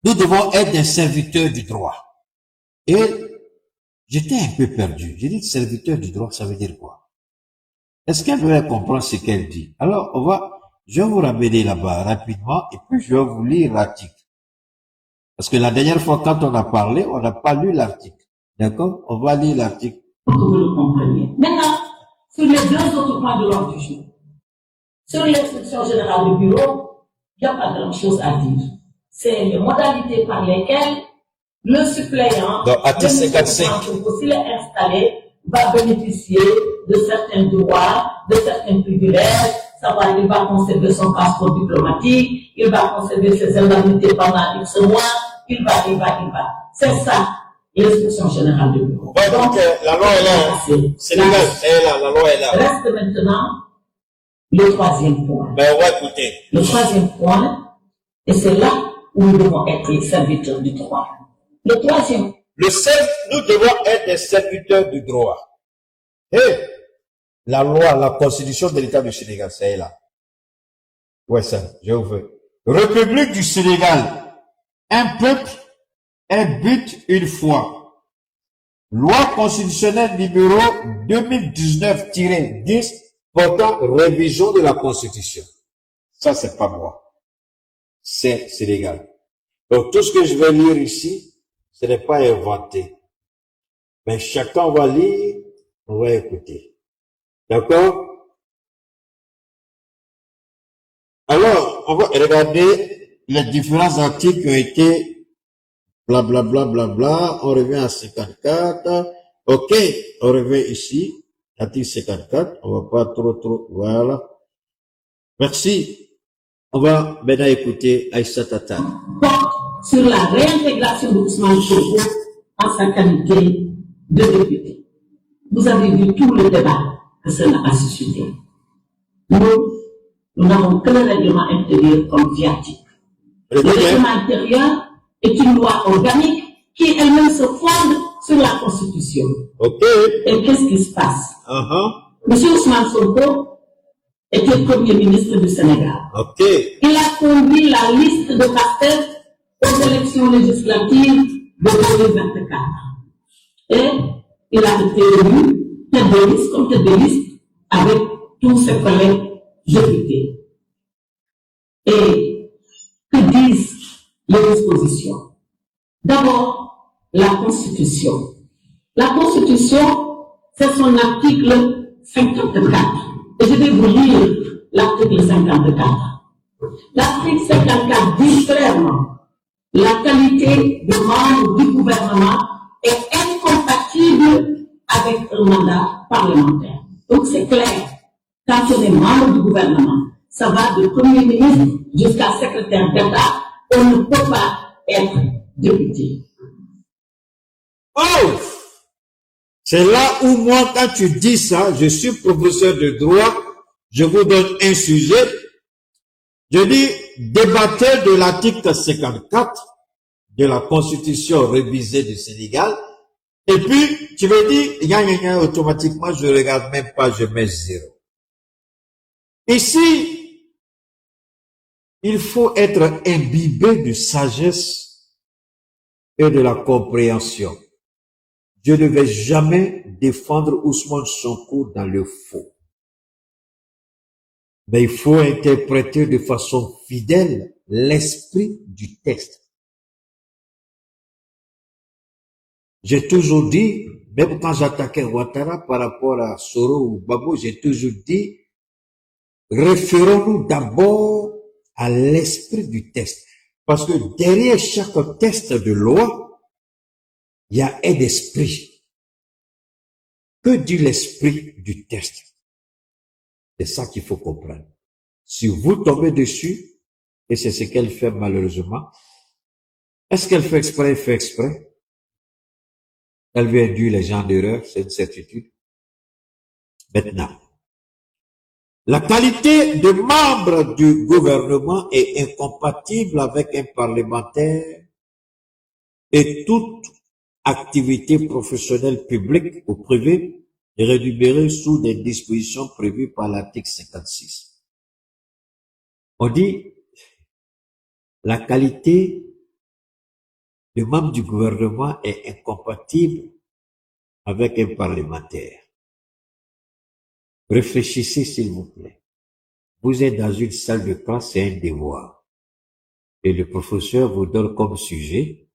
S1: nous devons être des serviteurs du droit. Et j'étais un peu perdu. J'ai dit, serviteur du droit, ça veut dire quoi? Est-ce qu'elle devrait comprendre ce qu'elle dit? Alors, je vais vous ramener là-bas rapidement, et puis je vais vous lire l'article. Parce que la dernière fois, quand on a parlé, on n'a pas lu l'article. D'accord? On va lire l'article.
S2: Pour que vous le compreniez. Maintenant, sur les deux autres points de l'ordre du jour, sur l'instruction générale du bureau, il n'y a pas grand-chose à dire. C'est les modalités par lesquelles le suppléant, s'il est installé, va bénéficier de certains droits, de certains privilèges, savoir il va conserver son passeport diplomatique, il va conserver ses indemnités pendant X mois, il va. C'est ça, l'instruction générale du bureau.
S1: Ouais, donc, la loi est là. Sénégal est là, la loi est là.
S2: Reste maintenant le troisième point.
S1: Ben, on va écouter.
S2: Le troisième point, et c'est là où nous devons être les serviteurs du droit. Le troisième.
S1: Nous devons être des serviteurs du droit. Et la loi, la constitution de l'État du Sénégal, c'est là. Ouais, ça, je vous veux. République du Sénégal. Un peuple, un but, une foi. Loi constitutionnelle numéro 2019-10 portant révision de la Constitution. Ça, c'est pas moi. C'est Sénégal. Donc, tout ce que je vais lire ici, ce n'est pas inventé. Mais chacun va lire, on va écouter. D'accord? Alors, on va regarder les différents articles qui ont été blablabla, bla. On revient à 54. Ok, on revient ici. Article 54. On va pas trop, voilà. Merci. On va maintenant écouter Aïssata Tall.
S2: Sur la réintégration d'Ousmane Sonko en sa qualité de député. Vous avez vu tout le débat que cela a suscité. Nous n'avons que le règlement intérieur comme viatique. Le règlement intérieur est une loi organique qui elle-même se fonde sur la Constitution.
S1: Ok.
S2: Et qu'est-ce qui se passe? Monsieur Ousmane Sonko était Premier ministre du Sénégal.
S1: Ok.
S2: Il a conduit la liste de Pastef aux élections législatives de 2024. Et il a été élu tête de liste comme tête de liste avec tous ses collègues députés. Et que disent les dispositions? D'abord, la Constitution. La Constitution,
S4: c'est son article 54. Et je vais vous lire l'article 54. L'article 54 dit clairement: la qualité de membre du gouvernement est incompatible avec un mandat parlementaire. Donc c'est clair. Quand on est membre du gouvernement, ça va de Premier ministre jusqu'à secrétaire d'État, on ne peut pas être député.
S1: Oh! C'est là où moi, quand tu dis ça, je suis professeur de droit, je vous donne un sujet, je dis, débattez de l'article 54 de la Constitution révisée du Sénégal, et puis, tu me dis, automatiquement, je regarde même pas, je mets 0. Ici, il faut être imbibé de sagesse et de la compréhension. Je ne vais jamais défendre Ousmane Sonko dans le faux. Mais il faut interpréter de façon fidèle l'esprit du texte. J'ai toujours dit, même quand j'attaquais Ouattara par rapport à Soro ou Babo, j'ai toujours dit, référons-nous d'abord à l'esprit du texte. Parce que derrière chaque texte de loi, il y a un esprit. Que dit l'esprit du texte? C'est ça qu'il faut comprendre. Si vous tombez dessus, et c'est ce qu'elle fait malheureusement, est-ce qu'elle fait exprès? Elle fait exprès. Elle veut induire les gens d'erreur, c'est une certitude. Maintenant, la qualité de membre du gouvernement est incompatible avec un parlementaire et toute activité professionnelle publique ou privée est rémunérée sous des dispositions prévues par l'article 56. On dit la qualité de membre du gouvernement est incompatible avec un parlementaire. Réfléchissez s'il vous plaît. Vous êtes dans une salle de classe, c'est un devoir. Et le professeur vous donne comme sujet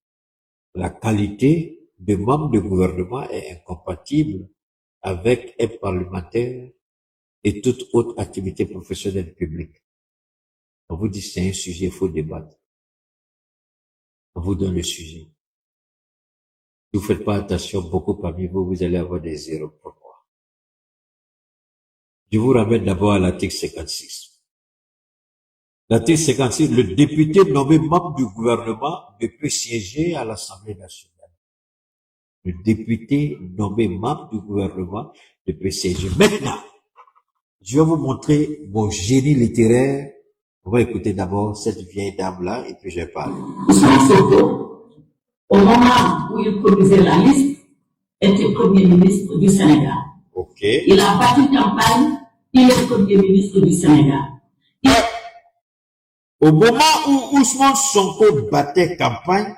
S1: la qualité de membre du gouvernement est incompatible avec un parlementaire et toute autre activité professionnelle publique. On vous dit c'est un sujet, il faut débattre. On vous donne le sujet. Si vous faites pas attention, beaucoup parmi vous, vous allez avoir des erreurs pour moi. Je vous ramène d'abord à l'article 56. L'article 56, le député nommé membre du gouvernement ne peut siéger à l'Assemblée nationale. Le député nommé membre du gouvernement ne peut siéger. Maintenant, je vais vous montrer mon génie littéraire. On va écouter d'abord cette vieille dame-là et puis je parle.
S4: Ousmane Sonko, au moment où il produisait la liste, était Premier ministre du Sénégal.
S1: Ok.
S4: Il a battu campagne, il est Premier ministre du Sénégal.
S1: Au moment où Ousmane Sonko battait campagne,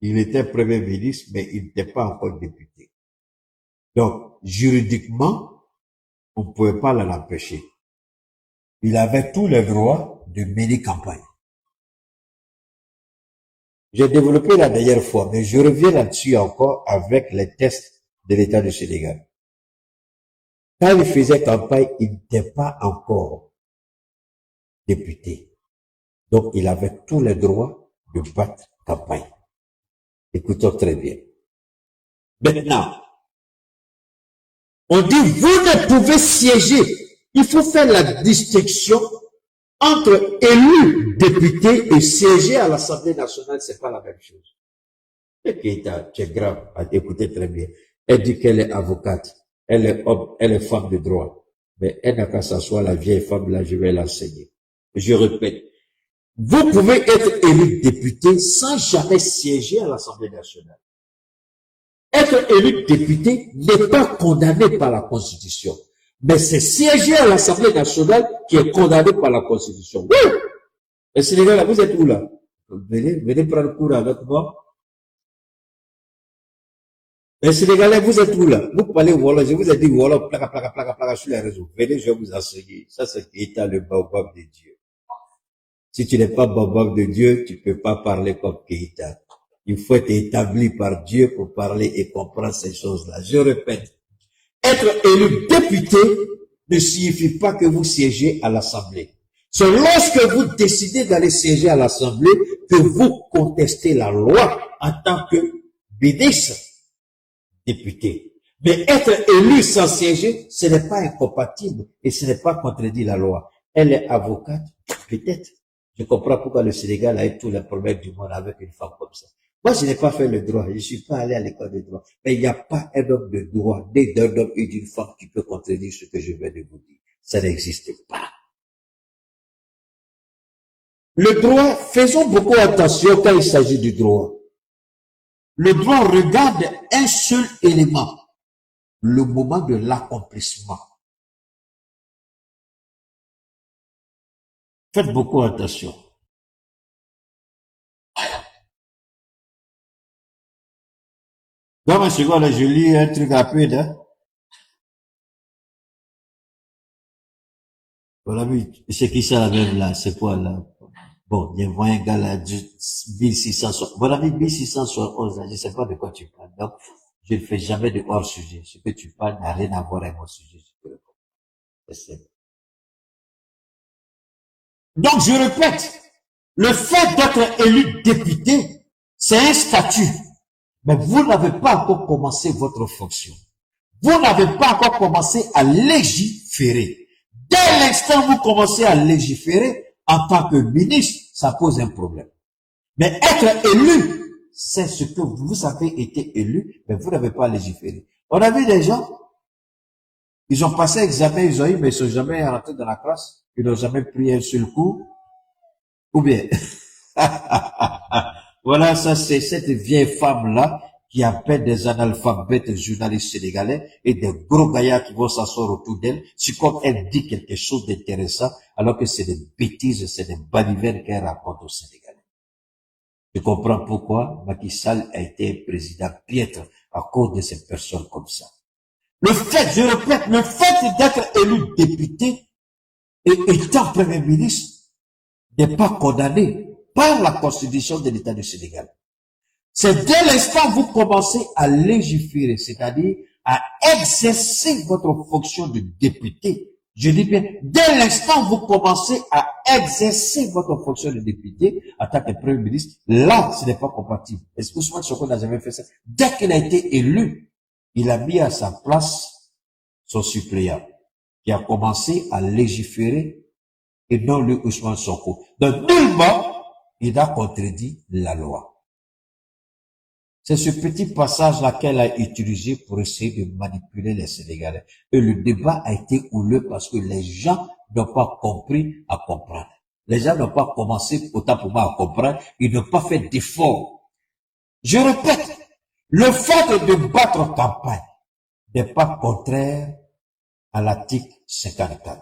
S1: il était Premier ministre, mais il n'était pas encore député. Donc, juridiquement, on ne pouvait pas l'empêcher. Il avait tous les droits de mener campagne. J'ai développé la dernière fois, mais je reviens là-dessus encore avec les tests de l'État du Sénégal. Quand il faisait campagne, il n'était pas encore député. Donc, il avait tous les droits de battre campagne. Écoutons très bien. Maintenant, on dit, vous ne pouvez siéger. Il faut faire la distinction entre élu député et siéger à l'Assemblée nationale, c'est pas la même chose. Et c'est grave, à écouter très bien. Elle dit qu'elle est avocate, elle est homme, elle est femme de droit. Mais elle n'a qu'à s'asseoir, la vieille femme là, je vais l'enseigner. Je répète, vous pouvez être élu député sans jamais siéger à l'Assemblée nationale. Être élu député n'est pas condamné par la Constitution. Mais c'est siéger à l'Assemblée nationale qui est condamné par la Constitution. Oui! Les Sénégalais, vous êtes où là? Venez prendre le cours avec moi. Les Sénégalais, vous êtes où là? Vous parlez Wolof, je vous ai dit Wolof, placa sur les réseaux. Venez, je vais vous enseigner. Ça, c'est Keïta, le baobab de Dieu. Si tu n'es pas baobab de Dieu, tu peux pas parler comme Keïta. Il faut être établi par Dieu pour parler et comprendre ces choses-là. Je répète, être élu député ne signifie pas que vous siégez à l'Assemblée. C'est lorsque vous décidez d'aller siéger à l'Assemblée que vous contestez la loi en tant que ministre, député. Mais être élu sans siéger, ce n'est pas incompatible et ce n'est pas contredit la loi. Elle est avocate, peut-être. Je comprends pourquoi le Sénégal a eu tous les problèmes du monde avec une femme comme ça. Moi, je n'ai pas fait le droit. Je ne suis pas allé à l'école de droit. Mais il n'y a pas un homme de droit, né d'un homme et d'une femme qui peut contredire ce que je viens de vous dire. Ça n'existe pas. Le droit, faisons beaucoup attention quand il s'agit du droit. Le droit regarde un seul élément, le moment de l'accomplissement. Faites beaucoup attention. Dans ma seconde, je lis un truc rapide. Hein? Voilà, c'est qui ça la même là? C'est quoi là? Bon, il y a un gars là, 1600, voilà, 1671, je ne sais pas de quoi tu parles. Donc, je ne fais jamais de hors sujet. Ce que tu parles n'a rien à voir avec mon sujet. Donc, je répète, le fait d'être élu député, c'est un statut. Mais vous n'avez pas encore commencé votre fonction. Vous n'avez pas encore commencé à légiférer. Dès l'instant où vous commencez à légiférer, en tant que ministre, ça pose un problème. Mais être élu, c'est ce que vous avez été élu, mais vous n'avez pas légiféré. On a vu des gens, ils ont passé examen, ils ont eu, mais ils sont jamais rentrés dans la classe. Ils n'ont jamais pris un seul coup. Ou bien, voilà, ça c'est cette vieille femme-là qui appelle des analphabètes journalistes sénégalais et des gros gaillards qui vont s'asseoir autour d'elle. C'est comme elle dit quelque chose d'intéressant, alors que c'est des bêtises, c'est des balivernes qu'elle raconte aux Sénégalais. Je comprends pourquoi Macky Sall a été un président piètre à cause de ces personnes comme ça. Le fait, je répète, le fait d'être élu député et étant premier ministre n'est pas condamné par la constitution de l'État du Sénégal. C'est dès l'instant où vous commencez à légiférer, c'est-à-dire à exercer votre fonction de député. Je dis bien, dès l'instant où vous commencez à exercer votre fonction de député en tant que Premier ministre, là, ce n'est pas compatible. Est-ce que Ousmane Sonko n'a jamais fait ça? Dès qu'il a été élu, il a mis à sa place son suppléant qui a commencé à légiférer et non le Ousmane Sonko. Donc, nullement, il a contredit la loi. C'est ce petit passage-là qu'elle a utilisé pour essayer de manipuler les Sénégalais. Et le débat a été houleux parce que les gens n'ont pas compris à comprendre. Les gens n'ont pas commencé autant pour moi à comprendre. Ils n'ont pas fait d'effort. Je répète, le fait de battre campagne n'est pas contraire à l'article 54.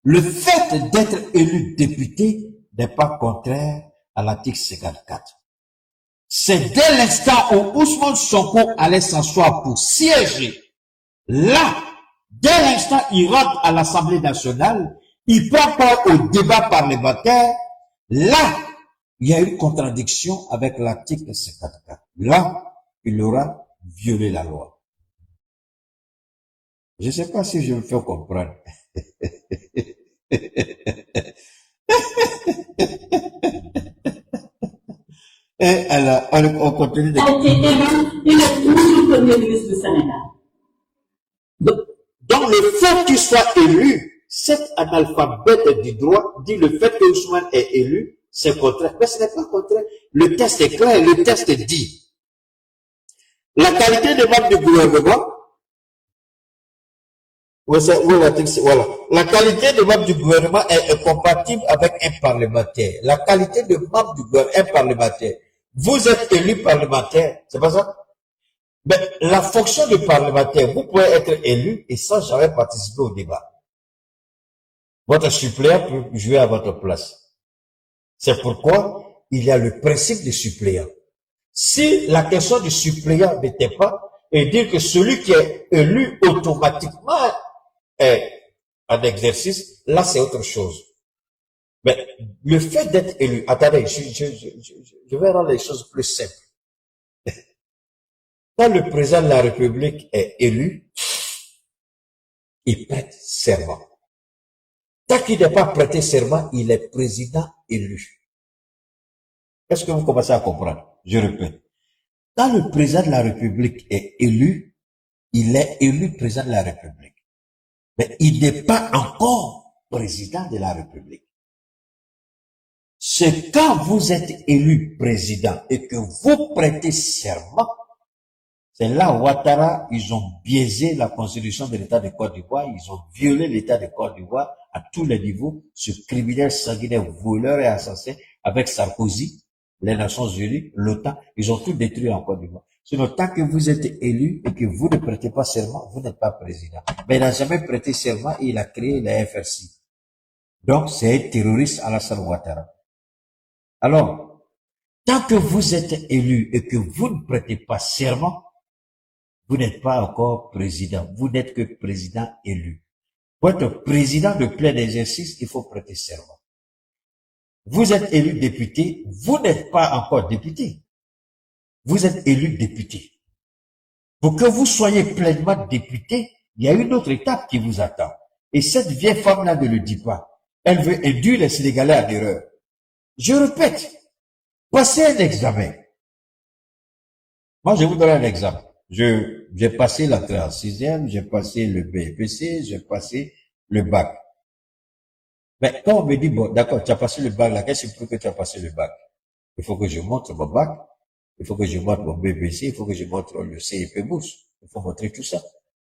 S1: Le fait d'être élu député n'est pas contraire à l'article 54. C'est dès l'instant où Ousmane Sonko allait s'asseoir pour siéger. Là, dès l'instant il rentre à l'Assemblée nationale, il prend part au débat parlementaire. Là, il y a une contradiction avec l'article 54. Là, il aura violé la loi. Je ne sais pas si je me fais comprendre. Et alors, on continue de...
S4: A été élu, il est toujours premier ministre du Sénégal.
S1: Donc, le fait qu'il soit élu, cet analphabète du droit dit le fait que Ousmane est élu, c'est contraire. Mais ce n'est pas contraire. Le texte est clair, le texte dit. La qualité de membre du gouvernement, voilà. La qualité de membre du gouvernement est incompatible avec un parlementaire. La qualité de membre du gouvernement, un parlementaire. Vous êtes élu parlementaire, c'est pas ça? Mais la fonction de parlementaire, vous pouvez être élu et sans jamais participer au débat. Votre suppléant peut jouer à votre place. C'est pourquoi il y a le principe de suppléant. Si la question du suppléant n'était pas, et dire que celui qui est élu automatiquement est en exercice, là c'est autre chose. Mais le fait d'être élu, attendez, je vais rendre les choses plus simples. Quand le président de la République est élu, il prête serment. Tant qu'il n'est pas prêté serment, il est président élu. Est-ce que vous commencez à comprendre? Je répète. Quand le président de la République est élu, il est élu président de la République. Mais il n'est pas encore président de la République. C'est quand vous êtes élu président et que vous prêtez serment, c'est là Ouattara, ils ont biaisé la constitution de l'État de Côte d'Ivoire, ils ont violé l'État de Côte d'Ivoire à tous les niveaux, ce criminel sanguinaire, voleur et assassin, avec Sarkozy, les Nations Unies, l'OTAN, ils ont tout détruit en Côte d'Ivoire. Sinon, tant que vous êtes élu et que vous ne prêtez pas serment, vous n'êtes pas président. Mais il n'a jamais prêté serment et il a créé la FRC. Donc, c'est un terroriste Alassane Ouattara. Alors, tant que vous êtes élu et que vous ne prêtez pas serment, vous n'êtes pas encore président. Vous n'êtes que président élu. Pour être président de plein exercice, il faut prêter serment. Vous êtes élu député, vous n'êtes pas encore député. Vous êtes élu député. Pour que vous soyez pleinement député, il y a une autre étape qui vous attend. Et cette vieille femme-là ne le dit pas. Elle veut induire les Sénégalais à l'erreur. Je répète, passez un examen. Moi, je vous donne un exemple. J'ai passé l'entrée en 6e, j'ai passé le BPC, j'ai passé le bac. Mais quand on me dit, bon, d'accord, tu as passé le bac là, qu'est-ce qui prouve que tu as passé le bac? Il faut que je montre mon bac, il faut que je montre mon BPC, il faut que je montre le CEP bourse. Il faut montrer tout ça.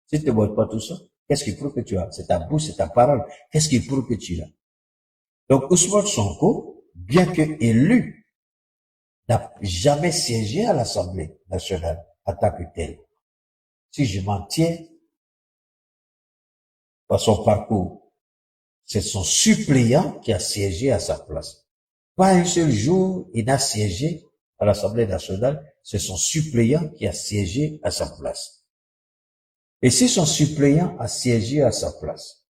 S1: Si tu ne montres pas tout ça, qu'est-ce qui prouve que tu as? C'est ta bouche, c'est ta parole. Qu'est-ce qui prouve que tu l'as? Donc, Ousmane Sonko, bien que élu, n'a jamais siégé à l'Assemblée nationale en tant que tel. Si je m'en tiens par son parcours, c'est son suppléant qui a siégé à sa place. Pas un seul jour, il n'a siégé à l'Assemblée nationale, c'est son suppléant qui a siégé à sa place. Et si son suppléant a siégé à sa place,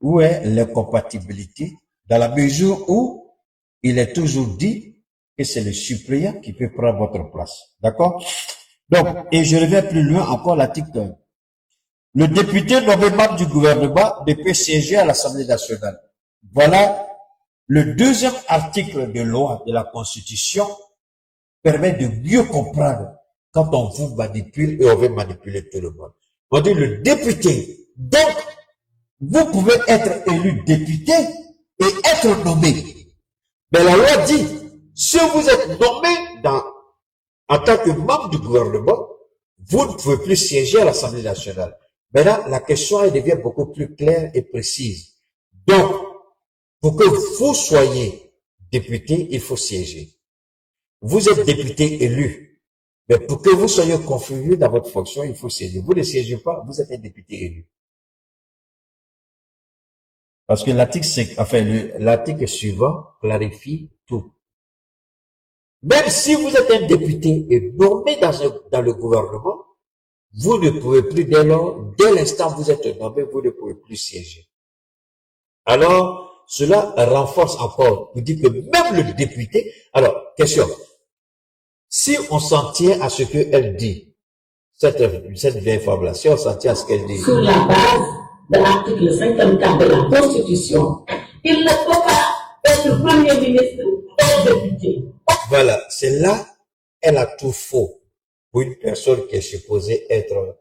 S1: où est l'incompatibilité? Dans la mesure où il est toujours dit que c'est le suppléant qui peut prendre votre place. D'accord? Donc, et je reviens plus loin encore l'article 1. Le député nommé membre du gouvernement ne peut siéger à l'Assemblée nationale. Voilà, le deuxième article de loi de la Constitution permet de mieux comprendre quand on vous manipule et on veut manipuler tout le monde. On dit le député. Donc, vous pouvez être élu député et être nommé. Mais la loi dit, si vous êtes nommé en tant que membre du gouvernement, vous ne pouvez plus siéger à l'Assemblée nationale. Maintenant, la question elle devient beaucoup plus claire et précise. Donc, pour que vous soyez député, il faut siéger. Vous êtes député élu. Mais pour que vous soyez confirmé dans votre fonction, il faut siéger. Vous ne siégez pas, vous êtes un député élu. Parce que l'article suivant clarifie tout. Même si vous êtes un député et nommé dans le gouvernement, vous ne pouvez plus dès l'instant où vous êtes nommé, vous ne pouvez plus siéger. Alors, cela renforce encore. Vous dites que même le député, alors, question. Si on s'en tient à ce qu'elle dit, cette vieille femme-là, si on s'en tient à ce qu'elle dit.
S4: Sur la base de l'article 54 de la Constitution, il ne peut pas être Premier ministre et député.
S1: Voilà, c'est là, elle a tout faux pour une personne qui est supposée être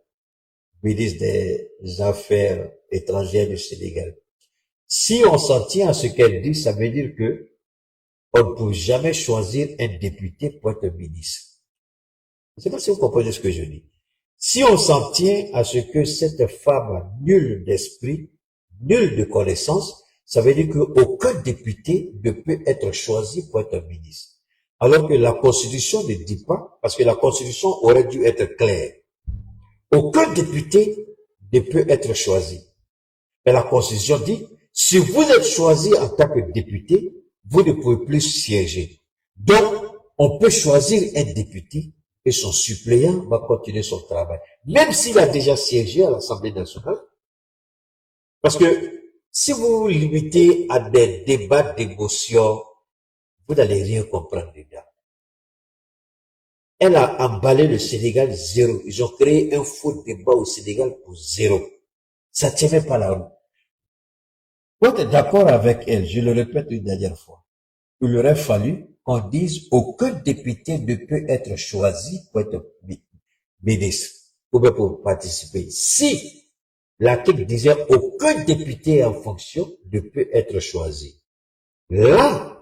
S1: ministre des Affaires étrangères du Sénégal. Si on s'en tient à ce qu'elle dit, ça veut dire que on ne peut jamais choisir un député pour être ministre. Je ne sais pas si vous comprenez ce que je dis. Si on s'en tient à ce que cette femme a nul d'esprit, nul de connaissance, ça veut dire qu'aucun député ne peut être choisi pour être ministre. Alors que la Constitution ne dit pas, parce que la Constitution aurait dû être claire. Aucun député ne peut être choisi. Mais la Constitution dit, si vous êtes choisi en tant que député, vous ne pouvez plus siéger. Donc, on peut choisir un député et son suppléant va continuer son travail. Même s'il a déjà siégé à l'Assemblée nationale. Parce que si vous vous limitez à des débats d'émotion, vous n'allez rien comprendre dedans. elle a emballé le Sénégal zéro. Ils ont créé un faux débat au Sénégal pour zéro. Ça ne tient même pas la route. Pour être d'accord avec elle, je le répète une dernière fois, il aurait fallu qu'on dise aucun député ne peut être choisi pour être ministre ou bien pour participer. Si l'article disait aucun député en fonction ne peut être choisi, là,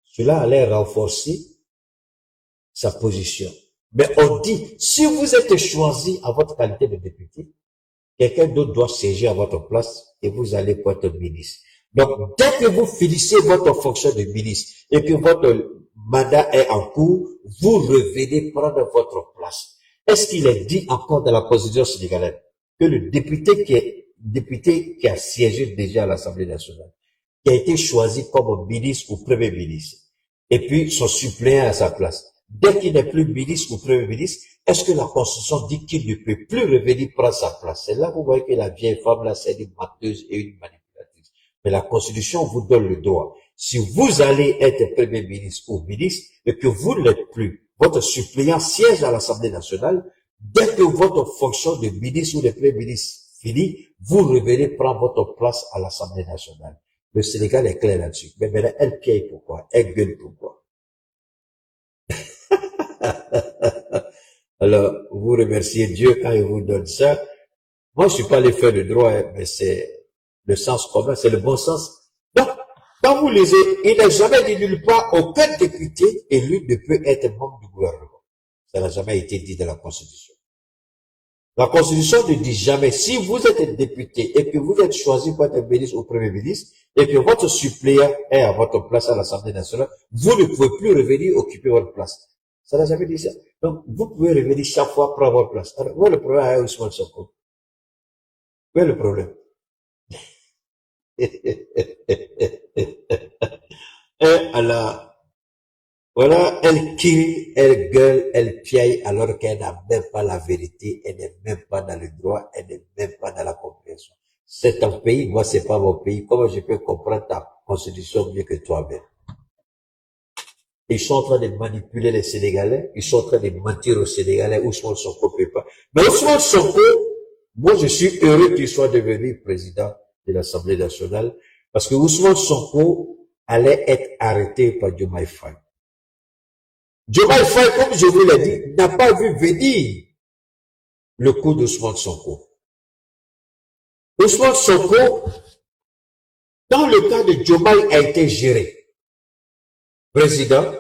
S1: cela allait renforcer sa position. Mais on dit, si vous êtes choisi à votre qualité de député, quelqu'un d'autre doit siéger à votre place et vous allez pour être ministre. Donc, dès que vous finissez votre fonction de ministre et que votre mandat est en cours, vous revenez prendre votre place. Est-ce qu'il est dit encore dans la Constitution sénégalaise que le député qui a siégé déjà à l'Assemblée nationale, qui a été choisi comme ministre ou premier ministre, et puis son suppléant à sa place, dès qu'il n'est plus ministre ou premier ministre, est-ce que la Constitution dit qu'il ne peut plus revenir prendre sa place? C'est là que vous voyez que la vieille femme, là, c'est une menteuse et une manipulatrice. Mais la Constitution vous donne le droit. Si vous allez être premier ministre ou ministre, et que vous ne l'êtes plus, votre suppléant siège à l'Assemblée nationale, dès que votre fonction de ministre ou de premier ministre finit, vous revenez prendre votre place à l'Assemblée nationale. Le Sénégal est clair là-dessus. Mais maintenant, elle piaille pourquoi? Elle gueule pourquoi? Alors, vous remerciez Dieu quand il vous donne ça. Moi, je suis pas l'effet de droit, mais c'est le sens commun, c'est le bon sens. Donc, quand vous lisez, il n'est jamais dit nulle part, aucun député élu ne peut être membre du gouvernement. Ça n'a jamais été dit dans la Constitution. La Constitution ne dit jamais, si vous êtes député et que vous êtes choisi pour être ministre ou premier ministre, et que votre suppléant est à votre place à l'Assemblée nationale, vous ne pouvez plus revenir occuper votre place. Ça n'a jamais dit ça. Donc, vous pouvez revenir chaque fois prendre votre place. Alors, où est le problème avec Ousmane Sonko? Où est le problème? Et alors, voilà, elle crie, elle gueule, elle piaille, alors qu'elle n'a même pas la vérité, elle n'est même pas dans le droit, elle n'est même pas dans la compréhension. C'est ton pays, moi c'est pas mon pays. Comment je peux comprendre ta constitution mieux que toi-même? Ils sont en train de manipuler les Sénégalais, ils sont en train de mentir aux Sénégalais. Ousmane Sonko peut pas. Mais Ousmane Sonko, moi je suis heureux qu'il soit devenu président de l'Assemblée nationale, parce que Ousmane Sonko allait être arrêté par Diomaye Faye. Diomaye Faye, comme je vous l'ai dit, n'a pas vu venir le coup d'Ousmane Sonko. Ousmane Sonko, dans le cas de Diomaye, a été géré. Président,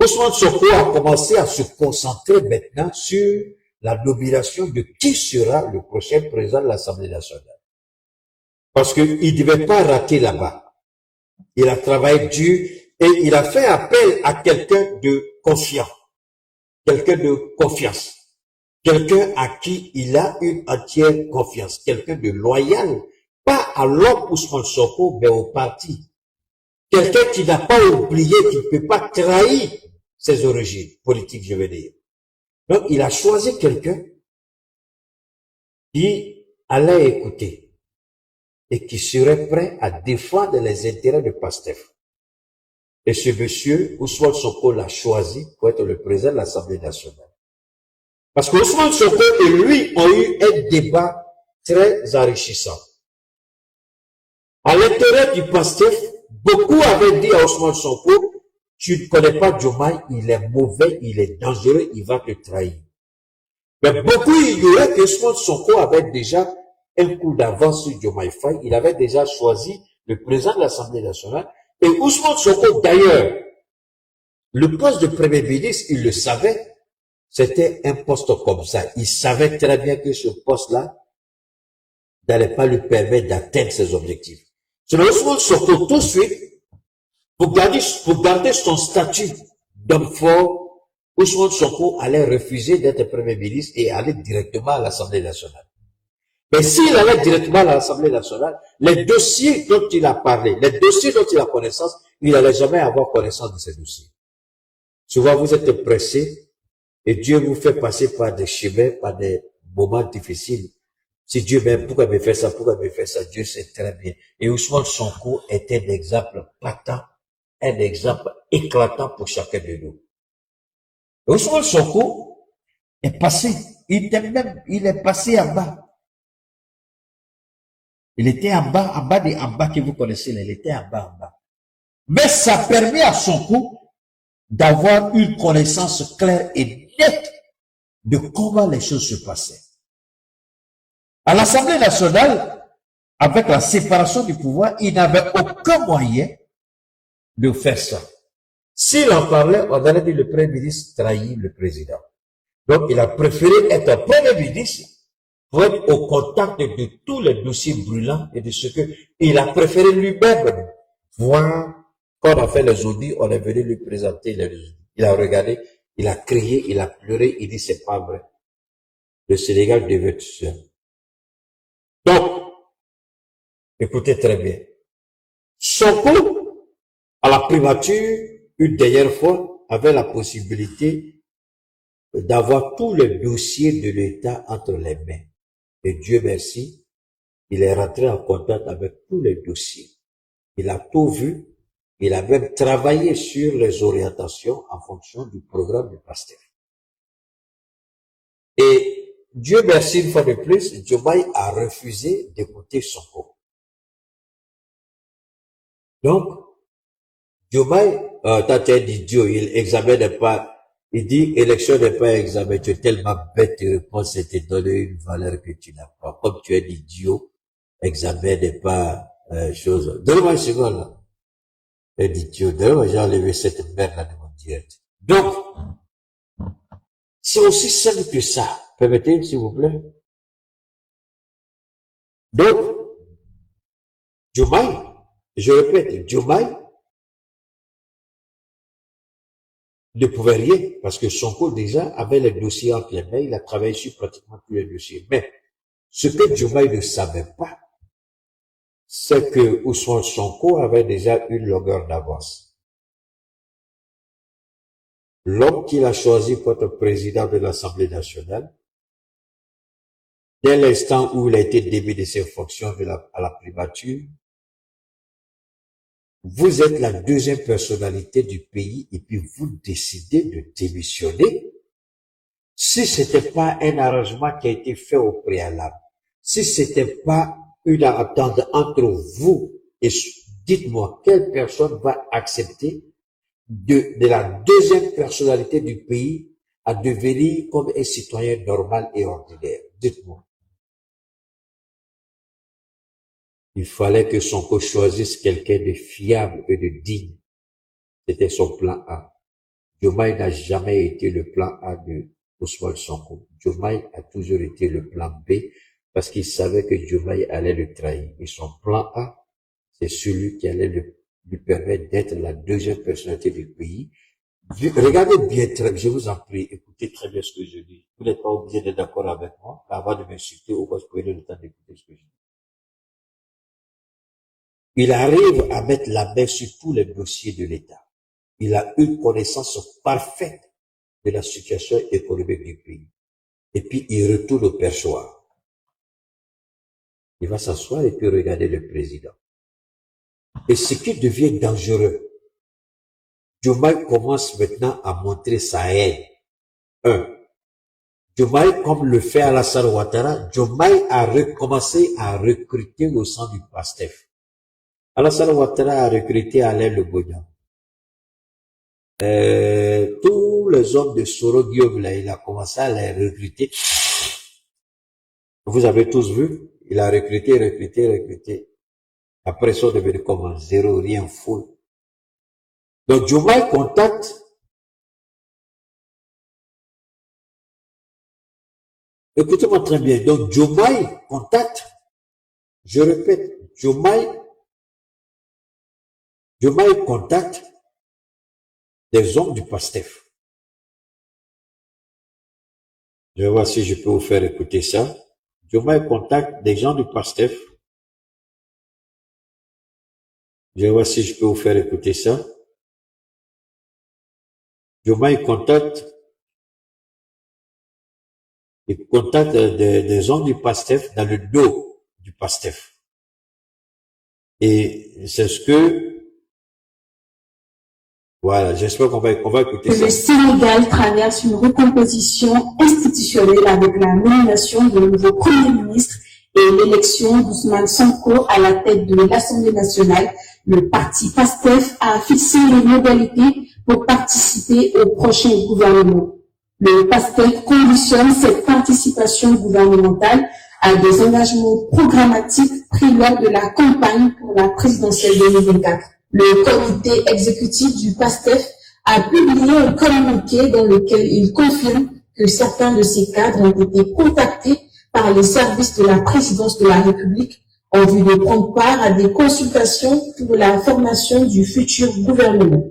S1: Ousmane Sonko a commencé à se concentrer maintenant sur la nomination de qui sera le prochain président de l'Assemblée nationale. Parce qu'il ne devait pas rater là-bas. Il a travaillé dur et il a fait appel à quelqu'un de confiant, quelqu'un de confiance, quelqu'un à qui il a une entière confiance, quelqu'un de loyal, pas à l'homme Ousmane Sonko, mais au parti. Quelqu'un qui n'a pas oublié, qui ne peut pas trahir ses origines politiques, je veux dire. Donc, il a choisi quelqu'un qui allait écouter et qui serait prêt à défendre les intérêts de Pastef. Et ce monsieur, Ousmane Sonko, l'a choisi pour être le président de l'Assemblée nationale. Parce que Ousmane Sonko et lui ont eu un débat très enrichissant. À l'intérieur du Pastef, beaucoup avaient dit à Ousmane Sonko, tu ne connais pas Diomaye, il est mauvais, il est dangereux, il va te trahir. Mais beaucoup ignoraient que Ousmane Sonko avait déjà un coup d'avance sur Diomaye Faye, il avait déjà choisi le président de l'Assemblée nationale. Et Ousmane Sonko, d'ailleurs, le poste de premier ministre, il le savait, c'était un poste comme ça. Il savait très bien que ce poste-là n'allait pas lui permettre d'atteindre ses objectifs. Selon Ousmane Sonko, tout de suite, pour garder son statut d'homme fort, Ousmane Sonko allait refuser d'être premier ministre et aller directement à l'Assemblée nationale. Mais s'il allait directement à l'Assemblée nationale, les dossiers dont il a parlé, les dossiers dont il a connaissance, il n'allait jamais avoir connaissance de ces dossiers. Souvent, vous êtes pressé et Dieu vous fait passer par des chemins, par des moments difficiles. Si Dieu m'aime, pourquoi me fait ça, pourquoi me fait ça? Dieu sait très bien. Et Ousmane Sonko est un exemple patent, un exemple éclatant pour chacun de nous. Ousmane Sonko est passé, il est passé en bas. Il était en bas que vous connaissez, il était en bas. Mais ça permet à Sonko d'avoir une connaissance claire et nette de comment les choses se passaient. À l'Assemblée nationale, avec la séparation du pouvoir, il n'avait aucun moyen de faire ça. S'il en parlait, on allait dire le Premier ministre trahit le président. Donc, il a préféré être Premier ministre pour être au contact de tous les dossiers brûlants et de ce que il a préféré lui-même voir. Quand on a fait les audits, on est venu lui présenter les audits. Il a regardé, il a crié, il a pleuré, il dit c'est pas vrai. Le Sénégal devait être seul. Donc, écoutez très bien. Sonko, à la primature, une dernière fois, avait la possibilité d'avoir tous les dossiers de l'État entre les mains. Et Dieu merci, il est rentré en contact avec tous les dossiers. Il a tout vu. Il a même travaillé sur les orientations en fonction du programme du pasteur. Et Dieu merci une fois de plus, Diomaye a refusé d'écouter Sonko. Donc, Diomaye, t'as dit idiot, il examine pas, il dit élection n'est pas examen, tu es tellement bête, tes réponses c'était donné une valeur que tu n'as pas. Comme tu es idiot, examen n'est pas chose. Donne-moi une seconde là. Elle dit, Dieu, j'ai enlevé cette merde-là de mon direct. Donc, c'est aussi simple que ça. Permettez, s'il vous plaît. Donc, Diomaye, je répète, Diomaye ne pouvait rien, parce que Sonko déjà avait les dossiers entre les mains, il a travaillé sur pratiquement tous les dossiers. Mais, ce que Diomaye ne savait pas, c'est que Ousmane Sonko avait déjà une longueur d'avance. L'homme qu'il a choisi pour être président de l'Assemblée nationale, dès l'instant où il a été démis de ses fonctions à la primature, vous êtes la deuxième personnalité du pays et puis vous décidez de démissionner. Si c'était pas un arrangement qui a été fait au préalable, si c'était pas une entente entre vous et dites-moi, quelle personne va accepter de la deuxième personnalité du pays à devenir comme un citoyen normal et ordinaire? Dites-moi. Il fallait que Sonko choisisse quelqu'un de fiable et de digne. C'était son plan A. Diomaye n'a jamais été le plan A de Ousmane Sonko. Diomaye a toujours été le plan B parce qu'il savait que Diomaye allait le trahir. Et son plan A, c'est celui qui allait lui permettre d'être la deuxième personnalité du pays. Regardez bien, je vous en prie, écoutez très bien ce que je dis. Vous n'êtes pas obligé d'être d'accord avec moi. Avant de m'insulter, au moins, prenez le temps d'écouter ce que je dis. Il arrive à mettre la main sur tous les dossiers de l'État. Il a une connaissance parfaite de la situation économique du pays. Et puis, il retourne au perchoir. Il va s'asseoir et puis regarder le président. Et ce qui devient dangereux, Diomaye commence maintenant à montrer sa haine. Diomaye, comme le fait Alassane Ouattara, Diomaye a recommencé à recruter au sein du PASTEF. Alassane Ouattara a recruté Alain Le Bognan. Tous les hommes de Soro Guillaume, là, il a commencé à les recruter. Vous avez tous vu, il a recruté. Après, ils sont devenus comme un zéro, rien, full. Donc, Diomaye contacte. Écoutez-moi très bien. Donc, Diomaye contacte. Je répète, Diomaye contacte des hommes du PASTEF. Je vais voir si je peux vous faire écouter ça. Diomaye contacte des gens du PASTEF. Je vais voir si je peux vous faire écouter ça. Diomaye contacte des hommes du PASTEF dans le dos du PASTEF. Et c'est ce que Voilà, j'espère qu'on va écouter
S5: que
S1: ça.
S5: le Sénégal traverse une recomposition institutionnelle avec la nomination de nouveau Premier ministre et l'élection d'Ousmane Sonko à la tête de l'Assemblée nationale. Le parti PASTEF a fixé les modalités pour participer au prochain gouvernement. Le PASTEF conditionne cette participation gouvernementale à des engagements programmatiques pris lors de la campagne pour la présidentielle 2024. Le comité exécutif du PASTEF a publié un communiqué dans lequel il confirme que certains de ses cadres ont été contactés par les services de la présidence de la République en vue de prendre part à des consultations pour la formation du futur gouvernement.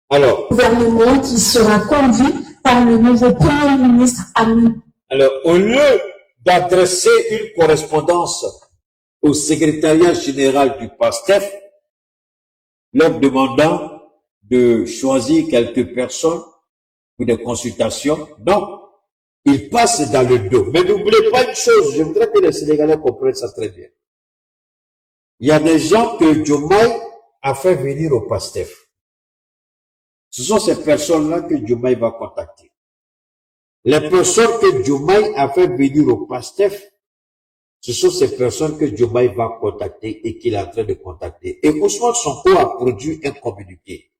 S1: Alors,
S5: Gouvernement qui sera conduit par le nouveau Premier ministre Ami.
S1: alors, au lieu d'adresser une correspondance au secrétariat général du PASTEF, leur demandant de choisir quelques personnes pour des consultations, non, ils passent dans le dos. Mais n'oubliez pas une chose, je voudrais que les Sénégalais comprennent ça très bien. Il y a des gens que Diomaye a fait venir au PASTEF. Ce sont ces personnes-là que Diomaye va contacter. Les personnes que Diomaye a fait venir au PASTEF, ce sont ces personnes que Diomaye va contacter et qu'il est en train de contacter. Et Ousmane Sonko a produit un communiqué.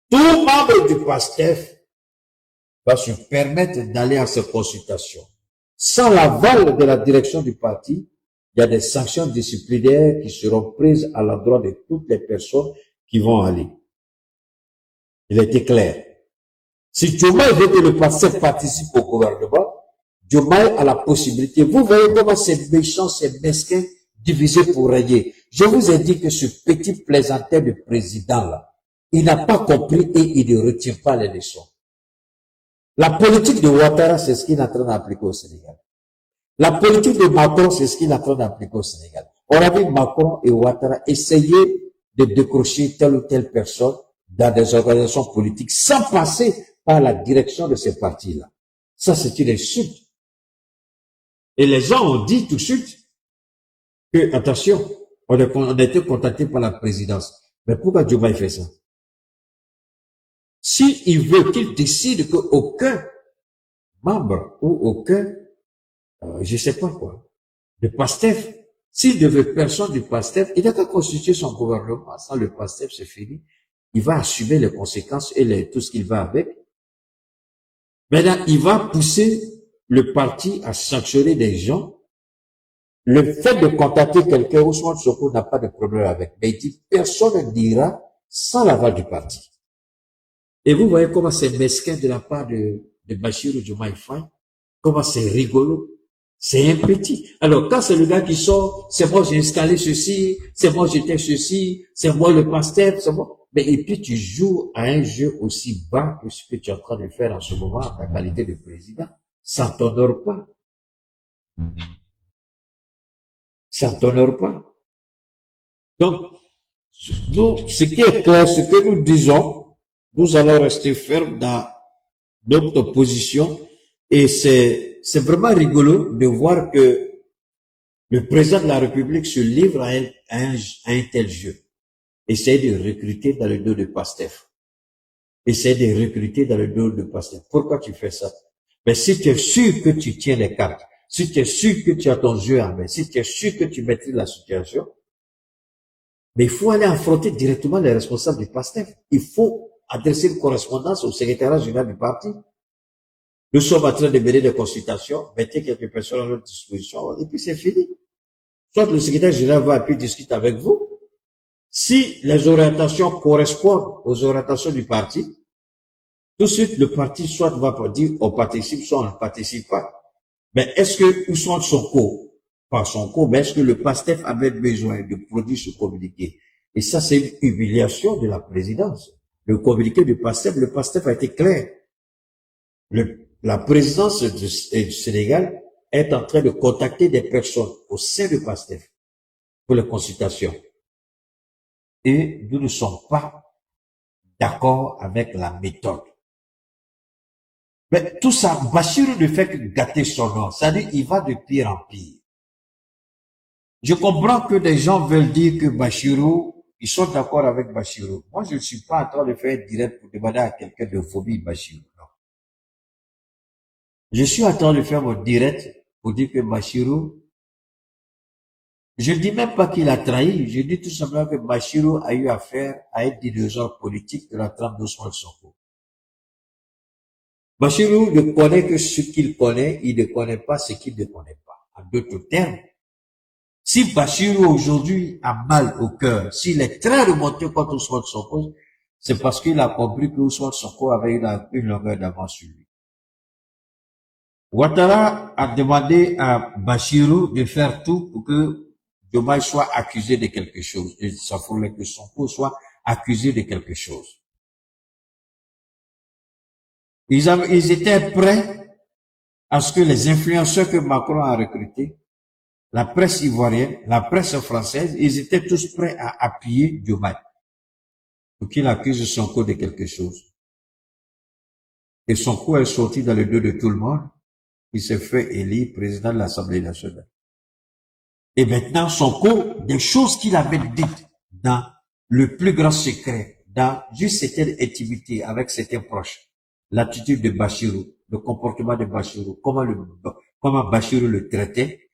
S1: Tout membre du PASTEF va se permettre d'aller à ces consultations. Sans l'aval de la direction du parti, il y a des sanctions disciplinaires qui seront prises à l'endroit de toutes les personnes qui vont aller. Il a été clair. Si Diomaye veut que le PASTEF participe au gouvernement, Diomaye a la possibilité. Vous voyez comment c'est méchant, c'est mesquin, divisé pour régner. Je vous ai dit que ce petit plaisantin de président-là, il n'a pas compris et il ne retient pas les leçons. La politique de Ouattara, c'est ce qu'il est en train d'appliquer au Sénégal. La politique de Macron, c'est ce qu'il est en train d'appliquer au Sénégal. On a vu Macron et Ouattara essayer de décrocher telle ou telle personne dans des organisations politiques sans passer par la direction de ces partis-là. Ça, c'est une insulte. Et les gens ont dit tout de suite que, attention, on a été contacté par la présidence. Mais pourquoi Diomaye fait ça? S'il veut qu'il décide qu'aucun membre ou aucun, je sais pas quoi, de PASTEF, s'il ne veut personne du PASTEF, il n'a qu'à constituer son gouvernement. Sans le PASTEF, c'est fini. Il va assumer les conséquences et tout ce qu'il va avec. Maintenant, il va pousser le parti à sanctionner des gens. Le fait de contacter quelqu'un, Ousmane Sonko n'a pas de problème avec. Mais il dit, personne ne dira sans l'aval du parti. Et vous voyez comment c'est mesquin de la part de Bassirou Diomaye Faye, comment c'est rigolo. C'est un petit. Alors, quand c'est le gars qui sort, c'est moi j'ai installé ceci, c'est moi j'étais ceci, c'est moi le PASTEF, c'est moi. Mais et puis tu joues à un jeu aussi bas que ce que tu es en train de faire en ce moment en ta qualité de président. Ça ne t'honore pas. Ça ne t'honore pas. Donc, nous, ce qui est clair, ce que nous disons, nous allons rester fermes dans notre position et c'est vraiment rigolo de voir que le président de la République se livre à un tel jeu. Essayer de recruter dans le dos de PASTEF. Essayer de recruter dans le dos de PASTEF. Pourquoi tu fais ça? Mais si tu es sûr que tu tiens les cartes, si tu es sûr que tu as ton jeu en main, si tu es sûr que tu maîtrises la situation, mais il faut aller affronter directement les responsables du PASTEF. Il faut adresser une correspondance au secrétariat général du parti. Nous sommes en train de mener des consultations, mettez quelques personnes à notre disposition, et puis c'est fini. Soit le secrétaire général va et puis discuter avec vous. Si les orientations correspondent aux orientations du parti, tout de suite, le parti soit va dire on participe, soit on ne participe pas. Mais est-ce que Ousmane Sonko, pas Sonko, mais est-ce que le PASTEF avait besoin de produire ce communiqué? Et ça, c'est une humiliation de la présidence. Le communiqué du PASTEF, le PASTEF a été clair. La présidence du Sénégal est en train de contacter des personnes au sein du PASTEF pour les consultations. Et nous ne sommes pas d'accord avec la méthode. Mais tout ça, Bassirou ne fait que gâter son nom. C'est-à-dire, il va de pire en pire. Je comprends que des gens veulent dire que Bassirou, ils sont d'accord avec Bachirou. Moi, je ne suis pas en train de faire direct pour demander à quelqu'un de phobie Bachirou. Non. Je suis en train de faire mon direct pour dire que Bachirou, je ne dis même pas qu'il a trahi, je dis tout simplement que Bachirou a eu affaire à un dinosaure politique de la trame d'Ousmane Sonko. Bachirou ne connaît que ce qu'il connaît, il ne connaît pas ce qu'il ne connaît pas. En d'autres termes, si Bachirou aujourd'hui a mal au cœur, s'il est très remonté contre Ousmane Sonko, c'est parce qu'il a compris que Ousmane Sonko avait une longueur d'avance sur lui. Ouattara a demandé à Bachirou de faire tout pour que Diomaye soit accusé de quelque chose. Et ça voulait que Sonko soit accusé de quelque chose. Ils étaient prêts à ce que les influenceurs que Macron a recrutés, la presse ivoirienne, la presse française, ils étaient tous prêts à appuyer Diomaye pour qu'il accuse Sonko de quelque chose. Et Sonko est sorti dans le dos de tout le monde. Il s'est fait élire président de l'Assemblée nationale. Et maintenant, Sonko, des choses qu'il avait dites dans le plus grand secret, dans juste certaines intimités avec certains proches, l'attitude de Bachirou, le comportement de Bachirou, comment Bachirou le traitait.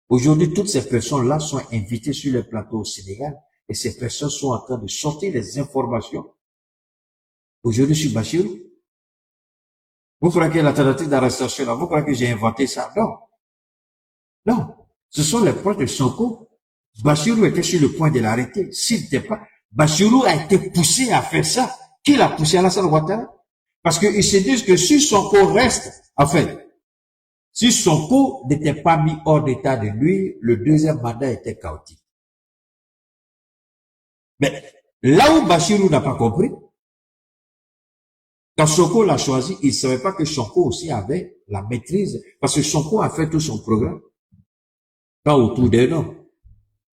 S1: Aujourd'hui, toutes ces personnes-là sont invitées sur le plateau au Sénégal et ces personnes sont en train de sortir les informations. Aujourd'hui, sur Bachirou. Vous croyez que la tentative d'arrestation, là, vous croyez que j'ai inventé ça? Non. Non. Ce sont les proches de Sonko. Bachirou était sur le point de l'arrêter. S'il n'était pas, Bachirou a été poussé à faire ça. Qui l'a poussé à Alassane Ouattara? Parce qu'ils se disent que si Sonko reste, en fait, si Sonko n'était pas mis hors d'état de lui, le deuxième mandat était chaotique. Mais là où Bachirou n'a pas compris, quand Sonko l'a choisi, il ne savait pas que Sonko aussi avait la maîtrise, parce que Sonko a fait tout son programme. Pas autour d'un homme.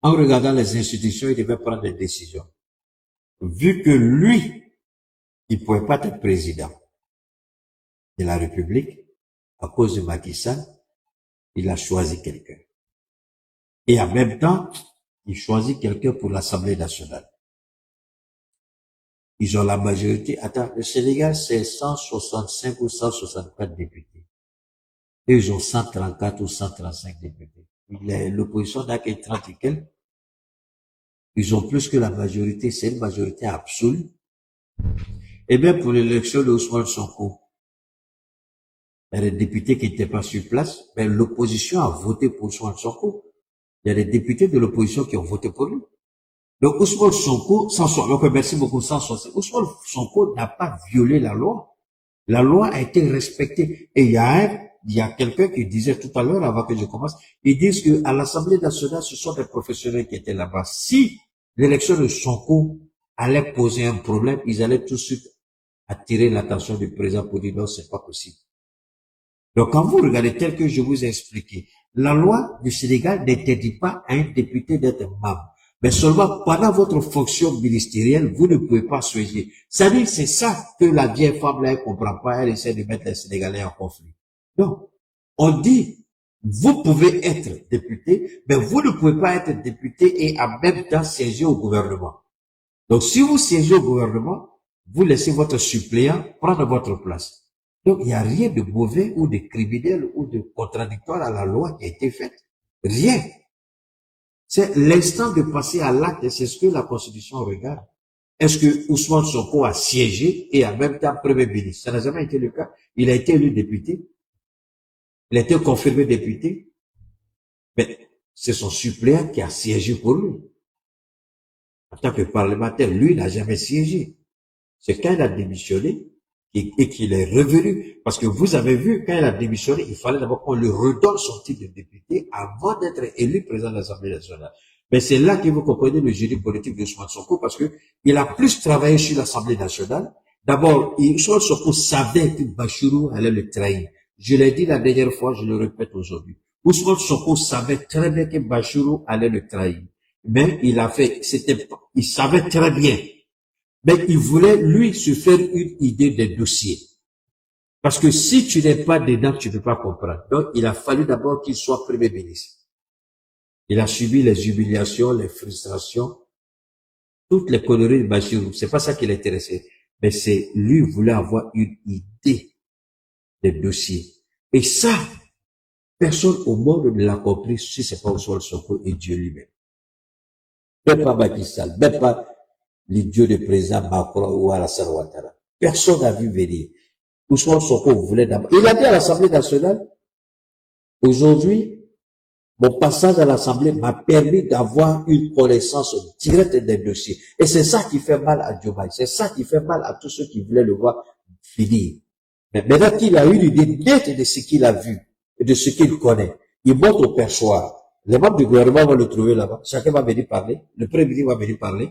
S1: En regardant les institutions, il devait prendre des décisions. Vu que lui, il ne pouvait pas être président de la République, à cause de Macky Sall, il a choisi quelqu'un. Et en même temps, il choisit quelqu'un pour l'Assemblée nationale. Ils ont la majorité. Attends, le Sénégal, c'est 165 ou 164 députés. Et ils ont 134 ou 135 députés. L'opposition n'a que 30 et quelques. Ils ont plus que la majorité. C'est une majorité absolue. Et bien, pour l'élection de Ousmane Sonko, il y a des députés qui n'étaient pas sur place, mais l'opposition a voté pour Ousmane Sonko. Il y a des députés de l'opposition qui ont voté pour lui. Donc Ousmane Sonko, donc merci beaucoup, Ousmane Sonko n'a pas violé la loi. La loi a été respectée. Et il y a quelqu'un qui disait tout à l'heure, avant que je commence, ils disent que à l'Assemblée nationale, ce sont des professionnels qui étaient là-bas. Si l'élection de Sonko allait poser un problème, ils allaient tout de suite attirer l'attention du président pour dire non, c'est pas possible. Donc quand vous regardez tel que je vous ai expliqué, la loi du Sénégal n'interdit pas à un député d'être membre. Mais seulement pendant votre fonction ministérielle, vous ne pouvez pas siéger. C'est-à-dire, c'est ça que la vieille femme là, elle comprend pas, elle essaie de mettre les Sénégalais en conflit. Non. On dit, vous pouvez être député, mais vous ne pouvez pas être député et en même temps siéger au gouvernement. Donc, si vous siégez au gouvernement, vous laissez votre suppléant prendre votre place. Donc, il n'y a rien de mauvais ou de criminel ou de contradictoire à la loi qui a été faite. Rien. C'est l'instant de passer à l'acte et c'est ce que la Constitution regarde. Est-ce que Ousmane Sonko a siégé et en même temps Premier ministre? Ça n'a jamais été le cas. Il a été élu député. Il a été confirmé député. Mais c'est son suppléant qui a siégé pour lui. En tant que parlementaire, lui n'a jamais siégé. C'est quand il a démissionné et qu'il est revenu. Parce que vous avez vu, quand il a démissionné, il fallait d'abord qu'on lui redonne son titre de député avant d'être élu président de l'Assemblée nationale. Mais c'est là que vous comprenez le génie politique de Ousmane Sonko, parce que il a plus travaillé sur l'Assemblée nationale. D'abord, Ousmane Sonko savait que Bachirou allait le trahir. Je l'ai dit la dernière fois, je le répète aujourd'hui. Ousmane Sonko savait très bien que Bachirou allait le trahir. Mais il savait très bien. Mais il voulait, lui, se faire une idée des dossiers. Parce que si tu n'es pas dedans, tu ne peux pas comprendre. Donc, il a fallu d'abord qu'il soit Premier ministre. Il a subi les humiliations, les frustrations. toutes les conneries de Bachirou, c'est pas ça qui l'intéressait. Mais c'est, lui voulait avoir une idée des dossiers. Et ça, personne au monde ne l'a compris si c'est pas Ousmane Sonko et Dieu lui-même. Même pas Macky Sall, même pas l'idiot du président Macron ou Alassane Ouattara. Personne n'a vu venir. Ousmane Sonko voulait d'abord. Il a dit à l'Assemblée nationale, aujourd'hui, mon passage à l'Assemblée m'a permis d'avoir une connaissance directe des dossiers. Et c'est ça qui fait mal à Diomaye. C'est ça qui fait mal à tous ceux qui voulaient le voir finir. Mais maintenant qu'il a eu une idée nette de ce qu'il a vu et de ce qu'il connaît, il monte au perchoir. Les membres du gouvernement vont le trouver là-bas. Chacun va venir parler. Le Premier ministre va venir parler.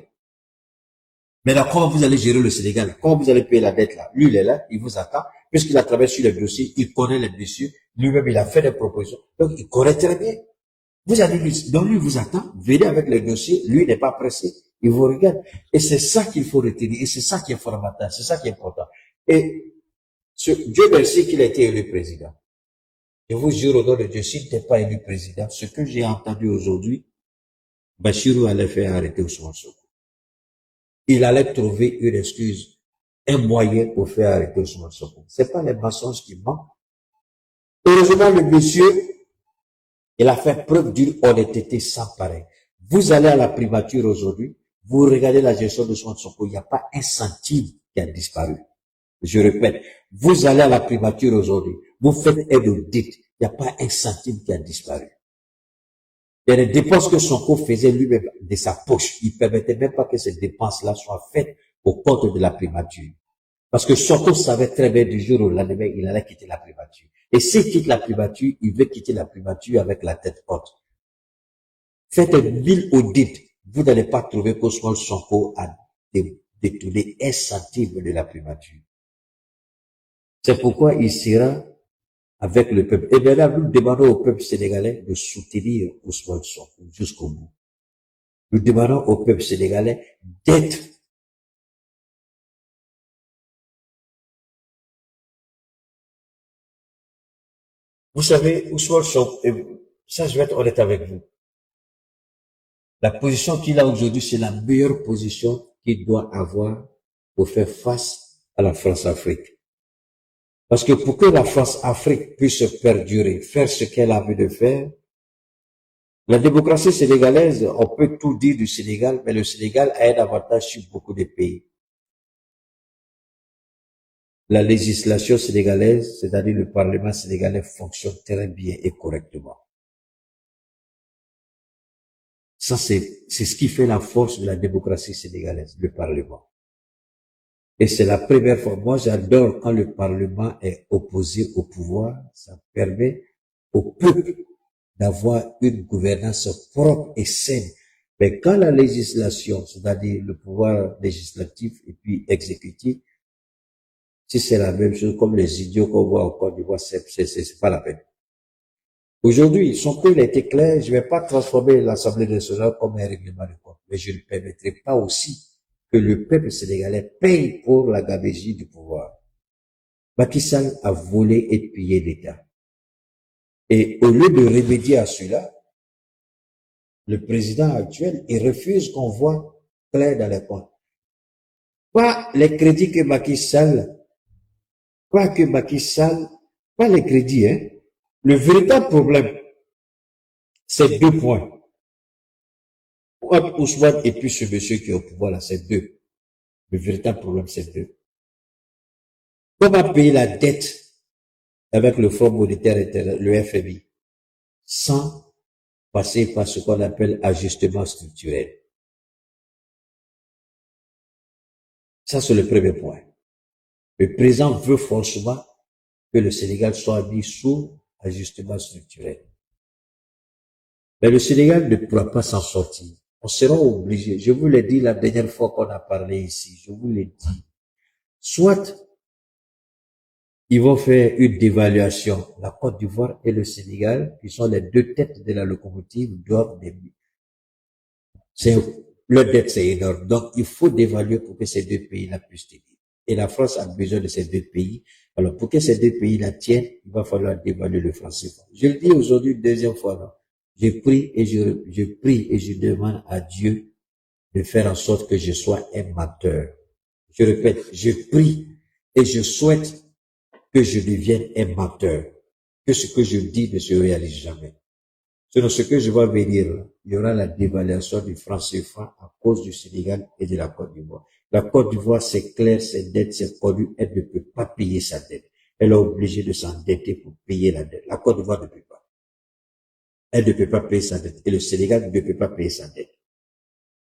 S1: Maintenant, comment vous allez gérer le Sénégal? Comment vous allez payer la dette là? Lui, il est là, il vous attend. Puisqu'il a travaillé sur les dossiers, il connaît les dossiers. Lui-même, il a fait des propositions. Donc, il connaît très bien. Vous allez lui, donc lui vous attend, venez avec les dossiers, lui n'est pas pressé, il vous regarde. Et c'est ça qu'il faut retenir, et c'est ça qui est fondamental, c'est ça qui est important. Et Dieu merci qu'il a été élu président. Je vous jure au nom de Dieu, s'il n'était pas élu président, ce que j'ai entendu aujourd'hui, Bachirou allait faire arrêter Ousmane Sonko. Il allait trouver une excuse, un moyen pour faire arrêter Ousmane Sonko. C'est pas les mensonges qui manquent. Heureusement, le monsieur, il a fait preuve d'une honnêteté sans pareil. Vous allez à la primature aujourd'hui, vous regardez la gestion de Ousmane Sonko, il n'y a pas un centime qui a disparu. Je répète, vous allez à la primature aujourd'hui, vous faites un audit, il n'y a pas un centime qui a disparu. Il y a des dépenses que Sonko faisait lui-même de sa poche. Il ne permettait même pas que ces dépenses-là soient faites au compte de la primature. Parce que Sonko savait très bien du jour au lendemain, il allait quitter la primature. Et s'il quitte la primature, il veut quitter la primature avec la tête haute. Faites 1000 audits, vous n'allez pas trouver qu'Ousmane Sonko a détourné un centime de la primature. C'est pourquoi il sera avec le peuple. Et maintenant, nous demandons au peuple sénégalais de soutenir Ousmane Sonko jusqu'au bout. Nous demandons au peuple sénégalais d'être vous savez, Ousmane Sonko, ça je vais être honnête avec vous. La position qu'il a aujourd'hui, c'est la meilleure position qu'il doit avoir pour faire face à la France-Afrique. Parce que pour que la France-Afrique puisse perdurer, faire ce qu'elle a envie de faire, la démocratie sénégalaise, on peut tout dire du Sénégal, mais le Sénégal a un avantage sur beaucoup de pays. La législation sénégalaise, c'est-à-dire le Parlement sénégalais, fonctionne très bien et correctement. Ça, c'est ce qui fait la force de la démocratie sénégalaise, le Parlement. Et c'est la première fois. Moi, j'adore quand le Parlement est opposé au pouvoir. Ça permet au peuple d'avoir une gouvernance propre et saine. Mais quand la législation, c'est-à-dire le pouvoir législatif et puis exécutif, si c'est la même chose comme les idiots qu'on voit en Côte d'Ivoire, c'est pas la peine. Aujourd'hui, Sonko, il a été clair, je vais pas transformer l'Assemblée nationale comme un règlement de compte, mais je ne permettrai pas aussi que le peuple sénégalais paye pour la gabegie du pouvoir. Macky Sall a volé et pillé l'État. Et au lieu de remédier à cela, le président actuel, il refuse qu'on voit clair dans les comptes. Pas les crédits que Macky Sall, pas les crédits, hein. Le véritable problème, c'est 2 points. Entre Ousmane et puis ce monsieur qui est au pouvoir là, c'est 2. Le véritable problème, c'est 2. Comment payer la dette avec le Fonds monétaire intérieur, le FMI, sans passer par ce qu'on appelle ajustement structurel? Ça, c'est le premier point. Le président veut forcément que le Sénégal soit mis sous ajustement structurel. Mais le Sénégal ne pourra pas s'en sortir. On sera obligé, je vous l'ai dit la dernière fois qu'on a parlé ici, je vous l'ai dit, soit ils vont faire une dévaluation, la Côte d'Ivoire et le Sénégal, qui sont les 2 têtes de la locomotive, doivent leur dette c'est énorme, donc il faut dévaluer pour que ces 2 pays-là puissent tenir. Et la France a besoin de ces 2 pays. Alors, pour que ces 2 pays-là tiennent, il va falloir dévaluer le franc CFA. Je le dis aujourd'hui, 2e fois, non. Je prie et je demande à Dieu de faire en sorte que je sois un menteur. Je répète, je prie et je souhaite que je devienne un menteur, que ce que je dis ne se réalise jamais. Selon ce que je vais venir, il y aura la dévaluation du franc CFA à cause du Sénégal et de la Côte d'Ivoire. La Côte d'Ivoire, c'est clair, ses dettes, c'est connu, elle ne peut pas payer sa dette. Elle est obligée de s'endetter pour payer la dette. La Côte d'Ivoire ne peut pas. Elle ne peut pas payer sa dette. Et le Sénégal ne peut pas payer sa dette.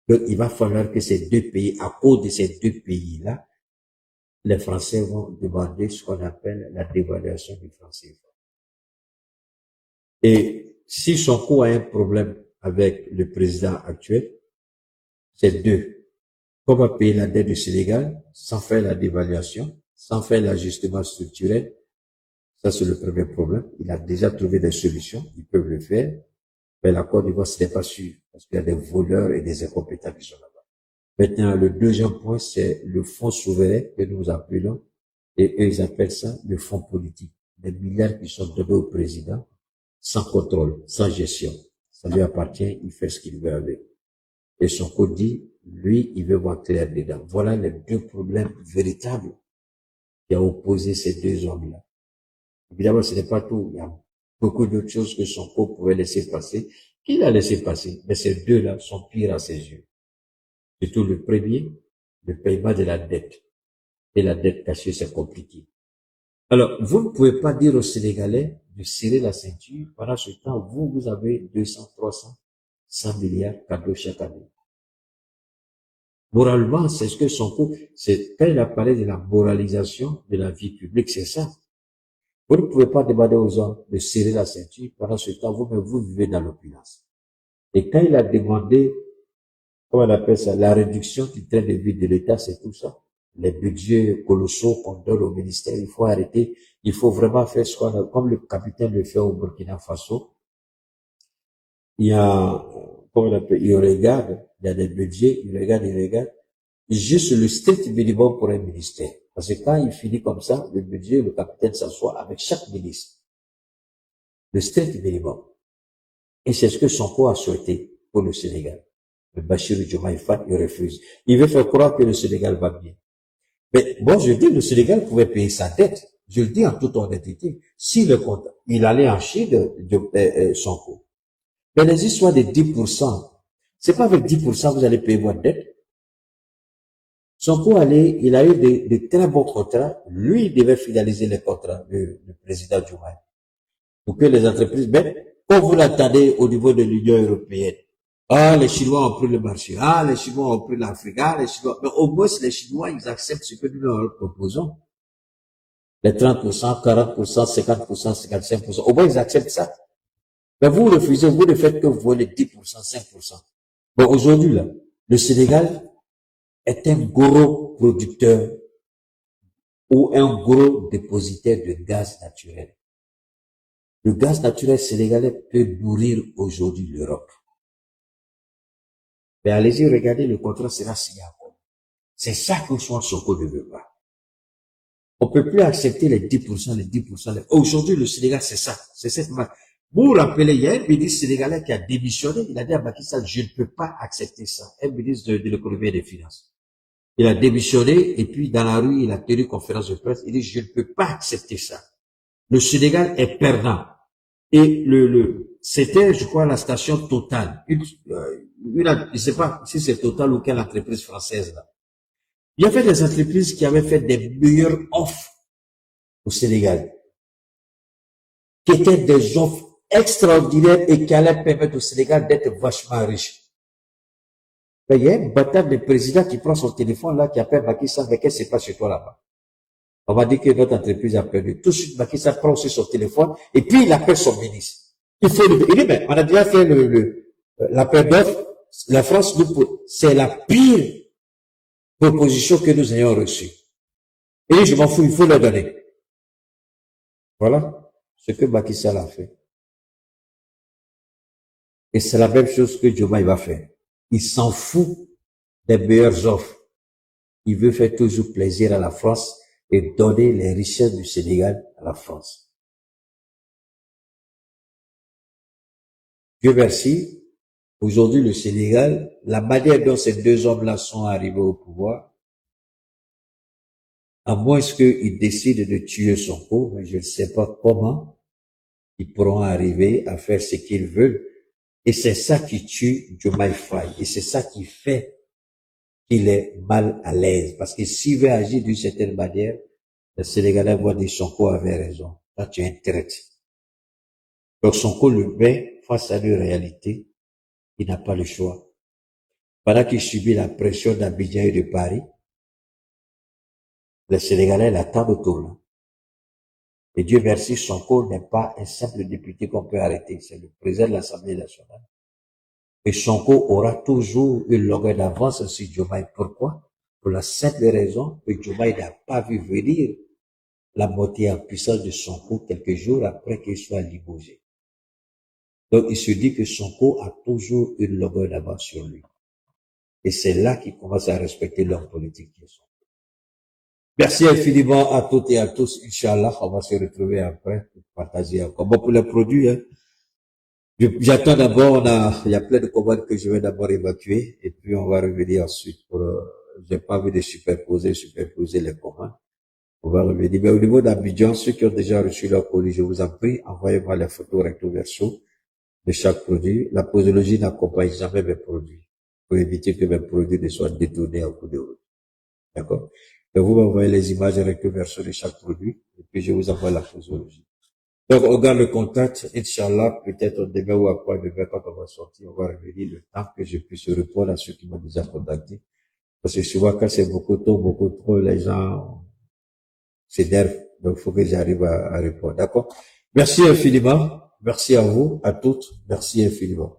S1: Donc, il va falloir que ces deux pays, à cause de ces deux pays-là, les Français vont demander ce qu'on appelle la dévaluation du franc CFA. Et si Sonko a un problème avec le président actuel, c'est deux. Comment payer la dette du Sénégal sans faire la dévaluation, sans faire l'ajustement structurel? Ça, c'est le premier problème. Il a déjà trouvé des solutions. Ils peuvent le faire. Mais la Côte d'Ivoire, ce n'est pas sûr. Parce qu'il y a des voleurs et des incompétents qui sont là-bas. Maintenant, le deuxième point, c'est le fonds souverain que nous appelons. Et eux, ils appellent ça le fonds politique. Des milliards qui sont donnés au président sans contrôle, sans gestion. Ça lui appartient, il fait ce qu'il veut avec. Et Sonko dit, lui, il veut voir clair dedans. Voilà les deux problèmes véritables qui ont opposé ces deux hommes-là. Évidemment, ce n'est pas tout. Il y a beaucoup d'autres choses que Sonko pouvait laisser passer, qu'il a laissé passer. Mais ces deux-là sont pires à ses yeux. Surtout le premier, le paiement de la dette. Et la dette cachée, c'est compliqué. Alors, vous ne pouvez pas dire aux Sénégalais de serrer la ceinture. Pendant ce temps, vous avez 200, 300, 100 milliards cadeaux chaque année. Moralement, c'est ce que Sonko, c'est quand il a parlé de la moralisation de la vie publique, c'est ça. Vous ne pouvez pas demander aux gens de serrer la ceinture. Pendant ce temps, vous vivez dans l'opulence. Et quand il a demandé, comment on appelle ça, la réduction du train de vie de l'État, c'est tout ça. Les budgets colossaux qu'on donne au ministère, il faut arrêter. Il faut vraiment faire ce qu'on a, comme le capitaine le fait au Burkina Faso. Il y a, comment on appelle, il regarde, il y a des budgets, il regarde, juste le strict minimum pour un ministère. Parce que quand il finit comme ça, le budget, le capitaine s'assoit avec chaque ministre. Le strict minimum. Et c'est ce que Sonko a souhaité pour le Sénégal. Le Bachir Diomaye Faye, il refuse. Il veut faire croire que le Sénégal va bien. Mais bon, je dis, le Sénégal pouvait payer sa dette. Je le dis en toute honnêteté. Si le compte, il allait en chier de Sonko. Mais les histoires de 10%, c'est pas avec 10% vous allez payer votre dette. Sonko il a eu de très bons contrats. Lui, il devait finaliser les contrats, le président Diomaye. Pour que les entreprises, mais quand vous l'attendez au niveau de l'Union européenne, ah, les Chinois ont pris le marché. Ah, les Chinois ont pris l'Afrique. Ah, les Chinois. Mais au moins, les Chinois, ils acceptent ce que nous leur proposons. Les 30%, 40%, 50%, 55%. Au moins, ils acceptent ça. Mais vous refusez, vous ne faites que vous voulez 10%, 5%. Bon, aujourd'hui, là, le Sénégal est un gros producteur ou un gros dépositaire de gaz naturel. Le gaz naturel sénégalais peut nourrir aujourd'hui l'Europe. Mais allez-y, regardez, le contrat sera signé encore. C'est ça que Sonko ne veut pas. On peut plus accepter les 10%. Aujourd'hui, le Sénégal, c'est ça. C'est cette marque. Vous vous rappelez, il y a un ministre sénégalais qui a démissionné. Il a dit à Macky Sall, je ne peux pas accepter ça. Un ministre de l'économie et des finances. Il a démissionné et puis dans la rue, il a tenu conférence de presse. Il dit, je ne peux pas accepter ça. Le Sénégal est perdant. Et c'était, je crois, la station Total. Je ne sais pas si c'est Total ou quelle entreprise française là. Il y avait des entreprises qui avaient fait des meilleures offres au Sénégal, qui étaient des offres extraordinaires et qui allaient permettre au Sénégal d'être vachement riche. Mais il y a une bataille de président qui prend son téléphone là, qui appelle Macky Sall, mais qu'est-ce qui se passe chez toi là-bas? On va dire que notre entreprise a perdu. Tout de suite, Macky Sall prend aussi son téléphone et puis il appelle son ministre. Il dit, mais on a déjà fait l'appel d'offres. La France, c'est la pire proposition que nous ayons reçue. Il dit, je m'en fous, il faut leur donner. Voilà ce que Macky Sall a fait. Et c'est la même chose que Diomaye va faire. Il s'en fout des meilleures offres. Il veut faire toujours plaisir à la France et donner les richesses du Sénégal à la France. Dieu merci, Aujourd'hui, le Sénégal, la manière dont ces deux hommes-là sont arrivés au pouvoir, à moins qu'ils décident de tuer Sonko, mais je ne sais pas comment ils pourront arriver à faire ce qu'ils veulent. Et c'est ça qui tue Diomaye Faye. Et c'est ça qui fait qu'il est mal à l'aise. Parce que s'il veut agir d'une certaine manière, le Sénégalais voit dire Sonko avait raison. Là, tu es un traître. Donc Sonko le met face à une réalité. Il n'a pas le choix. Pendant qu'il subit la pression d'Abidjan et de Paris, les Sénégalais l'attendent au tournant. Et Dieu merci, Sonko n'est pas un simple député qu'on peut arrêter. C'est le président de l'Assemblée nationale. Et Sonko aura toujours une longueur d'avance sur Diomaye. Pourquoi? Pour la simple raison que Diomaye n'a pas vu venir la montée en puissance de Sonko quelques jours après qu'il soit limogé. Donc, il se dit que Sonko a toujours une longueur d'avance sur lui. Et c'est là qu'il commence à respecter l'homme politique qui est Sonko. Merci infiniment à toutes et à tous. Inch'Allah, on va se retrouver après pour partager encore. Bon, pour les produits, hein, j'attends d'abord, il y a plein de commandes que je vais d'abord évacuer et puis on va revenir ensuite pour, j'ai pas envie de superposer les commandes. On va revenir. Mais au niveau d'Abidjan, ceux qui ont déjà reçu leur colis, je vous en prie, envoyez-moi les photos recto verso de chaque produit. La posologie n'accompagne jamais mes produits pour éviter que mes produits ne soient détournés en cours de route. D'accord? Donc, vous m'envoyez les images recto verso de chaque produit et puis je vous envoie la posologie. Donc, on garde le contact, Inch'Allah, peut-être demain ou après-demain, quand on va sortir, on va revenir le temps que je puisse répondre à ceux qui m'ont déjà contacté. Parce que souvent, quand c'est beaucoup trop, les gens s'énervent. Donc, il faut que j'arrive à répondre. D'accord? Merci infiniment. Merci à vous, à toutes. Merci infiniment.